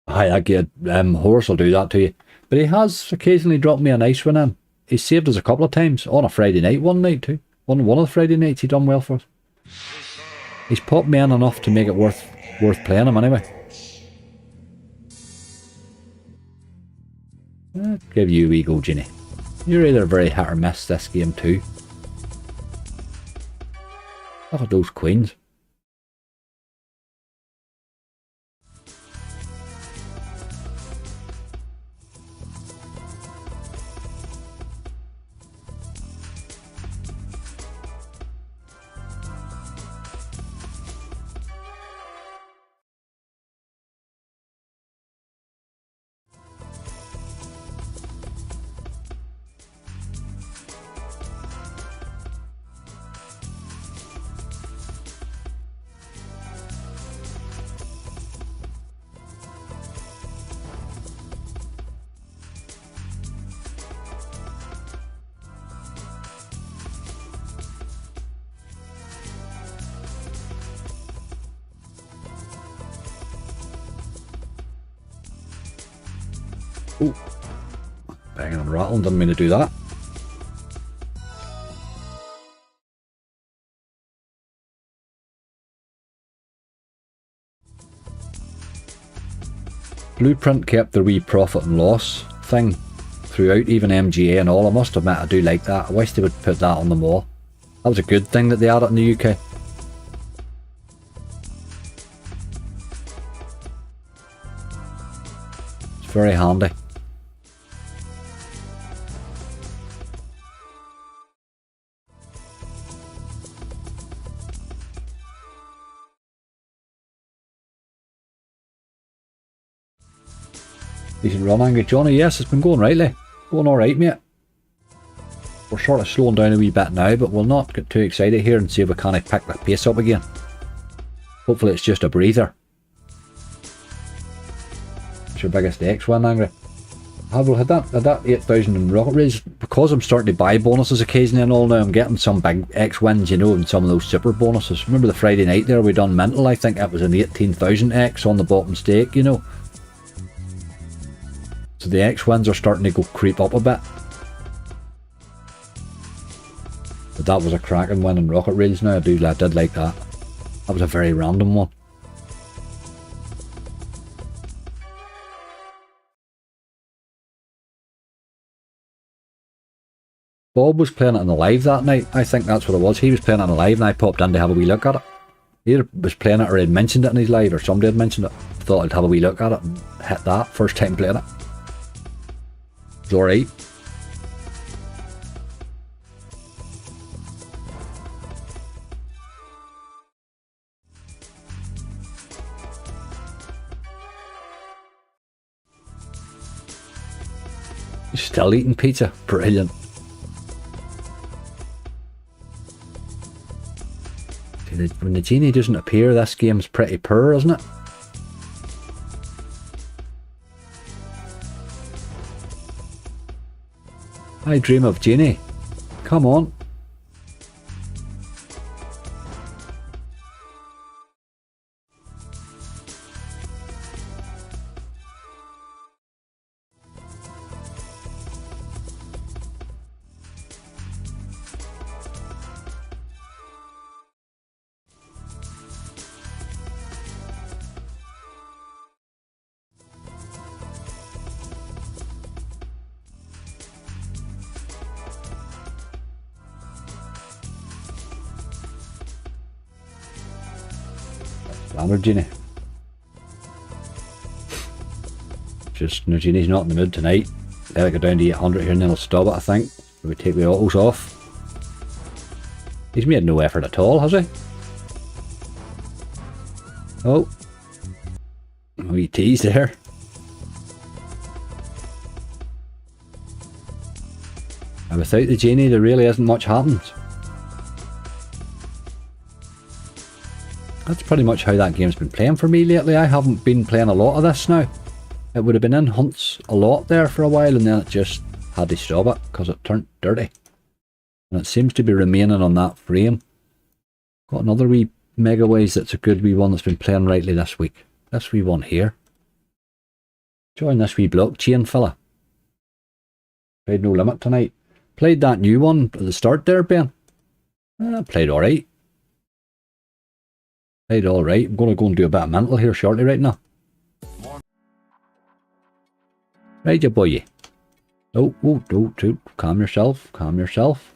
Aye, that good. Horus will do that to you. But he has occasionally dropped me a nice one in. He's saved us a couple of times. On a Friday night, one night too. One of the Friday nights he done well for us. He's popped me in enough to make it worth playing him anyway. I'll give you a wee go, Genie. You're either very hit or miss this game too. Look at those queens. Oh, banging and rattling, didn't mean to do that. Blueprint kept their wee profit and loss thing throughout, even MGA and all. I must admit, I do like that. I wish they would put that on them all. That was a good thing that they had it in the UK. It's very handy. Decent run, Angry Johnny. Yes, it's been going rightly. Going alright, mate. We're sort of slowing down a wee bit now, but we'll not get too excited here and see if we can't pick the pace up again. Hopefully it's just a breather. It's your biggest X win, Angry. Had that 8,000 in rocket raise. Because I'm starting to buy bonuses occasionally and all now, I'm getting some big X wins, you know, and some of those super bonuses. Remember the Friday night there we done mental? I think that was an 18,000 X on the bottom stake, you know. So the X wins are starting to go creep up a bit. But that was a cracking win in rocket rails now. I did like that. That was a very random one. Bob was playing it on the live that night. I think that's what it was. He was playing it on the live and I popped in to have a wee look at it. He either was playing it or had mentioned it in his live, or somebody had mentioned it. Thought I'd have a wee look at it and hit that. First time playing it. It's alright. Still eating pizza. Brilliant. When the genie doesn't appear, this game's pretty poor, isn't it? I dream of genie. Come on. Glamour Genie. Just, no, Genie's not in the mood tonight. Let it go down to 800 here and then I'll stop it, I think. We take the autos off. He's made no effort at all, has he? Oh. A wee tease there. And without the Genie, there really isn't much happens. That's pretty much how that game's been playing for me lately. I haven't been playing a lot of this now. It would have been in hunts a lot there for a while and then it just had to stop it because it turned dirty. And it seems to be remaining on that frame. Got another wee Megaways that's a good wee one that's been playing rightly this week. This wee one here. Join this wee blockchain fella. Played No Limit tonight. Played that new one at the start there, Ben. Played alright. Played alright. I'm going to go and do a bit of mental here shortly right now. Right, ya boy. Oh, calm yourself, calm yourself.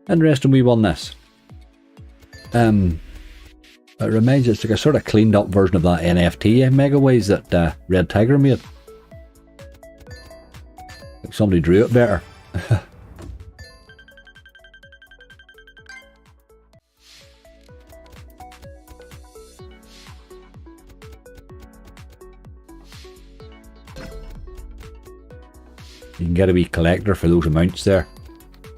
Interesting we won this. It reminds us, it's like a sort of cleaned up version of that NFT Megaways that Red Tiger made. Like somebody drew it better. You can get a wee collector for those amounts there.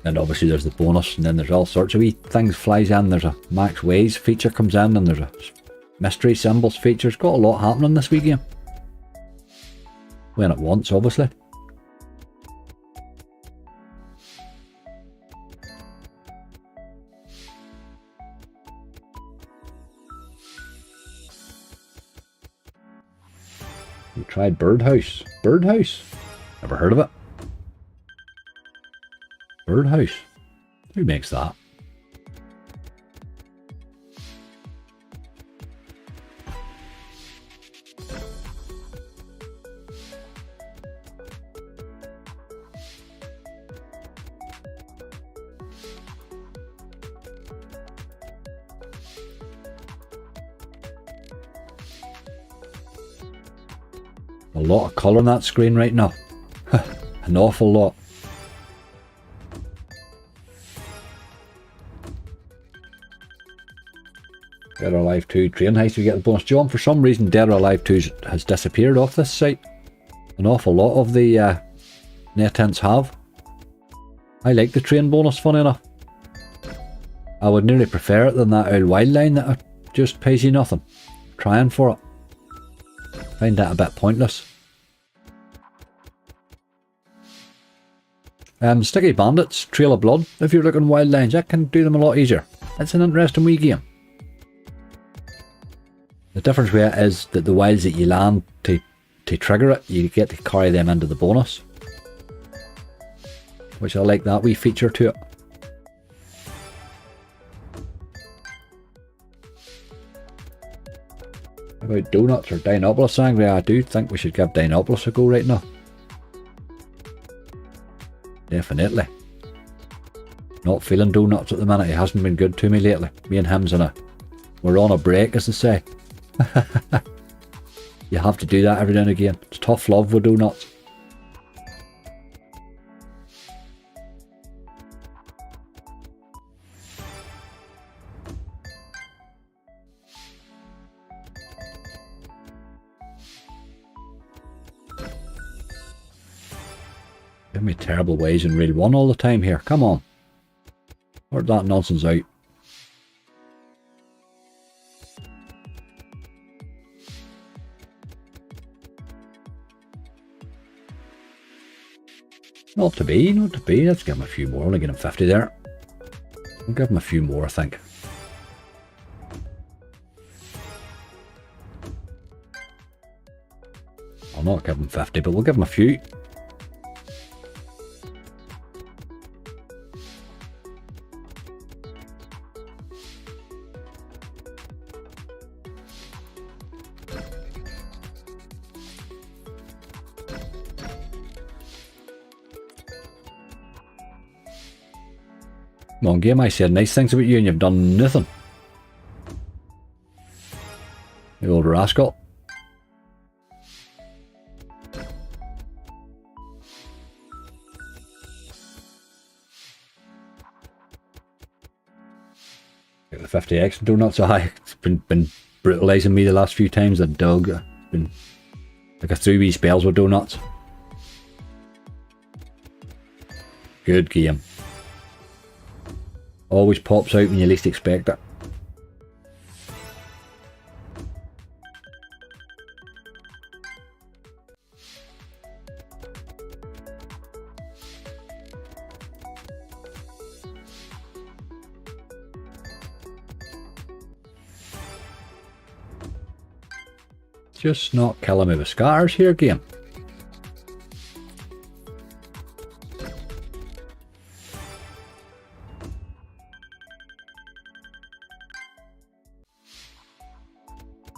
And obviously there's the bonus, and then there's all sorts of wee things flies in. There's a max ways feature comes in, and there's a mystery symbols feature. It's got a lot happening this wee game. When it wants, obviously. tried Birdhouse. Birdhouse? Never heard of it. Birdhouse. Who makes that? A lot of colour on that screen right now. An awful lot. Dead or Alive 2 train heist, we get the bonus. John, for some reason Dead or Alive 2 has disappeared off this site. An awful lot of the net hints have. I like the train bonus, funny enough. I would nearly prefer it than that old wild line that just pays you nothing. Trying for it. Find that a bit pointless. Sticky Bandits, Trail of Blood. If you're looking wild lines, that can do them a lot easier. It's an interesting wee game. The difference with it is that the wilds that you land to trigger it, you get to carry them into the bonus. Which I like that wee feature to it. About Donuts or Dinopolis Angry, I do think we should give Dinopolis a go right now. Definitely. Not feeling Donuts at the minute, he hasn't been good to me lately. Me and him's we're on a break, as they say. You have to do that every now and again. It's tough love with Donuts. Give me terrible ways in Reel 1 all the time here. Come on. Sort that nonsense out. Not to be, not to be. Let's give him a few more. Only get him 50 there. We'll give him a few more, I think. I'll not give him 50, but we'll give him a few. Come on, game, I said nice things about you and you've done nothing. You old rascal. Get the 50x donuts. It's been brutalising me the last few times. The dog. Been like a 3 wee spells with donuts. Good game. Always pops out when you least expect it. Just not killing me with scars here, game.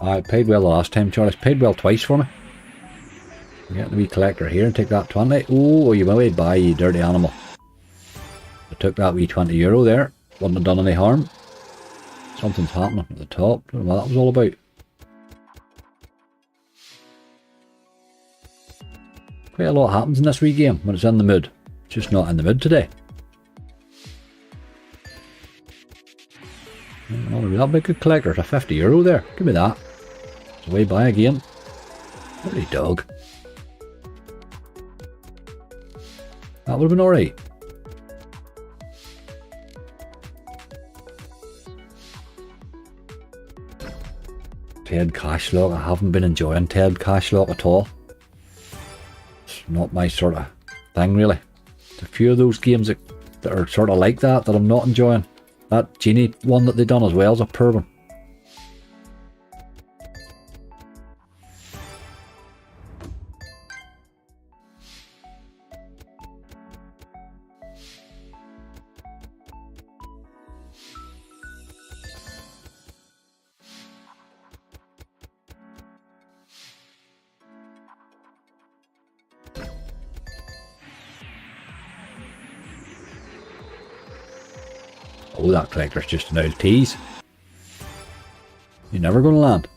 I paid well the last time, Charles. Paid well twice for me. Get the wee collector here and take that 20. Oh, you may buy, you dirty animal. I took that wee €20 there. Wouldn't have done any harm. Something's happening at the top. Don't know what that was all about. Quite a lot happens in this wee game when it's in the mood. It's just not in the mood today. Oh, that'll be a good collector. It's a €50 there. Give me that. It's way by again. Bloody dog. That would have been alright. Ted Cashlock. I haven't been enjoying Ted Cashlock at all. It's not my sort of thing, really. There's a few of those games that are sort of like that I'm not enjoying. That Genie one that they done as well is a poor one. Oh, that collector's just an old tease. You're never going to land.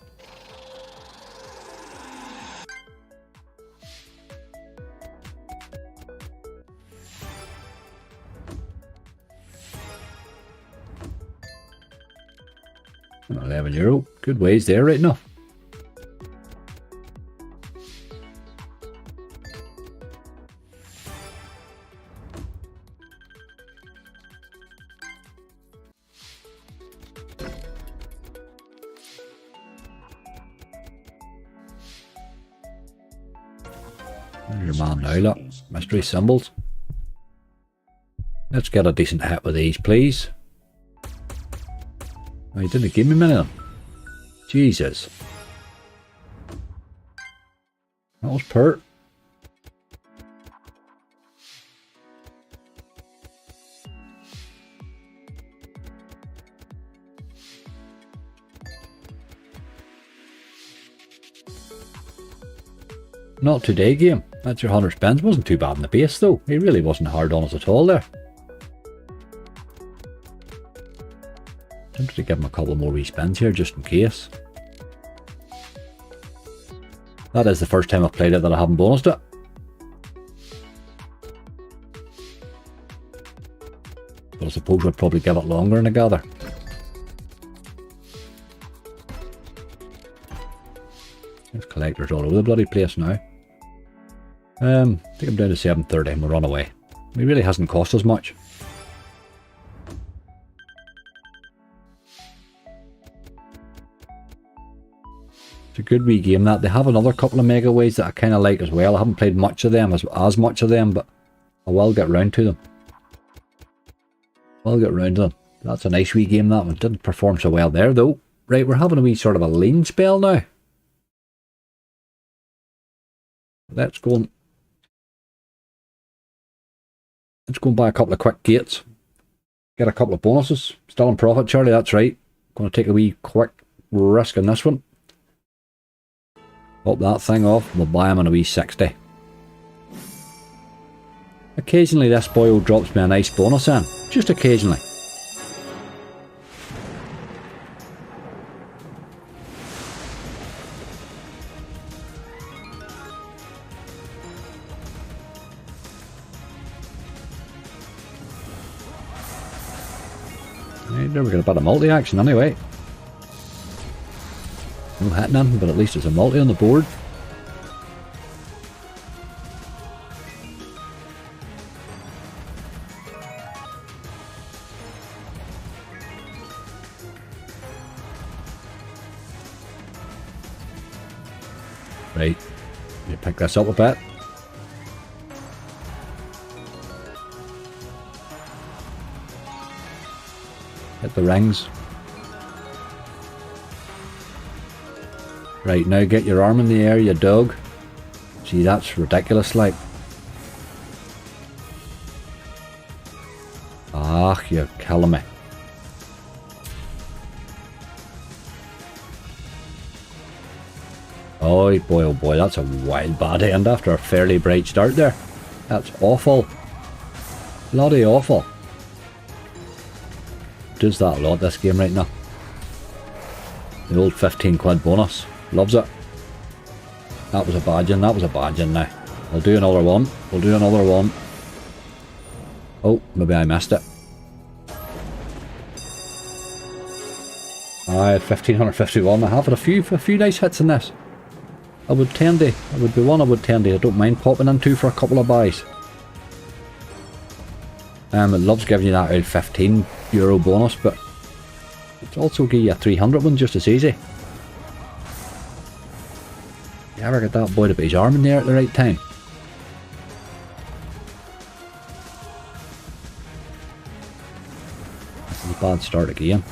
€11. Good ways there right now. There's your man now, look. Mystery symbols. Let's get a decent hit with these, please. Oh, he didn't give me many of them. Jesus. That was pert. Not today, game. That's your 100 spins. Wasn't too bad in the base, though. He really wasn't hard on us at all there. Tempted to give him a couple more wee spins here, just in case. That is the first time I've played it that I haven't bonused it. But I suppose I'd probably give it longer in a gather. There's collectors all over the bloody place now. I think I'm down to 730 and we'll run away. It really hasn't cost us much. It's a good wee game that. They have another couple of mega ways that I kind of like as well. I haven't played much of them, as much of them, but I will get round to them. I'll get round to them. That's a nice wee game, that one. Didn't perform so well there though. Right, we're having a wee sort of a lean spell now. Let's go and buy a couple of quick gates. Get a couple of bonuses. Still in profit, Charlie, that's right. Going to take a wee quick risk on this one. Pop that thing off, we'll buy him on a wee 60. Occasionally this boy drops me a nice bonus in. Just occasionally. Never got a bit of multi-action anyway. No hitting anything, but at least it's a multi on the board. Right, you pick this up a bit. Hit the rings. Right, now get your arm in the air, you dog. See, that's ridiculous, like. Ah, you're killing me. Oh boy, that's a wild bad end after a fairly bright start there. That's awful. Bloody awful. Does that a lot, this game right now. The old 15 quid bonus. Loves it. That was a badging, that was a badging now. I'll do another one. We'll do another one. Oh, maybe I missed it. I had 1551. I have had a few nice hits in this. I would be one I would tend to. I don't mind popping into for a couple of buys. It loves giving you that old €15 bonus, but it's also give you a 300 one just as easy. You ever get that boy to put his arm in there at the right time? This is a bad start again.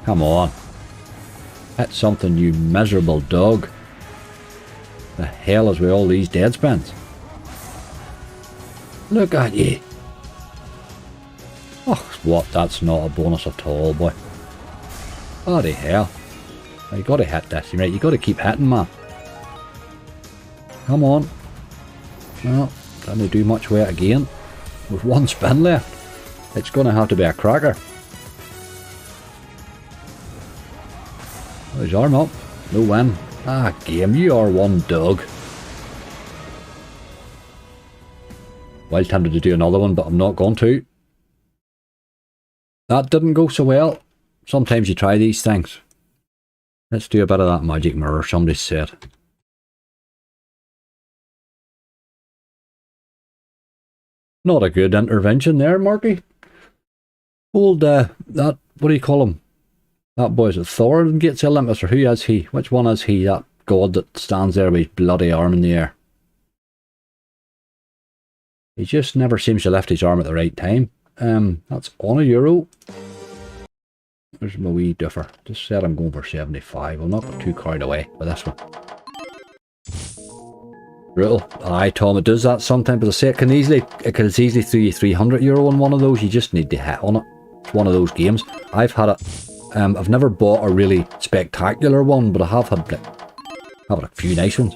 Come on. Hit something, you miserable dog. The hell is with all these dead spins? Look at you. Oh, what? That's not a bonus at all, boy. Bloody hell. You gotta hit this, right? You gotta keep hitting, man. Come on. Well, can they do much with it again? with one spin left. It's going to have to be a cracker. Oh, his arm up. No win. Ah, game, you are one dog. Well, tempted to do another one, but I'm not going to. That didn't go so well. Sometimes you try these things. Let's do a bit of that magic mirror, somebody said. Not a good intervention there, Marky. Old, that, what do you call him? That boy, is it Thor and Gates Olympus, or who is he? Which one is he? That god that stands there with his bloody arm in the air. He just never seems to lift his arm at the right time. That's on €1. There's my wee differ. Just said I'm going for 75. I'll not get too carried away with this one. Brutal. Aye, Tom, it does that sometimes, but I say it can easily throw you €300 on one of those. You just need to hit on it. It's one of those games. I've had it. I've never bought a really spectacular one, but I have had a few nice ones.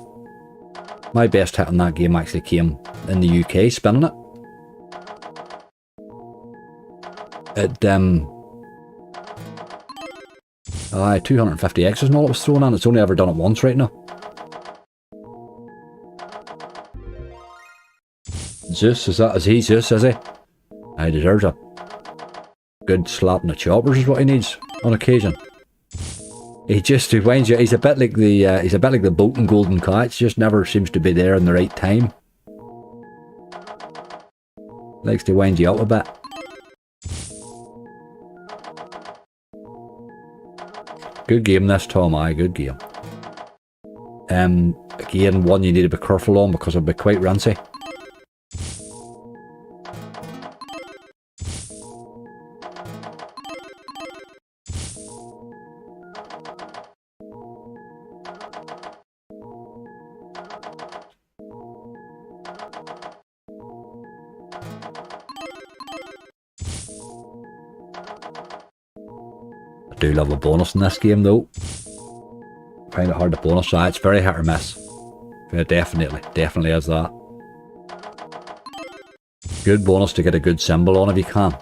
My best hit on that game actually came in the UK, spinning it. Aye, 250X is all it was thrown on. It's only ever done it once right now. Zeus, is he Zeus, is he? He deserves a good slap in the choppers is what he needs on occasion. He winds you. He's a bit like the boat in Golden Kite. Just never seems to be there in the right time. Likes to wind you up a bit. Good game this, Tom. Aye, good game. Again, one you need to be careful on because it'll be quite rancy. I do love a bonus in this game though. Find it hard to bonus, so it's very hit or miss. Yeah, definitely is that. Good bonus to get a good symbol on if you can.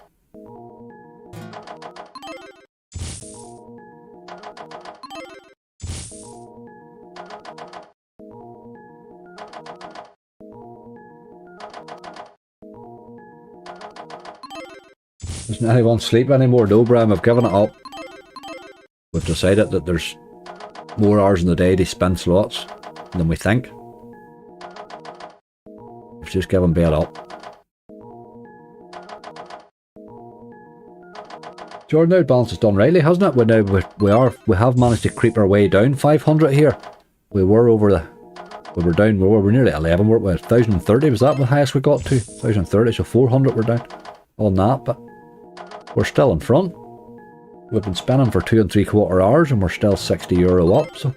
Doesn't anyone sleep anymore? No, Bram, I've given it up. We've decided that there's more hours in the day to spin slots than we think. We've just given bed up. Jordan, now balance has done rightly, hasn't it? We have managed to creep our way down 500 here. We were nearly 11. We're at 1030. Was that the highest we got to? 1030, so 400 we're down on that, but we're still in front. We've been spinning for 2 3/4 hours and we're still €60 up, so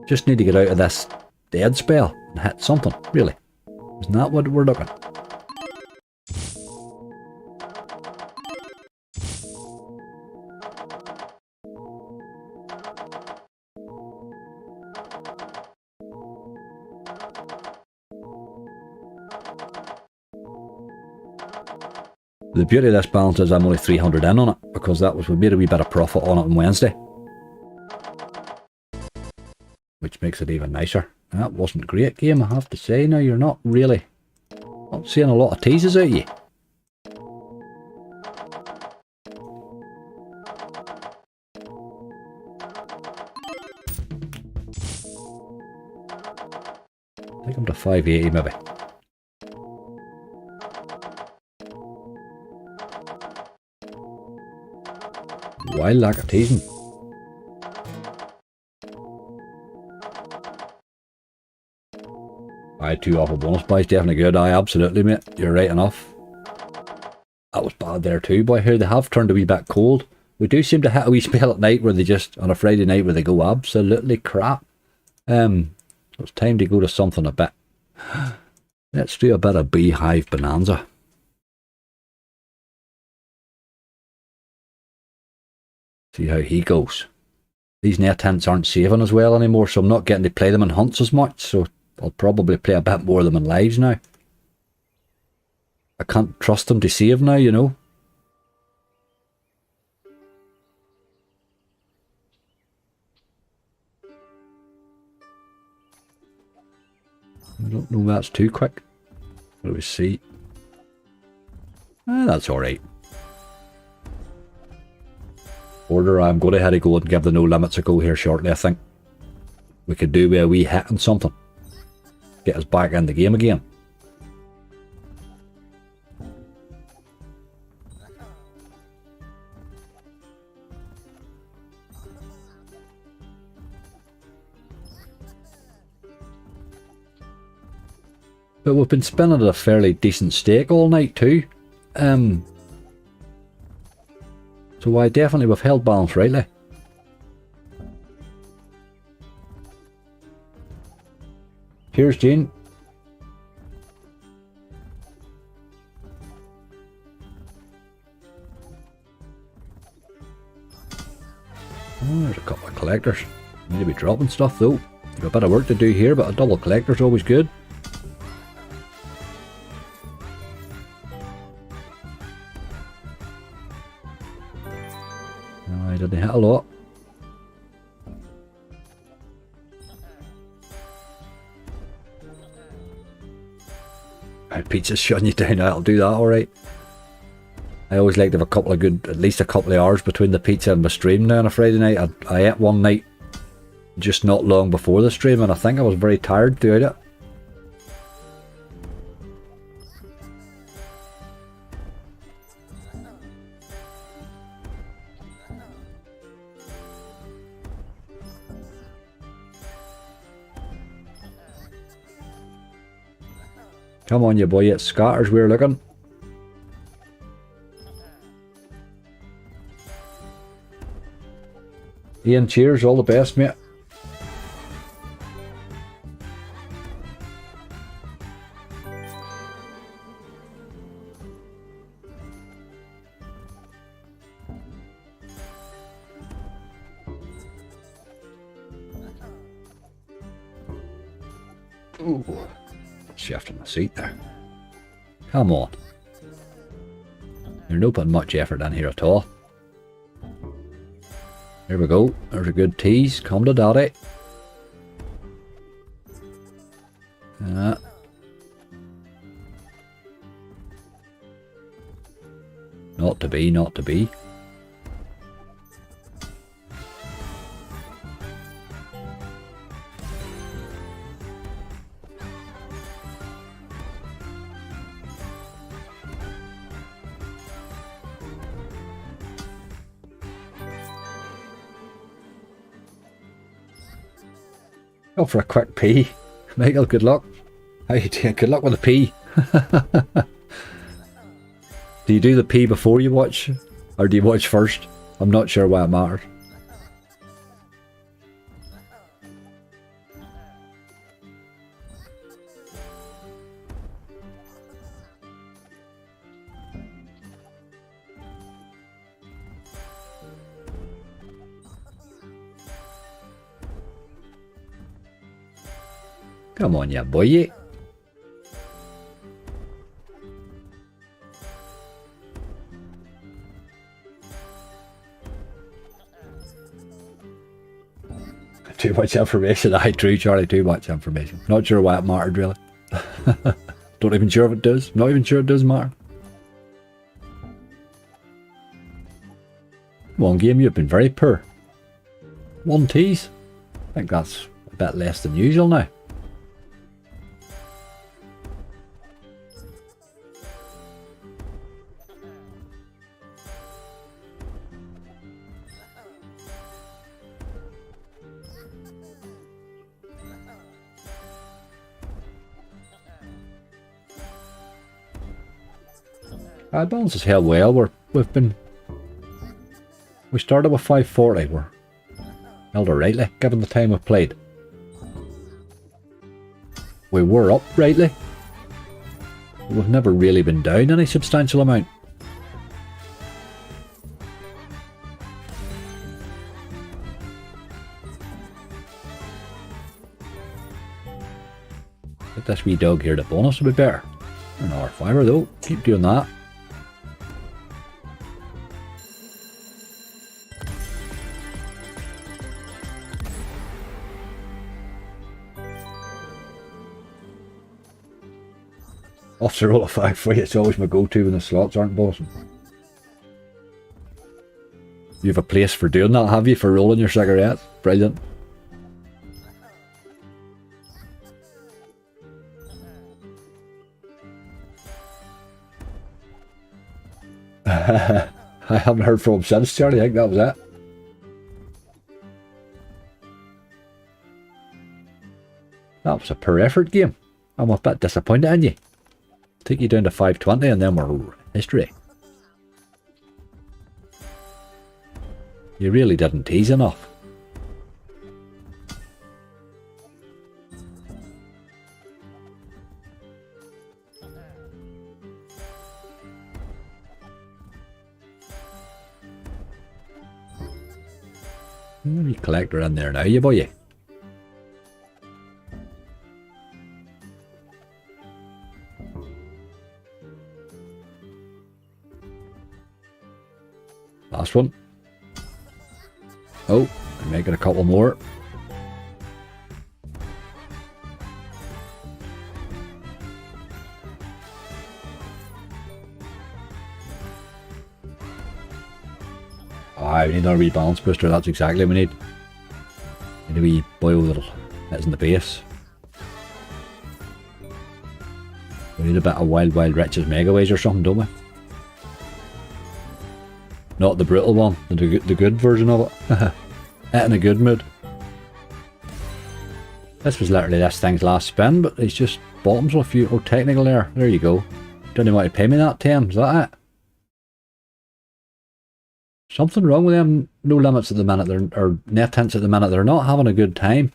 just need to get out of this dead spell and hit something, really. Isn't that what we're looking? The beauty of this balance is I'm only 300 in on it, because we made a wee bit of profit on it on Wednesday. Which makes it even nicer. That wasn't a great game, I have to say. Now you're not seeing a lot of teases out of you. Take him to 580 maybe. Wild lack of teasing. Aye, 2 off a bonus buy is definitely good. Aye, absolutely, mate. You're right enough. That was bad there too, boy. Here they have turned a wee bit cold. We do seem to hit a wee spell at night where they just, on a Friday night, where they go absolutely crap. So it's time to go to something a bit. Let's do a bit of Beehive Bonanza. See how he goes. These net hints aren't saving as well anymore, so I'm not getting to play them in hunts as much, so I'll probably play a bit more of them in lives now. I can't trust them to save now, you know. I don't know if that's too quick. What do we see? That's alright. Order, I'm going to have to go and give the no limits a go here shortly, I think. We could do with a wee hit and something. Get us back in the game again. But we've been spinning at a fairly decent stake all night too. So I definitely we've held balance rightly. Cheers, Jane. Oh, there's a couple of collectors. Need to be dropping stuff though. Got a bit of work to do here, but a double collector's always good. I didn't hit a lot. Right, pizza's shutting you down. I'll do that alright. I always like to have a couple of good, at least a couple of hours between the pizza and my stream now on a Friday night. I ate one night just not long before the stream and I think I was very tired throughout it. Come on, you boy, it's scatters we're looking. Ian, cheers, all the best, mate. Ooh. Shifting the seat there. Come on. You're not putting much effort in here at all. Here we go. There's a good tease. Come to daddy. Not to be, not to be. Go for a quick pee. Michael, good luck. How you doing? Good luck with the pee. Do you do the pee before you watch? Or do you watch first? I'm not sure why it matters. Come on, ya boy. Too much information. I true, Charlie. Too much information. Not sure why it mattered, really. Don't even sure if it does. Not even sure it does matter. Come on, game. You've been very poor. 1 tease. I think that's a bit less than usual now. Our balance is held well. We started with 540. We're held her rightly, given the time we've played. We were up rightly. We've never really been down any substantial amount. Get this wee dog here to bonus would be better. Another fiver though. Keep doing that. Off to roll a 5 for you. It's always my go-to when the slots aren't bossing. You have a place for doing that, have you? For rolling your cigarette? Brilliant. I haven't heard from him since, Charlie. I think that was it. That was a poor effort game. I'm a bit disappointed in you. Take you down to 520 and then we're history. You really didn't tease enough. Maybe collector in there now, you boy. Last one. Oh, I'm making a couple more. Ah, we need another wee balance booster. That's exactly what we need. Need a wee boil that'll hit in the base. We need a bit of Wild Wild Riches Megaways or something, don't we? Not the brutal one, the good version of it. In a good mood. This was literally this thing's last spin, but he's just bottoms with a few. Oh, technical error. There you go. Don't even want to pay me that 10. Is that it? Something wrong with them no limits at the minute, or net hints at the minute. They're not having a good time.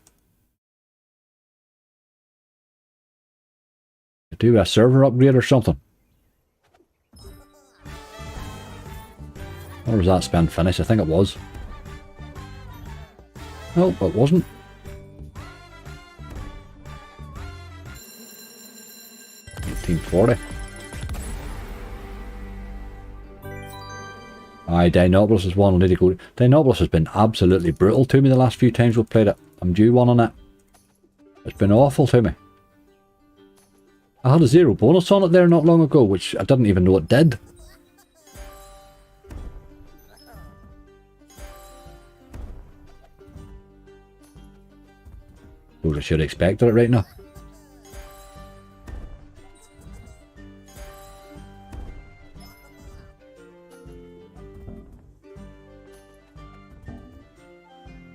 Do a server upgrade or something. Or was that spin finished? I think it was. No, it wasn't. $18.40. Aye, Dinopolis is one. I'll need to go. Dinopolis has been absolutely brutal to me the last few times we've played it. I'm due one on it. It's been awful to me. I had a 0 bonus on it there not long ago, which I didn't even know it did. Suppose I should have expected it right now.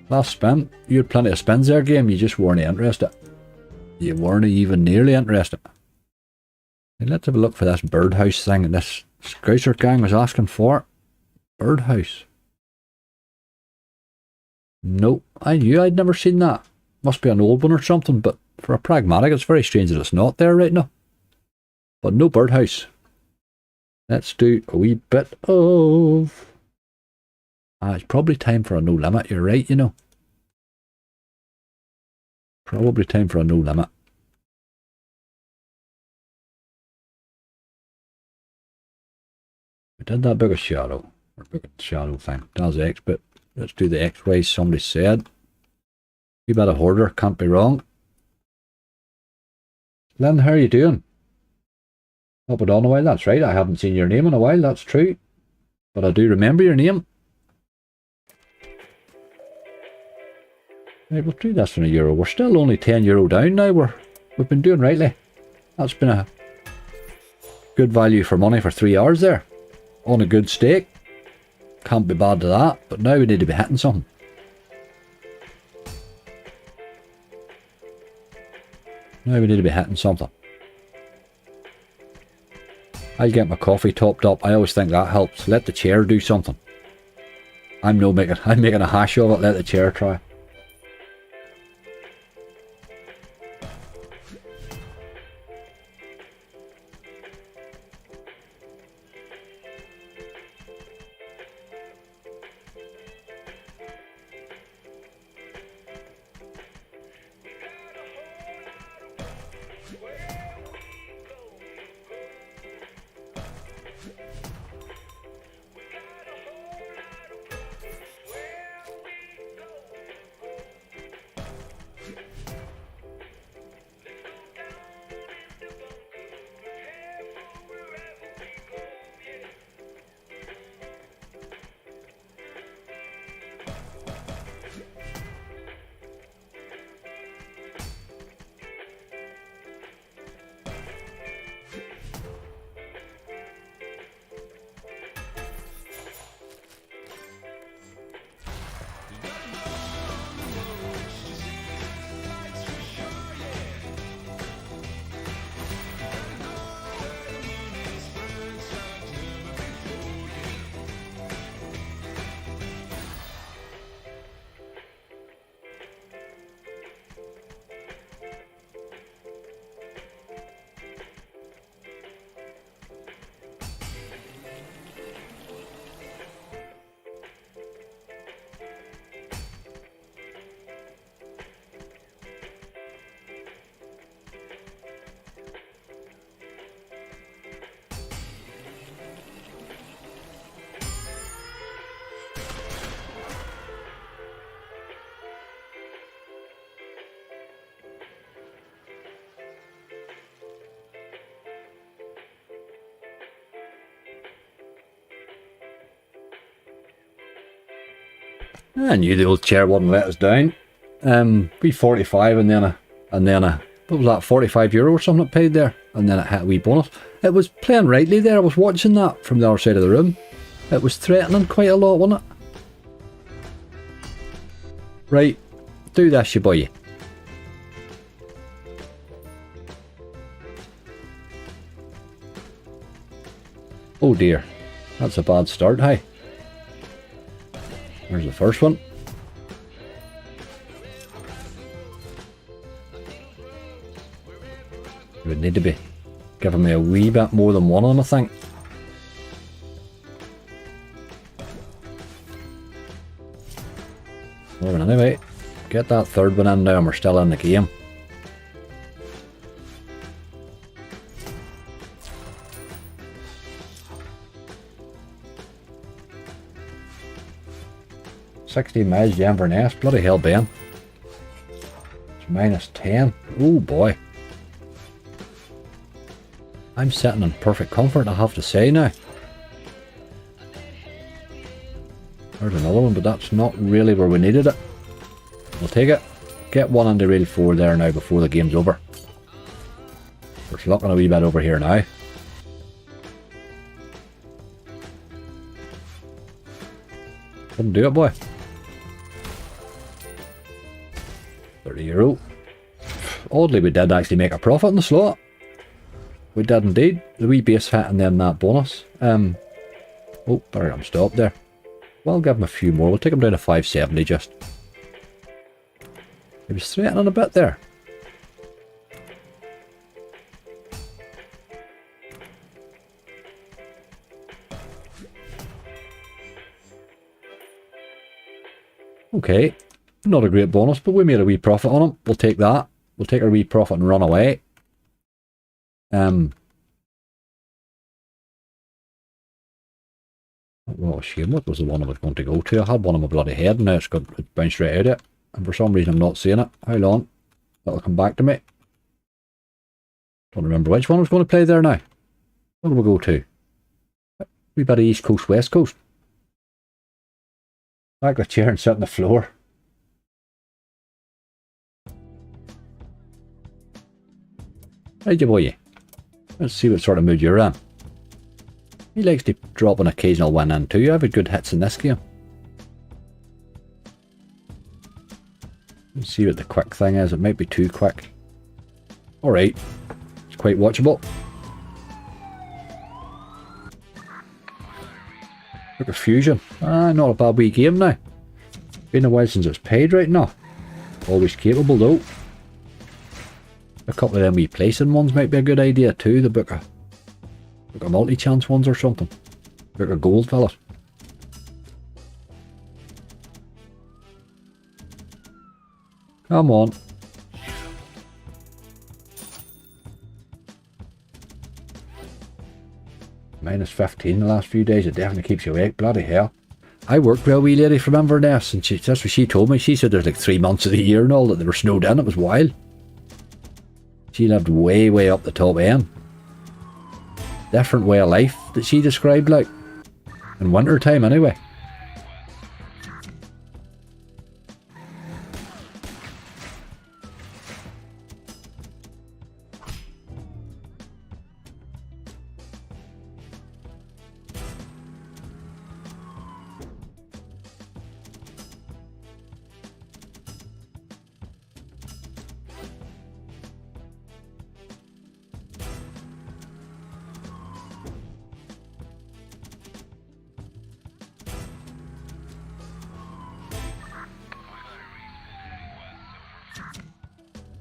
Last spin. You had plenty of spins there, game. You just weren't interested. You weren't even nearly interested. Hey, let's have a look for this birdhouse thing that this Scouser gang was asking for. Birdhouse. Nope. I knew I'd never seen that. Must be an old one or something, but for a pragmatic, it's very strange that it's not there right now. But no birdhouse. Let's do a wee bit of... it's probably time for a no limit, you're right, you know. Probably time for a no limit. We did that big of shadow. Or big of shadow thing. That's X, but let's do the X ways somebody said. Wee bit of hoarder, can't be wrong. Lynn, how are you doing? Up and on a while, that's right. I haven't seen your name in a while, that's true. But I do remember your name. Right, we'll do this in €1. We're still only €10 down now. We've been doing rightly. That's been a good value for money for 3 hours there. On a good stake. Can't be bad to that. But now we need to be hitting something. Now we need to be hitting something. I'll get my coffee topped up. I always think that helps. Let the chair do something. I'm making a hash of it. Let the chair try. I knew the old chair wouldn't let us down. We 45 and then a what was that, €45 or something it paid there, and then it had a wee bonus. It was playing rightly there. I was watching that from the other side of the room. It was threatening quite a lot, wasn't it? Right, do this, you boy. Oh dear, that's a bad start, hey. There's the first one. You would need to be giving me a wee bit more than one of them, I think. Well, anyway, get that third one in now and we're still in the game. $16 miles to Inverness. Bloody hell, Ben. It's -10. Oh boy. I'm sitting in perfect comfort, I have to say now. There's another one, but that's not really where we needed it. We'll take it. Get one into rail 4 there now before the game's over. We're looking a wee bit over here now. Couldn't do it, boy. €30. Oddly, we did actually make a profit in the slot. We did indeed. The wee base hit and then that bonus. Oh, better get him stopped there. Well, give him a few more. We'll take him down to 570 just. He was threatening a bit there. Okay. Not a great bonus, but we made a wee profit on him. We'll take that. We'll take our wee profit and run away. What a shame. What was the one I was going to go to? I had one on my bloody head and now it's bounced right out of it. And for some reason I'm not seeing it. How long? That'll come back to me. Don't remember which one I was going to play there now. What do we go to? Wee bit of East Coast, West Coast. Back the chair and sit on the floor. Right, you boy. Let's see what sort of mood you're in. He likes to drop an occasional win in too. I've had good hits in this game. Let's see what the quick thing is. It might be too quick. Alright. It's quite watchable. Look at Fusion. Not a bad wee game now. Been a while since it's paid right now. Always capable though. A couple of them wee placing ones might be a good idea too. The book of multi-chance ones or something. Book of gold, fellas. Come on. -15 the last few days. It definitely keeps you awake. Bloody hell. I worked with a wee lady from Inverness and that's what she told me. She said there's like 3 months of the year and all that they were snowed in. It was wild. She lived way, way up the top end. Different way of life that she described, like. In winter time, anyway.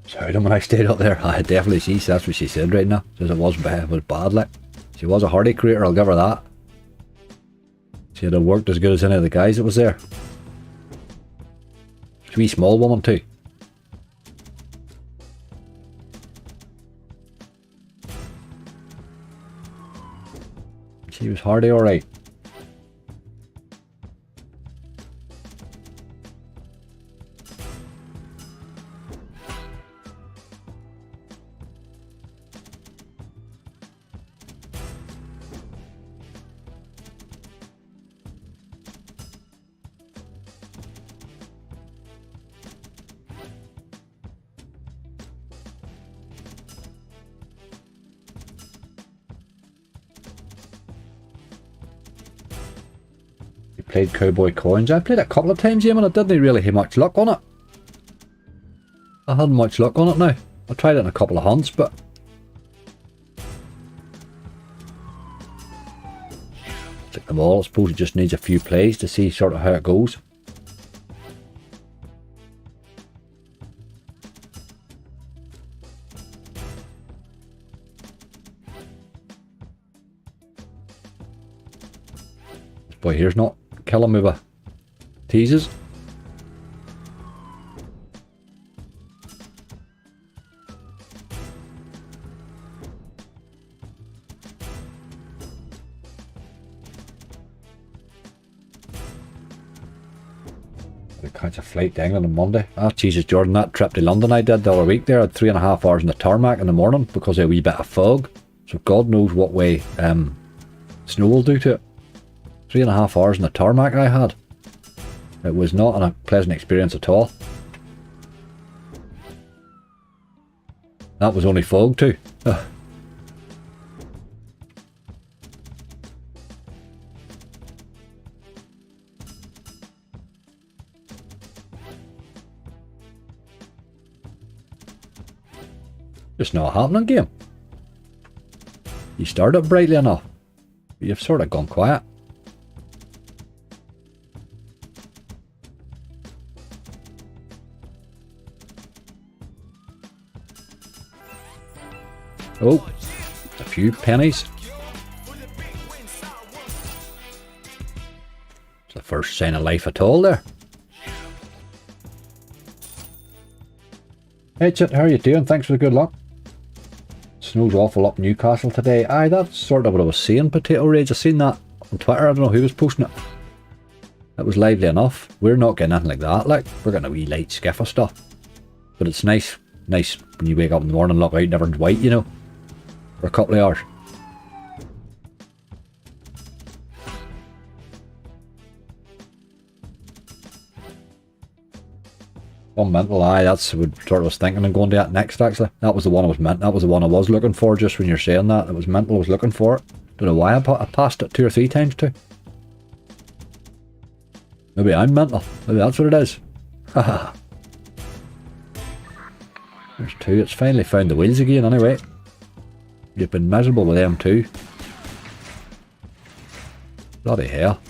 Sorry, when I stayed up there, I definitely that's what she said right now. Says it was bad, like. She was a hardy creator, I'll give her that. She had worked as good as any of the guys that was there. She's a wee small woman too. She was hardy alright. played Cowboy Coins. I played it a couple of times, yeah, and I didn't really have much luck on it. I hadn't much luck on it now. I tried it in a couple of hunts, but... Take them all. I suppose it just needs a few plays to see sort of how it goes. This boy here's not killing me with teases. Catch a flight to England on Monday. Ah, Jesus, Jordan, that trip to London I did the other week there, I had 3.5 hours in the tarmac in the morning because of a wee bit of fog. So God knows what way snow will do to it. 3.5 hours in the tarmac I had. It was not a pleasant experience at all. That was only fog too. Ugh. Just not a happening game. You started brightly enough, but you've sort of gone quiet. Oh, a few pennies. It's the first sign of life at all there. Hey Chit, how are you doing? Thanks for the good luck. Snow's awful up Newcastle today. Aye, that's sort of what I was saying, Potato Rage. I seen that on Twitter. I don't know who was posting it. It was lively enough. We're not getting anything like that. Like, we're getting a wee light skiff of stuff. But it's nice when you wake up in the morning and look out and everything's white, you know, for a couple of hours. One mental, aye, that's what I was thinking and going to that next actually. That was the one I was that was the one I was looking for just when you're saying that. It was mental, I was looking for it. Don't know why I passed it 2 or 3 times too. Maybe I'm mental. Maybe that's what it is. Haha. There's 2. It's finally found the wheels again anyway. You've been miserable with them too. Bloody hell.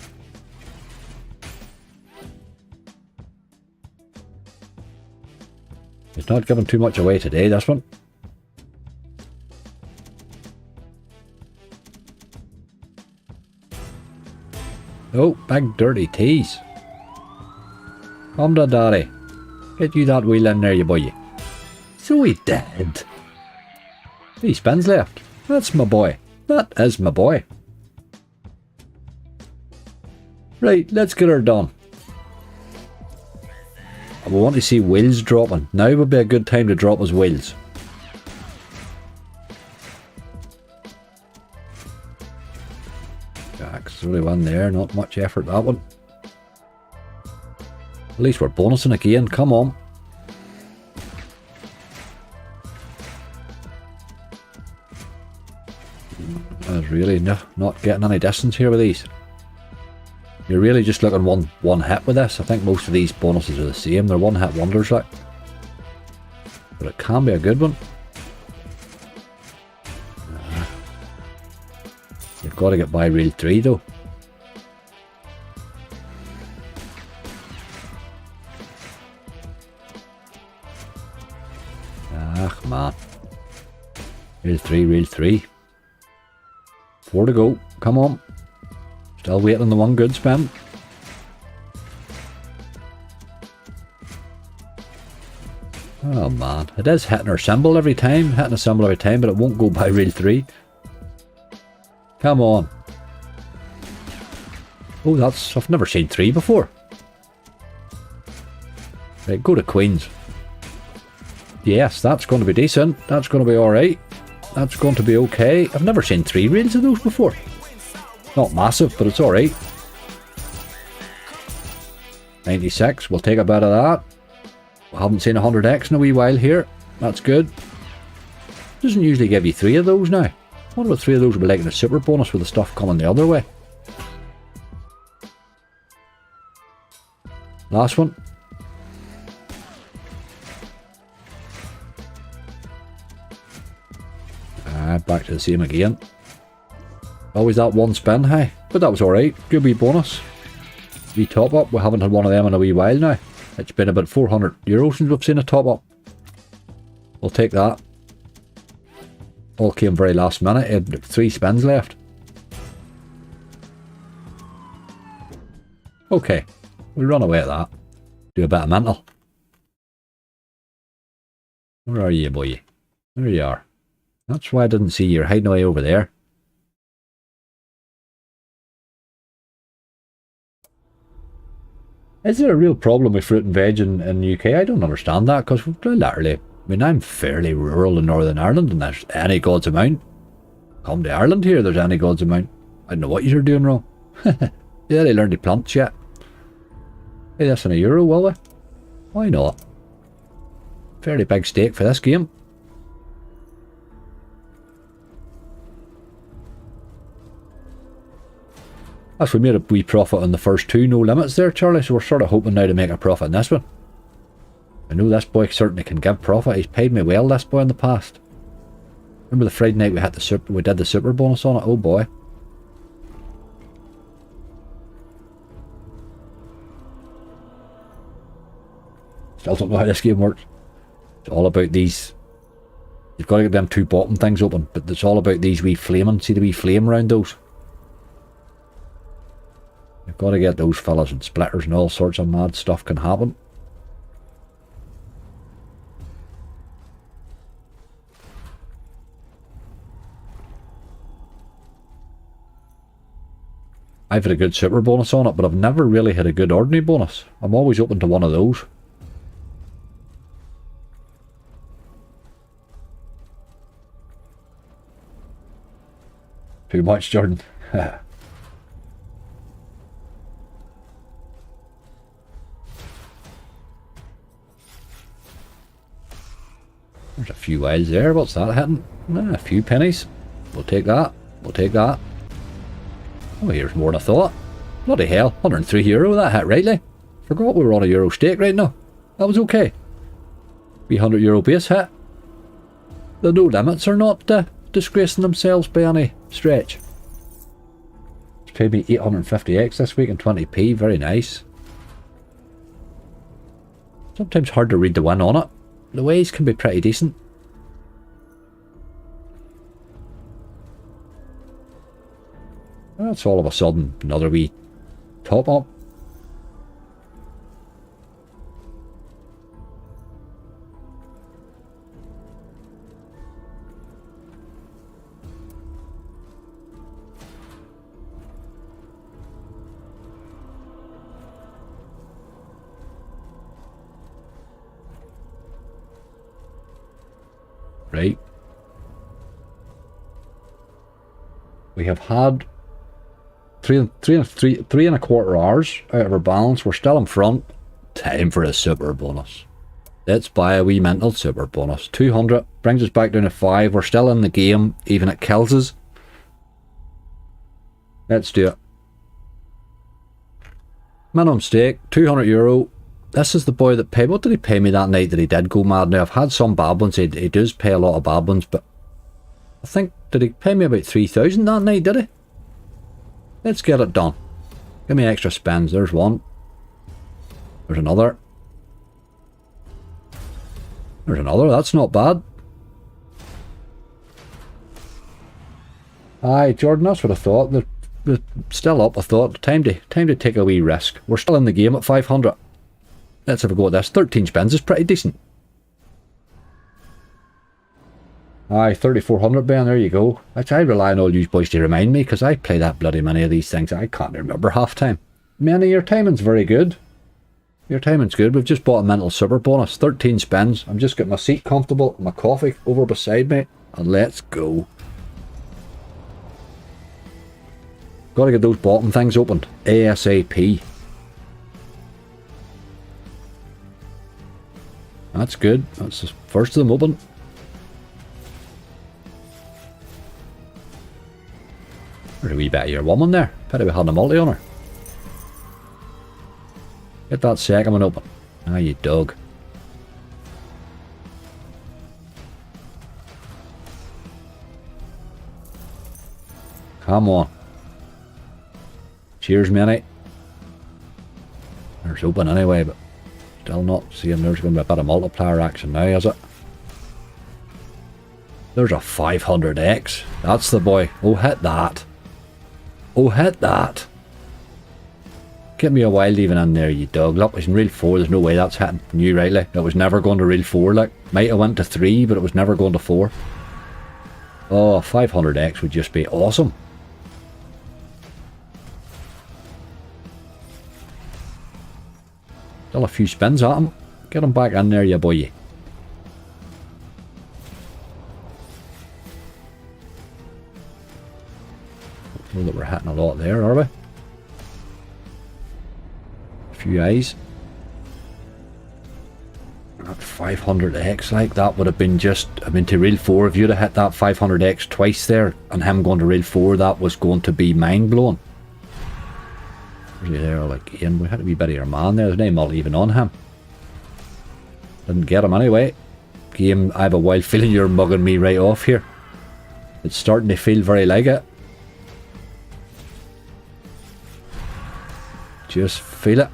It's not giving too much away today, this one. Oh, big dirty tease. Come to daddy. Get you that wheel in there, you boy. So he did. 3 spins left. That's my boy. That is my boy. Right, let's get her done. I want to see wheels dropping. Now would be a good time to drop his wheels. Jacks, only one there, not much effort that one. At least we're bonusing again, come on. That's really not getting any distance here with these. You're really just looking one hit with this. I think most of these bonuses are the same. They're one hit wonders, like. But it can be a good one. You've got to get by reel 3 though. Ah, man. Reel 3, reel 3. 4 to go. Come on. Still waiting on the one good spin. Oh man, it is hitting our symbol every time, hitting a symbol every time, but it won't go by reel 3. Come on. Oh, I've never seen 3 before. Right, go to Queens. Yes, that's going to be decent. That's going to be alright. That's going to be okay. I've never seen 3 reels of those before. Not massive, but it's alright. 96, we'll take a bit of that. We haven't seen 100x in a wee while here. That's good. Doesn't usually give you 3 of those now. I wonder if 3 of those would be like in a super bonus with the stuff coming the other way. Last one. Back to the same again. Always that one spin, hey? But that was alright. Good wee bonus. Wee top up. We haven't had one of them in a wee while now. It's been about €400 since we've seen a top up. We'll take that. All came very last minute. It had 3 spins left. Okay. We'll run away at that. Do a bit of mental. Where are you, boy? There you are. That's why I didn't see you hiding away over there. Is there a real problem with fruit and veg in the UK? I don't understand that, because literally, I mean, I'm fairly rural in Northern Ireland, and there's any god's amount. Come to Ireland here, there's any god's amount. I don't know what you're doing wrong. Yeah, they learned to plant yet. Hey, that's in €1, will we? Why not? Fairly big stake for this game. As we made a wee profit on the first 2, no limits there, Charlie, so we're sort of hoping now to make a profit in this one. I know this boy certainly can give profit. He's paid me well, this boy, in the past. Remember the Friday night we did the super bonus on it? Oh boy. Still don't know how this game works. It's all about these. You've got to get them 2 bottom things open, but it's all about these wee flaming. See the wee flame around those? You've got to get those fellas and splitters, and all sorts of mad stuff can happen. I've had a good super bonus on it, but I've never really had a good ordinary bonus. I'm always open to one of those. Too much, Jordan. There's a few wilds there. What's that hitting? A few pennies. We'll take that. We'll take that. Oh, here's more than I thought. Bloody hell. €103. That hit rightly. Forgot we were on a euro stake right now. That was okay. €100 base hit. The no limits are not disgracing themselves by any stretch. It's paid me 850x this week and 20p. Very nice. Sometimes hard to read the win on it. The ways can be pretty decent. That's all of a sudden another wee top up. Right. We have had three and a quarter hours out of our balance. We're still in front. Time for a super bonus. Let's buy a wee mental super bonus. 200 brings us back down to 5. We're still in the game, even it kills us. Let's do it. Minimum stake, €200. This is the boy that paid. What did he pay me that night that he did go mad? Now, I've had some bad ones. He does pay a lot of bad ones, but I think, did he pay me about 3,000 that night, did he? Let's get it done. Give me extra spends. There's one. There's another. There's another. That's not bad. Aye, Jordan, that's what I thought. They're still up, I thought. Time to take a wee risk. We're still in the game at 500. Let's have a go at this. 13 spins is pretty decent. Aye, 3,400, Ben, there you go. I rely on all you boys to remind me, because I play that bloody many of these things. I can't remember half time. Manny, your timing's very good. Your timing's good. We've just bought a mental super bonus. 13 spins. I'm just getting my seat comfortable, my coffee over beside me, and let's go. Got to get those bottom things opened. ASAP. That's good. That's the first of them open. There's a wee bit of your woman there. Pity we had a multi on her. Get that second one open. Ah, you dog. Come on. Cheers, mate. There's open anyway, but still not seeing there's going to be a bit of multiplier action now, is it? There's a 500x. That's the boy. Oh, hit that. Oh, hit that. Get me a wild even in there, you dog. Look, it's in reel 4. There's no way that's hitting. Knew rightly. It was never going to reel 4. Like, might have went to 3, but it was never going to 4. Oh, 500x would just be awesome. Still a few spins at him. Get him back in there, you boy. Know that we're hitting a lot there, are we? A few eyes. That 500x, like, that would have been just, I mean, to reel 4, if you'd have hit that 500x twice there, and him going to reel 4, that was going to be mind-blowing. Where's he there, like, Ian? We had to be better your man there. There's no multi even on him. Didn't get him anyway. Game, I have a wild feeling you're mugging me right off here. It's starting to feel very like it. Just feel it.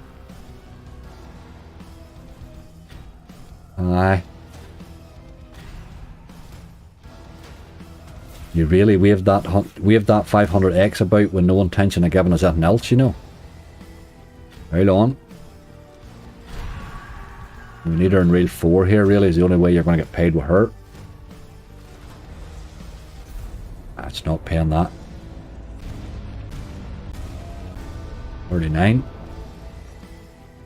Aye. You really waved that 500x about with no intention of giving us anything else, you know. Hold on. We need her in reel 4 here, really, is the only way you're going to get paid with her. That's not paying that. 39.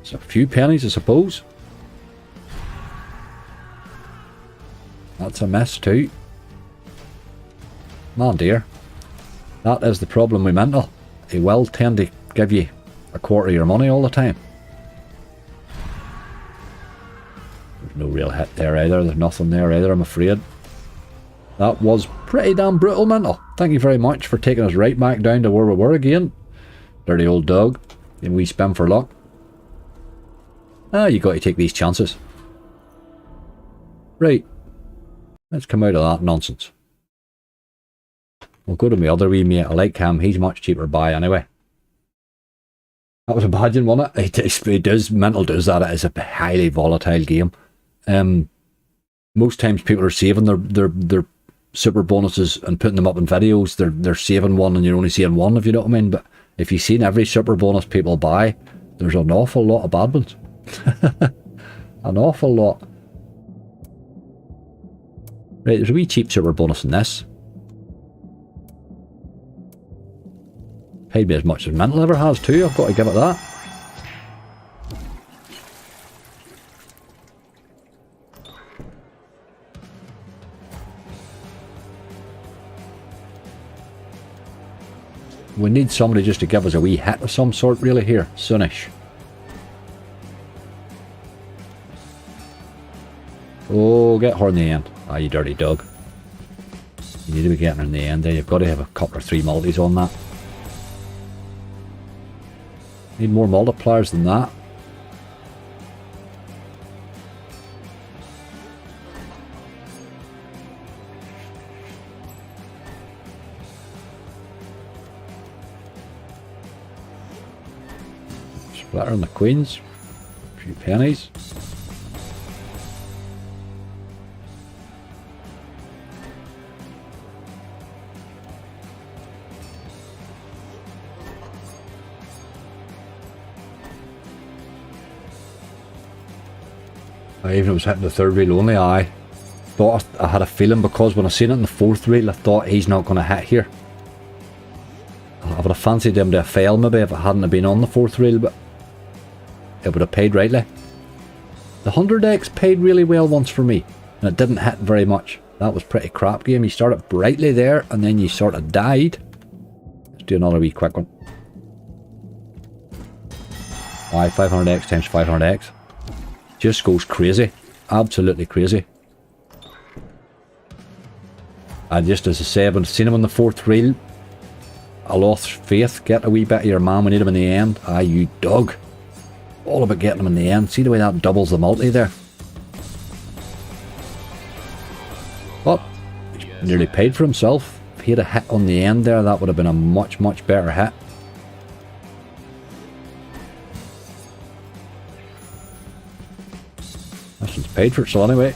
It's a few pennies, I suppose. That's a miss too. Man dear. That is the problem with mental. He will tend to give you a quarter of your money all the time. There's no real hit there either. There's nothing there either, I'm afraid. That was pretty damn brutal, mental. Thank you very much for taking us right back down to where we were again. Dirty old dog. And we spin for luck. Ah, you got to take these chances. Right. Let's come out of that nonsense. We'll go to my other wee mate. I like him. He's much cheaper buy anyway. That was a badging, wasn't it? It does. Mental does that. It is a highly volatile game. Most times people are saving their super bonuses and putting them up in videos. They're saving one and you're only seeing one, if you know what I mean. But if you've seen every super bonus people buy, there's an awful lot of bad ones. An awful lot. Right, there's a wee cheap super bonus in this. Paid me as much as Mental ever has too, I've got to give it that. We need somebody just to give us a wee hit of some sort really here, soonish. Oh, get her in the end. Ah, you dirty dog. You need to be getting her in the end there. You've got to have a couple or 3 multis on that. Need more multipliers than that. Splatter on the queens. A few pennies. I even was hitting the 3rd reel only. I thought I had a feeling, because when I seen it in the 4th reel, I thought he's not going to hit here. I would have fancied him to have failed maybe if it hadn't been on the 4th reel, but it would have paid rightly. The 100x paid really well once for me, and it didn't hit very much. That was pretty crap game. You started brightly there, and then you sort of died. Let's do another wee quick one. Why 500x times 500x. Just goes crazy. Absolutely crazy. And just as I said, when I seen him on the 4th reel, I lost faith. Get a wee bit of your man. We need him in the end. Ah, you dog. all about getting them in the end. See the way that doubles the multi there. But he's nearly paid for himself. If he had a hit on the end there, that would have been a much, much better hit. This one's paid for it, so anyway.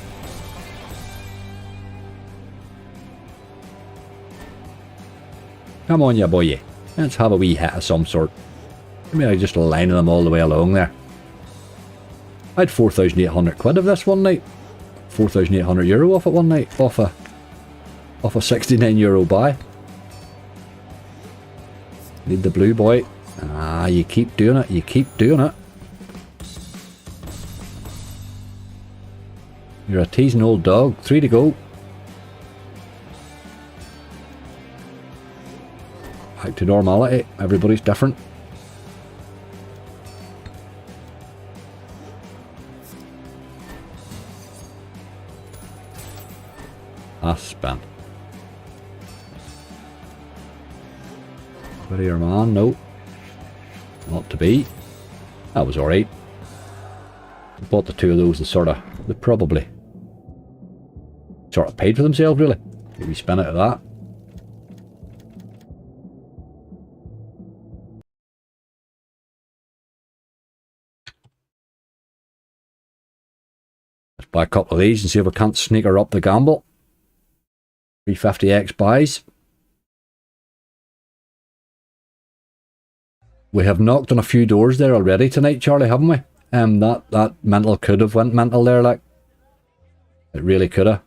Come on, ya boy. Let's have a wee hit of some sort. I mean, I just lining them all the way along there. I had 4,800 quid of this one night. 4,800 euro off it one night. Off a 69 euro buy. Need the blue boy. Ah, you keep doing it. You keep doing it. You're a teasing old dog. 3 to go. Back to normality. Everybody's different. Spin. Prettier man, no. Not to be. That was alright. Bought the two of those, they probably sort of paid for themselves, really. Maybe spin out of that. Let's buy a couple of these and see if we can't sneak her up the gamble. 350x buys. We have knocked on a few doors there already tonight, Charlie, haven't we? That mental could have went mental there, like. It really could have.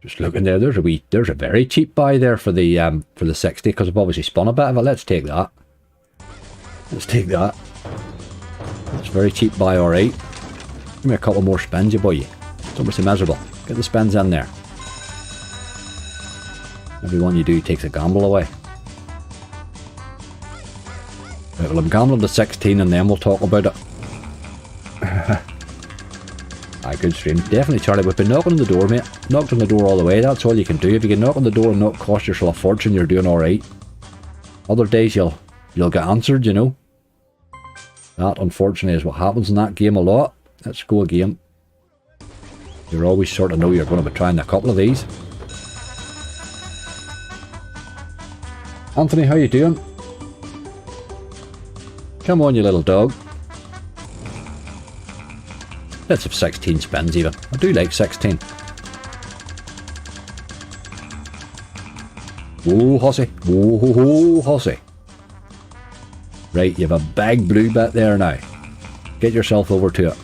Just looking there, there's a very cheap buy there for the 60, because I've obviously spun a bit of it. Let's take that. Let's take that. That's a very cheap buy, alright. Give me a couple more spins, you boy. Don't be so miserable. Get the spins in there. Every one you do takes a gamble away. Right, well, I'm gambling to 16 and then we'll talk about it. Aye, good stream. Definitely, Charlie. We've been knocking on the door, mate. Knocked on the door all the way. That's all you can do. If you can knock on the door and not cost yourself a fortune, you're doing alright. Other days you'll get answered, you know. That, unfortunately, is what happens in that game a lot. Let's go again. You always sort of know you're going to be trying a couple of these. Anthony, how you doing? Come on, you little dog. Let's have 16 spins even. I do like 16. Whoa, hussy. Whoa, ho, ho, hussy. Right, you have a big blue bit there now. Get yourself over to it.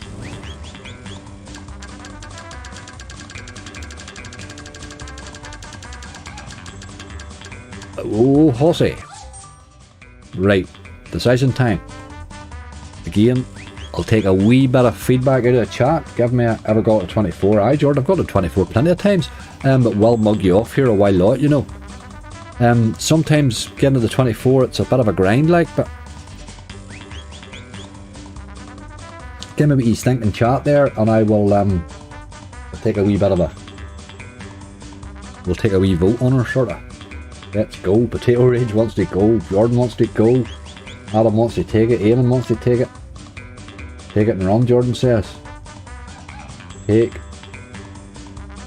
Oh, hussy. Right, decision time. Again, I'll take a wee bit of feedback out of the chat. Give me a, ever got to 24? Aye, Jordan, I've got to 24 plenty of times. But we'll mug you off here a while lot, you know. Sometimes getting to the 24, it's a bit of a grind, like, but give me what you think in chat there, and I will take a wee bit of a, we'll take a wee vote on her, sort of. Let's go. Potato Rage wants to go. Jordan wants to go. Adam wants to take it. Eamon wants to take it. Take it and run, Jordan says. Take.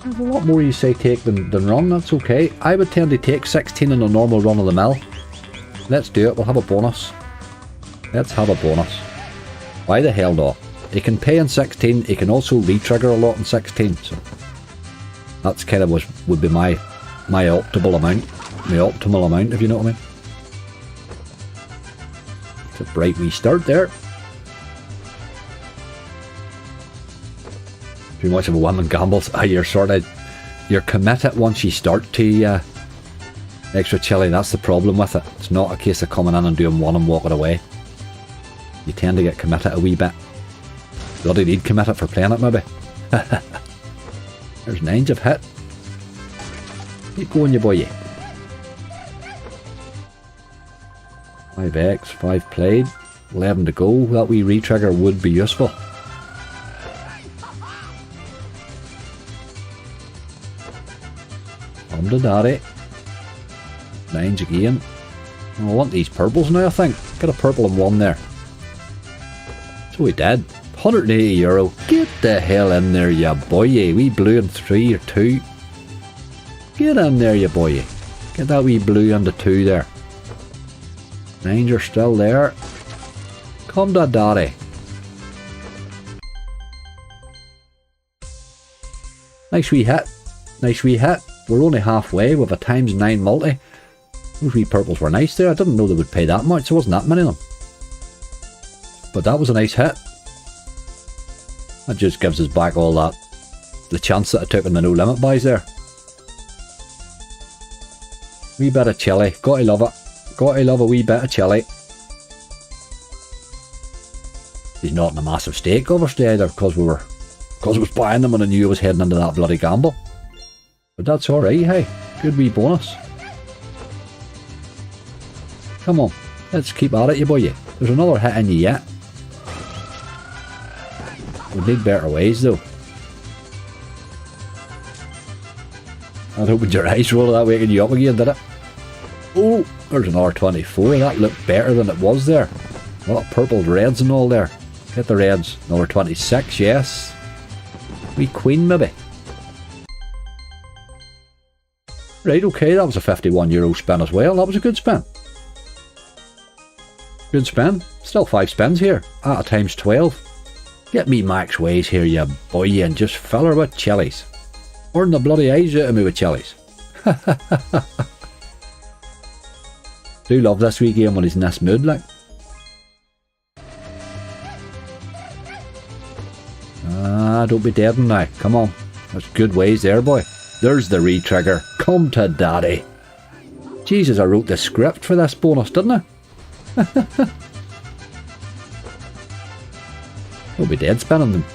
There's a lot more you say take than run. That's okay. I would tend to take 16 in a normal run of the mill. Let's do it. We'll have a bonus. Let's have a bonus. Why the hell not? He can pay in 16. He can also re-trigger a lot in 16. So that's kind of would be my optimal amount. My optimal amount, if you know what I mean. It's a bright wee start there. Too much of a woman gambles. You're committed once you start to extra chili. That's the problem with it. It's not a case of coming in and doing one and walking away. You tend to get committed a wee bit. Bloody need committed for playing it, maybe. There's 9s of hit. Keep going, you boy. 5x, 5 played, 11 to go. That wee re-trigger would be useful. Come to daddy. Nines again. Oh, I want these purples now, I think. Get a purple and one there. So we did. €180. Get the hell in there, you boy. Wee blue and 3 or 2. Get in there, you boy. Get that wee blue and the 2 there. Nines are still there. Come to daddy. Nice wee hit. Nice wee hit. We're only halfway with a ×9 multi. Those wee purples were nice there. I didn't know they would pay that much. There wasn't that many of them. But that was a nice hit. That just gives us back all that. The chance that I took in the no limit buys there. Wee bit of chili. Gotta love it. Gotta love a wee bit of chili. He's not in a massive stake obviously either because I was buying them and I knew I was heading into that bloody gamble. But that's alright, hey. Good wee bonus. Come on. Let's keep at it, you boy. There's another hit in you yet. We need better ways though. I'd opened your eyes roll that waking you up again, did it? Oh, there's an R24. That looked better than it was there. A lot of purple reds and all there. Get the reds. Another 26, yes. Wee queen maybe. Right, okay, that was a €51 spin as well. That was a good spin. Good spin. Still 5 spins here. At a ×12. Get me max ways here, you boy, and just fill her with chilies. Earn the bloody eyes out of me with chilies. Do love this wee game when he's in this mood, like. Ah, don't be dead now. Come on. There's good ways there, boy. There's the re-trigger. Come to daddy. Jesus, I wrote the script for this bonus, didn't I? Don't be dead spinning them.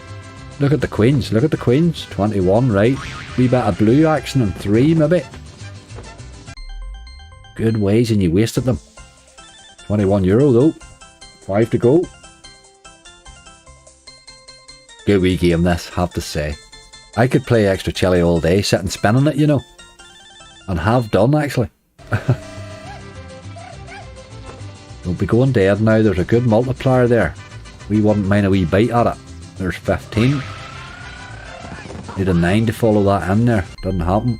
Look at the queens. Look at the queens. 21, right. Wee bit of blue action and 3 maybe. Good ways and you wasted them. €21 though. 5 to go. Good wee game this, have to say. I could play extra chili all day, sitting spinning it, you know. And have done, actually. Don't be going dead now, there's a good multiplier there. We wouldn't mind a wee bite at it. There's 15. Need a 9 to follow that in there. Doesn't happen.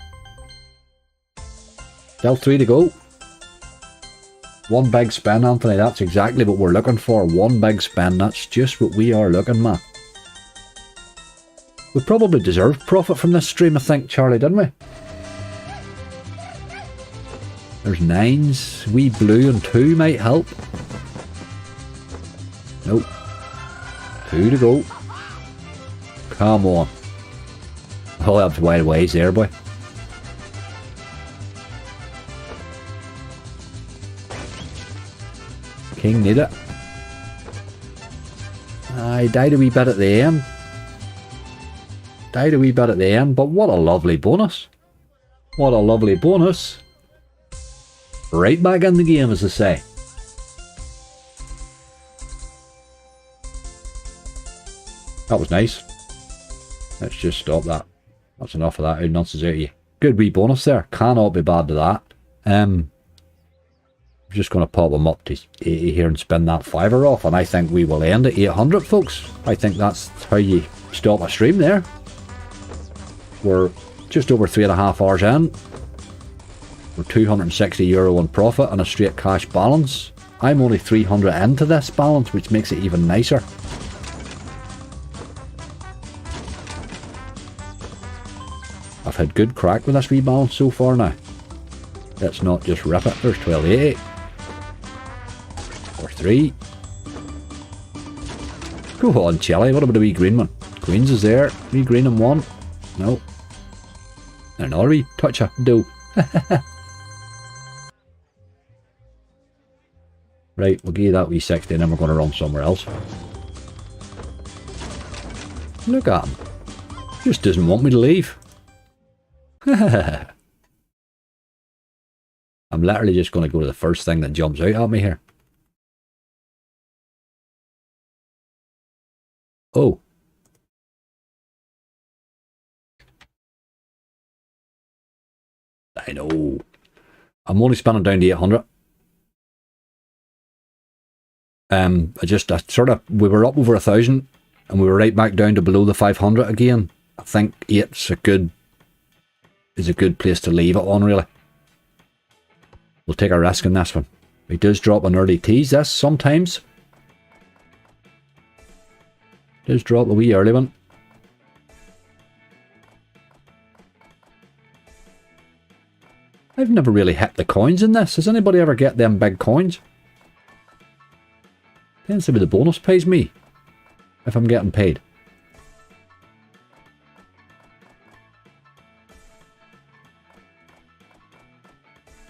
Still 3 to go. One big spin, Anthony. That's exactly what we're looking for. One big spin. That's just what we are looking, man. We probably deserved profit from this stream, I think, Charlie, didn't we? There's 9s. Wee blue and 2 might help. Nope. 2 to go. Come on. Oh, that's wide ways there, boy. King need it. I died a wee bit at the end. Died a wee bit at the end, but what a lovely bonus. What a lovely bonus. Right back in the game, as they say. That was nice. Let's just stop that. That's enough of that. How nonsense out of you. Good wee bonus there. Cannot be bad to that. I'm just going to pop them up to 80 here and spin that fiver off, and I think we will end at 800, folks. I think that's how you stop a stream there. We're just over 3.5 hours in. We're €260 in profit and a straight cash balance. I'm only 300 into this balance, which makes it even nicer. I've had good crack with this rebalance so far now. Let's not just rip it. There's 1280. Or 3. Go on, Chili. What about the wee green one? Queens is there. Wee green and 1. No. And another wee touch of dough. Right, we'll give you that wee 60 and then we're going to run somewhere else. Look at him. Just doesn't want me to leave. I'm literally just going to go to the first thing that jumps out at me here. Oh. I know. I'm only spending down to 800. We were up over 1,000 and we were right back down to below the 500 again. I think 8's a good place to leave it on, really. We'll take a risk in this one. He does drop an early tease, this, sometimes. Does drop a wee early one. I've never really hit the coins in this. Does anybody ever get them big coins? Tends to be the bonus pays me, if I'm getting paid.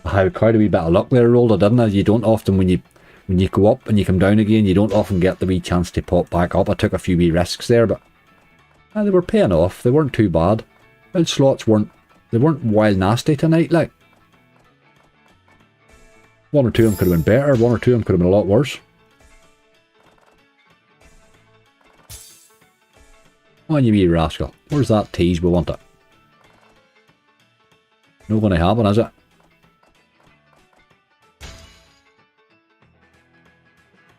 I quite a wee bit of luck there, rolled, didn't I? You don't often, when you go up and you come down again, you don't often get the wee chance to pop back up. I took a few wee risks there, but they were paying off. They weren't too bad. Old slots weren't wild nasty tonight, like. One or two of them could have been better, one or two of them could have been a lot worse. Oh, you wee rascal. Where's that tease? We want it. Not going to happen, is it?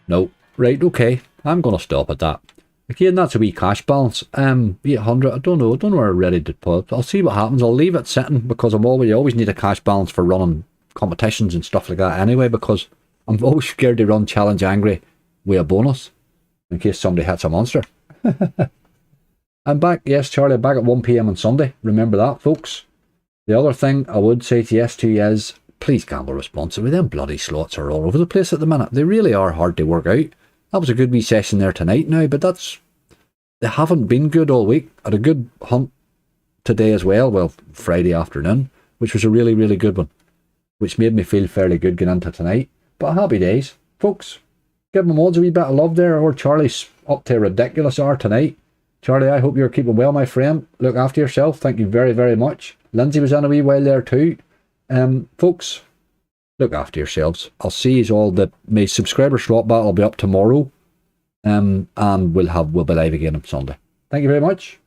No. Right, okay. I'm going to stop at that. Again, that's a wee cash balance. 800, I don't know where I'm ready to put it. I'll see what happens. I'll leave it sitting because you always need a cash balance for running competitions and stuff like that anyway, because I'm always scared to run Challenge Angry with a bonus in case somebody hits a monster. I'm back, yes, Charlie, back at 1 PM on Sunday. Remember that, folks. The other thing I would say to yes to you is, please gamble responsibly. Them bloody slots are all over the place at the minute. They really are hard to work out. That was a good wee session there tonight now, but they haven't been good all week. I had a good hunt today as well, Friday afternoon, which was a really, really good one, which made me feel fairly good getting into tonight. But happy days, folks. Give my mods a wee bit of love there, or Charlie's up to a ridiculous hour tonight. Charlie, I hope you're keeping well, my friend. Look after yourself. Thank you very, very much. Lindsay was in a wee while there too. Folks, look after yourselves. I'll see you all. My subscriber slot battle will be up tomorrow. And we'll be live again on Sunday. Thank you very much.